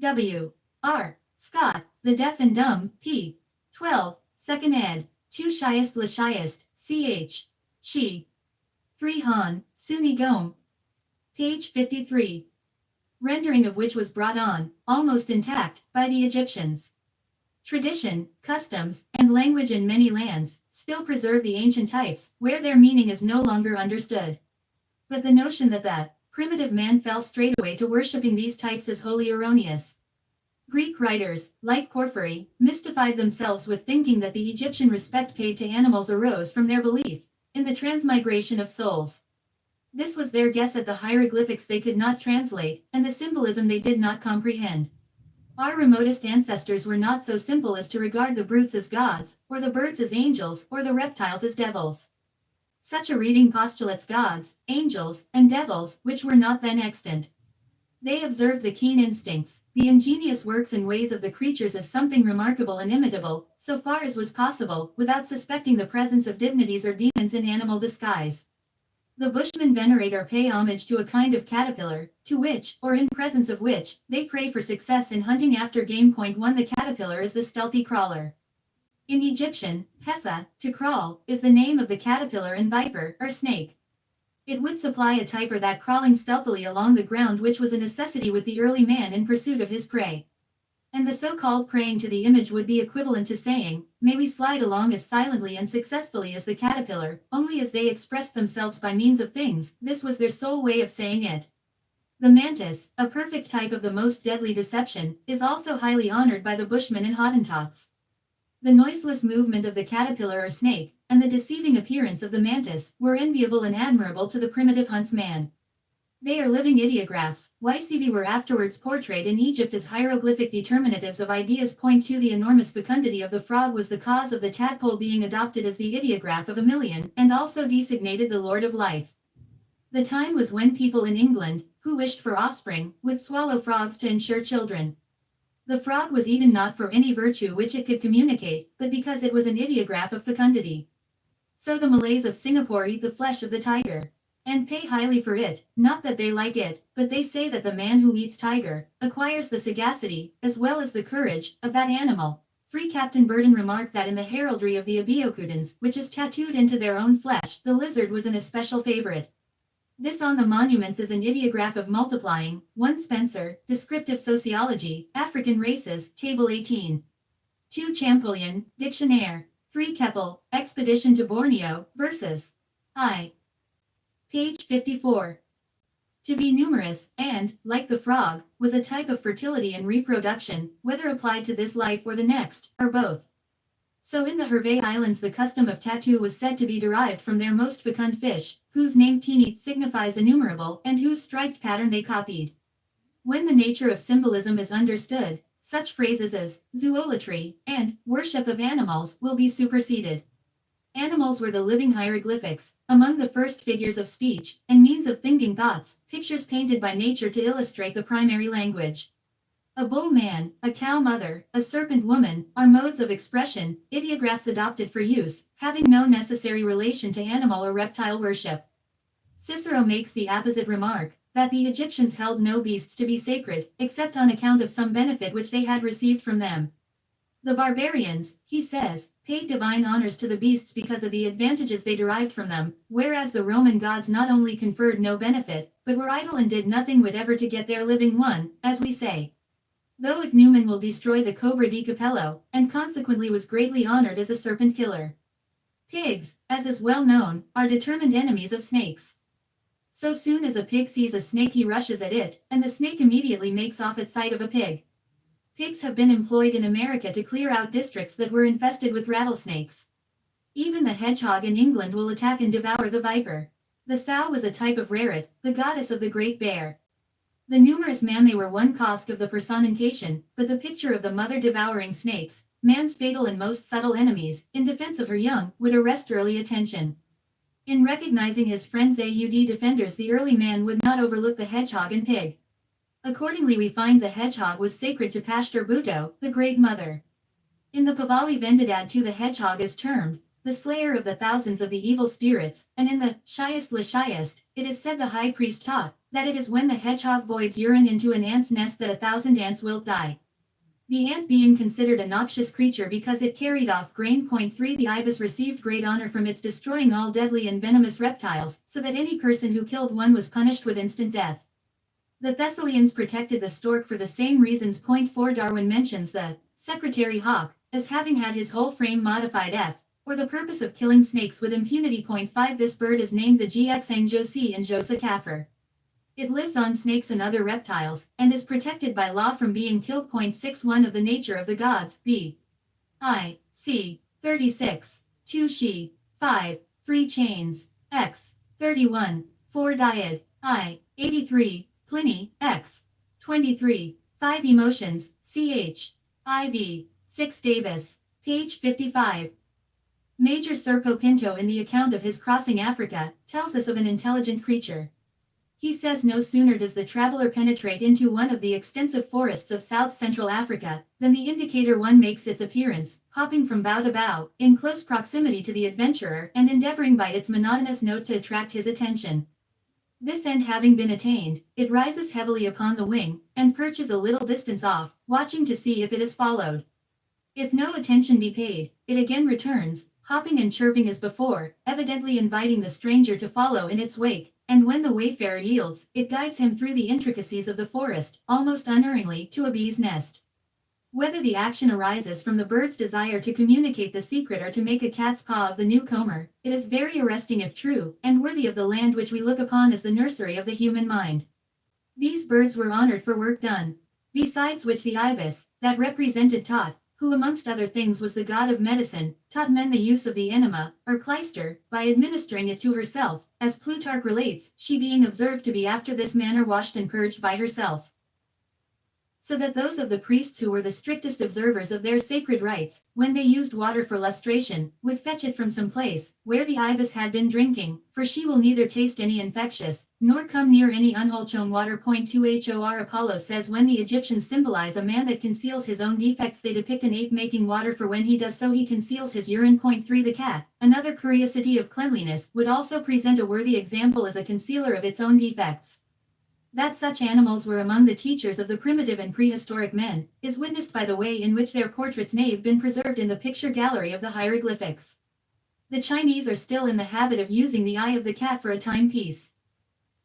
W. R. Scott, The Deaf and Dumb, p. 12, 2nd ed., 2 Shiest La Shiest, ch. She. 3 Han, Suni Gom. Page 53. Rendering of which was brought on, almost intact, by the Egyptians. Tradition, customs, and language in many lands still preserve the ancient types, where their meaning is no longer understood. But the notion that primitive man fell straightway to worshipping these types is wholly erroneous. Greek writers, like Porphyry, mystified themselves with thinking that the Egyptian respect paid to animals arose from their belief in the transmigration of souls. This was their guess at the hieroglyphics they could not translate, and the symbolism they did not comprehend. Our remotest ancestors were not so simple as to regard the brutes as gods, or the birds as angels, or the reptiles as devils. Such a reading postulates gods, angels, and devils, which were not then extant. They observed the keen instincts, the ingenious works and ways of the creatures as something remarkable and imitable, so far as was possible, without suspecting the presence of divinities or demons in animal disguise. The Bushmen venerate or pay homage to a kind of caterpillar, to which, or in presence of which, they pray for success in hunting after game. 1 The caterpillar is the stealthy crawler. In Egyptian, Hefa, to crawl, is the name of the caterpillar and viper, or snake. It would supply a type or that crawling stealthily along the ground, which was a necessity with the early man in pursuit of his prey. And the so-called praying to the image would be equivalent to saying, may we slide along as silently and successfully as the caterpillar, only as they expressed themselves by means of things, this was their sole way of saying it. The mantis, a perfect type of the most deadly deception, is also highly honored by the Bushmen and Hottentots. The noiseless movement of the caterpillar or snake, and the deceiving appearance of the mantis, were enviable and admirable to the primitive huntsman. They are living ideographs. YCB were afterwards portrayed in Egypt as hieroglyphic determinatives of ideas. 2 The enormous fecundity of the frog was the cause of the tadpole being adopted as the ideograph of a million, and also designated the Lord of Life. The time was when people in England, who wished for offspring, would swallow frogs to ensure children. The frog was eaten not for any virtue which it could communicate, but because it was an ideograph of fecundity. So the Malays of Singapore eat the flesh of the tiger, and pay highly for it, not that they like it, but they say that the man who eats tiger, acquires the sagacity, as well as the courage, of that animal. Free Captain Burton remarked that in the heraldry of the Abeokuduns, which is tattooed into their own flesh, the lizard was an especial favorite. This on the monuments is an ideograph of multiplying. 1 Spencer, Descriptive Sociology, African Races, Table 18. 2 Champollion, Dictionnaire. 3 Keppel, Expedition to Borneo, versus I. Page 54. To be numerous, and, like the frog, was a type of fertility and reproduction, whether applied to this life or the next, or both. So in the Hervey Islands the custom of tattoo was said to be derived from their most fecund fish, whose name Teenit signifies innumerable, and whose striped pattern they copied. When the nature of symbolism is understood, such phrases as zoolatry and worship of animals will be superseded. Animals were the living hieroglyphics, among the first figures of speech, and means of thinking thoughts, pictures painted by nature to illustrate the primary language. A bull man, a cow mother, a serpent woman, are modes of expression, ideographs adopted for use, having no necessary relation to animal or reptile worship. Cicero makes the apposite remark, that the Egyptians held no beasts to be sacred, except on account of some benefit which they had received from them. The barbarians, he says, paid divine honors to the beasts because of the advantages they derived from them, whereas the Roman gods not only conferred no benefit, but were idle and did nothing whatever to get their living one, as we say. Though Ichneumon will destroy the cobra di Capello, and consequently was greatly honored as a serpent killer. Pigs, as is well known, are determined enemies of snakes. So soon as a pig sees a snake he rushes at it, and the snake immediately makes off at sight of a pig. Pigs have been employed in America to clear out districts that were infested with rattlesnakes. Even the hedgehog in England will attack and devour the viper. The sow was a type of Raret, the goddess of the great bear. The numerous mammae were one cause of the personification, but the picture of the mother devouring snakes, man's fatal and most subtle enemies, in defense of her young, would arrest early attention. In recognizing his friends AUD defenders, the early man would not overlook the hedgehog and pig. Accordingly we find the hedgehog was sacred to Pashtur Bhutto, the great mother. In the Pahlavi Vendidad too the hedgehog is termed the slayer of the thousands of the evil spirits, and in the Shyest La Shyest, it is said the high priest taught that it is when the hedgehog voids urine into an ant's nest that 1,000 ants will die. The ant being considered a noxious creature because it carried off grain. 3 The ibis received great honor from its destroying all deadly and venomous reptiles, so that any person who killed one was punished with instant death. The Thessalians protected the stork for the same reasons. 4 Darwin mentions the secretary hawk as having had his whole frame modified for the purpose of killing snakes with impunity. 5 This bird is named the Gxangjosi and Josa Kafir. It lives on snakes and other reptiles, and is protected by law from being killed. 61 Of the nature of the gods, B. I. C. 36. 2 She. 5. 3 Chains. X. 31. 4 Diad. I. 83. Pliny. X. 23. 5 Emotions. Ch. IV. 6 Davis. Page 55. Major Serpo Pinto in the account of his crossing Africa, tells us of an intelligent creature. He says no sooner does the traveler penetrate into one of the extensive forests of south-central Africa, than the indicator one makes its appearance, hopping from bough to bough, in close proximity to the adventurer and endeavoring by its monotonous note to attract his attention. This end having been attained, it rises heavily upon the wing, and perches a little distance off, watching to see if it is followed. If no attention be paid, it again returns, hopping and chirping as before, evidently inviting the stranger to follow in its wake, and when the wayfarer yields, it guides him through the intricacies of the forest, almost unerringly, to a bee's nest. Whether the action arises from the bird's desire to communicate the secret or to make a cat's paw of the newcomer, it is very arresting if true, and worthy of the land which we look upon as the nursery of the human mind. These birds were honored for work done. Besides which the ibis, that represented Tot, who amongst other things was the god of medicine, taught men the use of the enema, or clyster, by administering it to herself, as Plutarch relates, she being observed to be after this manner washed and purged by herself. So that those of the priests who were the strictest observers of their sacred rites, when they used water for lustration, would fetch it from some place, where the ibis had been drinking, for she will neither taste any infectious, nor come near any unwholesome water. 2 Hor Apollo says when the Egyptians symbolize a man that conceals his own defects they depict an ape making water, for when he does so he conceals his urine. 3 The cat, another curiosity of cleanliness, would also present a worthy example as a concealer of its own defects. That such animals were among the teachers of the primitive and prehistoric men, is witnessed by the way in which their portraits have been preserved in the picture gallery of the hieroglyphics. The Chinese are still in the habit of using the eye of the cat for a timepiece.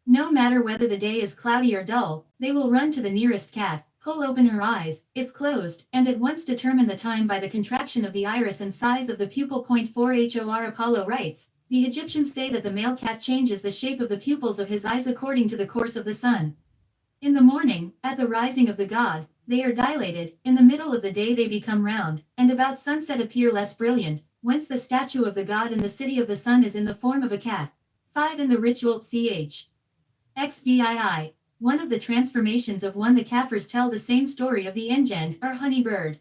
No matter whether the day is cloudy or dull, they will run to the nearest cat, pull open her eyes, if closed, and at once determine the time by the contraction of the iris and size of the pupil. 4 Hor Apollo writes, the Egyptians say that the male cat changes the shape of the pupils of his eyes according to the course of the sun. In the morning, at the rising of the god, they are dilated, in the middle of the day they become round, and about sunset appear less brilliant, whence the statue of the god in the city of the sun is in the form of a cat. 5 In the ritual ch. Xbii, one of the transformations of one the Kafirs tell the same story of the Engend, or honey bird.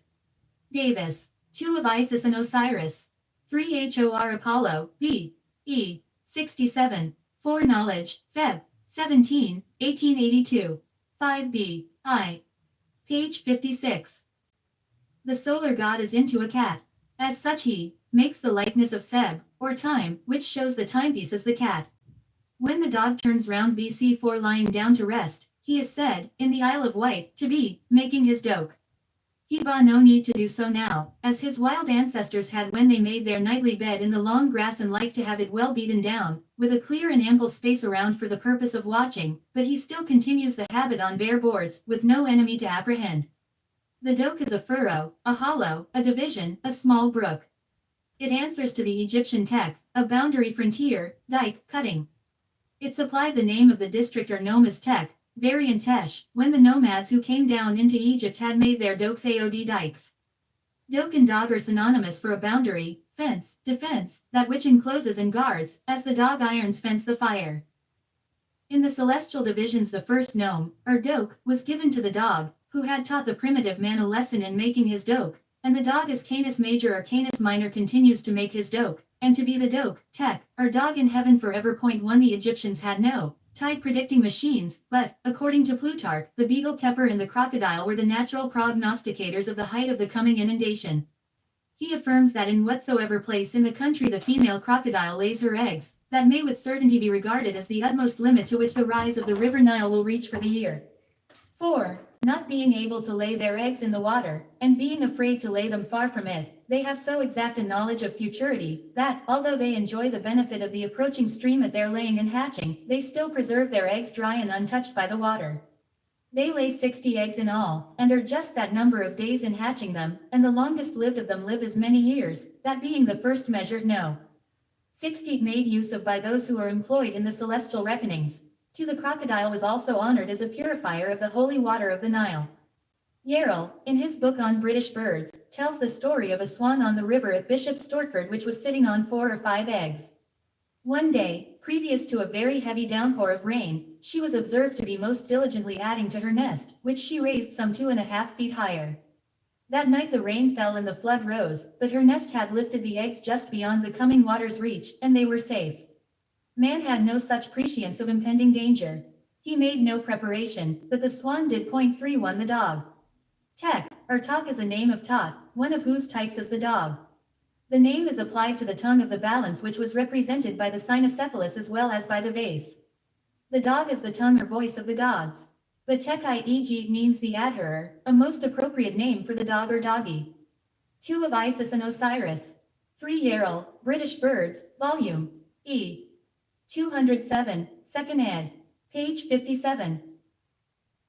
Davis. 2 Of Isis and Osiris. 3 Hor Apollo, B. E. 67. 4 Knowledge, Feb. 17, 1882. 5 B. I. Page 56. The solar god is into a cat. As such he makes the likeness of Seb, or time, which shows the timepiece as the cat. When the dog turns round BC 4 lying down to rest, he is said, in the Isle of Wight, to be making his doke. He saw no need to do so now, as his wild ancestors had when they made their nightly bed in the long grass and liked to have it well beaten down, with a clear and ample space around for the purpose of watching, but he still continues the habit on bare boards, with no enemy to apprehend. The doke is a furrow, a hollow, a division, a small brook. It answers to the Egyptian tek, a boundary frontier, dike, cutting. It supplied the name of the district or nome as tek, variant tesh, when the nomads who came down into Egypt had made their dokes aod dikes. Doke and dog are synonymous for a boundary, fence, defense, that which encloses and guards, as the dog irons fence the fire. In the celestial divisions the first nome, or doke, was given to the dog, who had taught the primitive man a lesson in making his doke, and the dog as Canis Major or Canis Minor continues to make his doke, and to be the doke, tek, or dog in heaven forever. 1 The Egyptians had no tide predicting machines, but, according to Plutarch, the beetle kepper and the crocodile were the natural prognosticators of the height of the coming inundation. He affirms that in whatsoever place in the country the female crocodile lays her eggs, that may with certainty be regarded as the utmost limit to which the rise of the river Nile will reach for the year. 4. not being able to lay their eggs in the water, and being afraid to lay them far from it, they have so exact a knowledge of futurity, that, although they enjoy the benefit of the approaching stream at their laying and hatching, they still preserve their eggs dry and untouched by the water. They lay 60 eggs in all, and are just that number of days in hatching them, and the longest lived of them live as many years, that being the first measured no. 60 made use of by those who are employed in the celestial reckonings. To the crocodile was also honored as a purifier of the holy water of the Nile. Gerald, in his book on British birds, tells the story of a swan on the river at Bishop Stortford which was sitting on 4 or 5 eggs. One day, previous to a very heavy downpour of rain, she was observed to be most diligently adding to her nest, which she raised some 2.5 feet higher. That night the rain fell and the flood rose, but her nest had lifted the eggs just beyond the coming water's reach, and they were safe. Man had no such prescience of impending danger. He made no preparation, but the swan did. 31 The dog. Tek, or Tok is a name of Tot, one of whose types is the dog. The name is applied to the tongue of the balance which was represented by the cynocephalus as well as by the vase. The dog is the tongue or voice of the gods. But Tek i.e.g. means the adherer, a most appropriate name for the dog or doggy. 2 of Isis and Osiris. 3 Gerald, British Birds, Volume E. 207, 2nd ed. Page 57.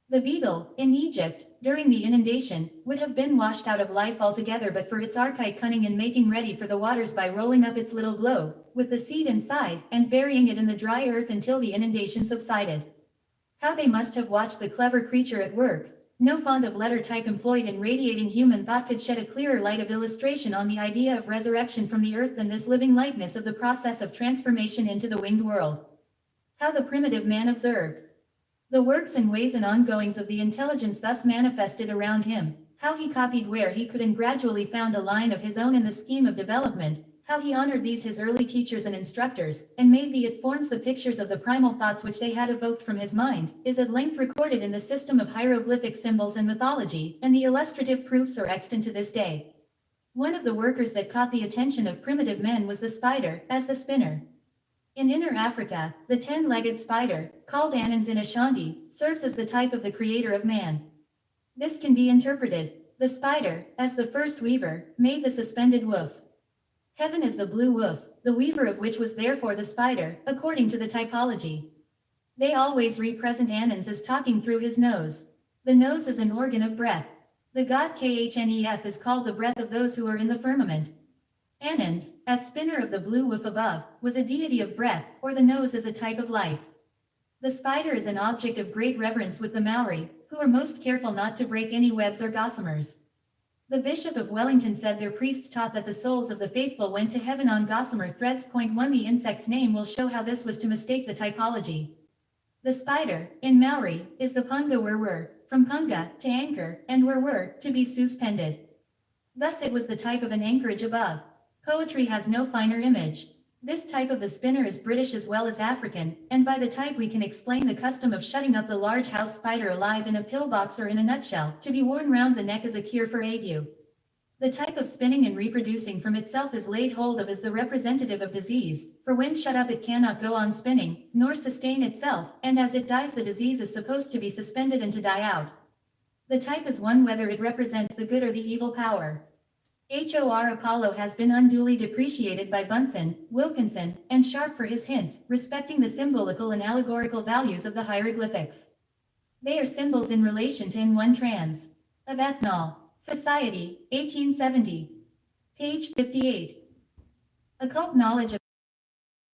The beetle, in Egypt, during the inundation, would have been washed out of life altogether but for its archaic cunning in making ready for the waters by rolling up its little globe, with the seed inside, and burying it in the dry earth until the inundation subsided. How they must have watched the clever creature at work. No font of letter type employed in radiating human thought could shed a clearer light of illustration on the idea of resurrection from the earth than this living likeness of the process of transformation into the winged world. How the primitive man observed the works and ways and ongoings of the intelligence thus manifested around him, how he copied where he could and gradually found a line of his own in the scheme of development, how he honored these his early teachers and instructors, and made the it forms the pictures of the primal thoughts which they had evoked from his mind, is at length recorded in the system of hieroglyphic symbols and mythology, and the illustrative proofs are extant to this day. One of the workers that caught the attention of primitive men was the spider, as the spinner. In Inner Africa, the 10-legged spider, called Anans in Ashanti, serves as the type of the creator of man. This can be interpreted: the spider, as the first weaver, made the suspended woof. Heaven is the blue woof, the weaver of which was therefore the spider, according to the typology. They always represent Anans as talking through his nose. The nose is an organ of breath. The god Khnef is called the breath of those who are in the firmament. Anans, as spinner of the blue woof above, was a deity of breath, or the nose is a type of life. The spider is an object of great reverence with the Maori, who are most careful not to break any webs or gossamers. The Bishop of Wellington said their priests taught that the souls of the faithful went to heaven on gossamer threads. 1 The insect's name will show how this was to mistake the typology. The spider, in Maori, is the punga werwer, from punga, to anchor, and werwer, to be suspended. Thus it was the type of an anchorage above. Poetry has no finer image. This type of the spinner is British as well as African, and by the type we can explain the custom of shutting up the large house spider alive in a pillbox or in a nutshell, to be worn round the neck as a cure for ague. The type of spinning and reproducing from itself is laid hold of as the representative of disease, for when shut up it cannot go on spinning, nor sustain itself, and as it dies the disease is supposed to be suspended and to die out. The type is one whether it represents the good or the evil power. Hor Apollo has been unduly depreciated by Bunsen, Wilkinson, and Sharp for his hints respecting the symbolical and allegorical values of the hieroglyphics. They are symbols in relation to in one trans. Of Ethnol, Society, 1870. Page 58. Occult knowledge of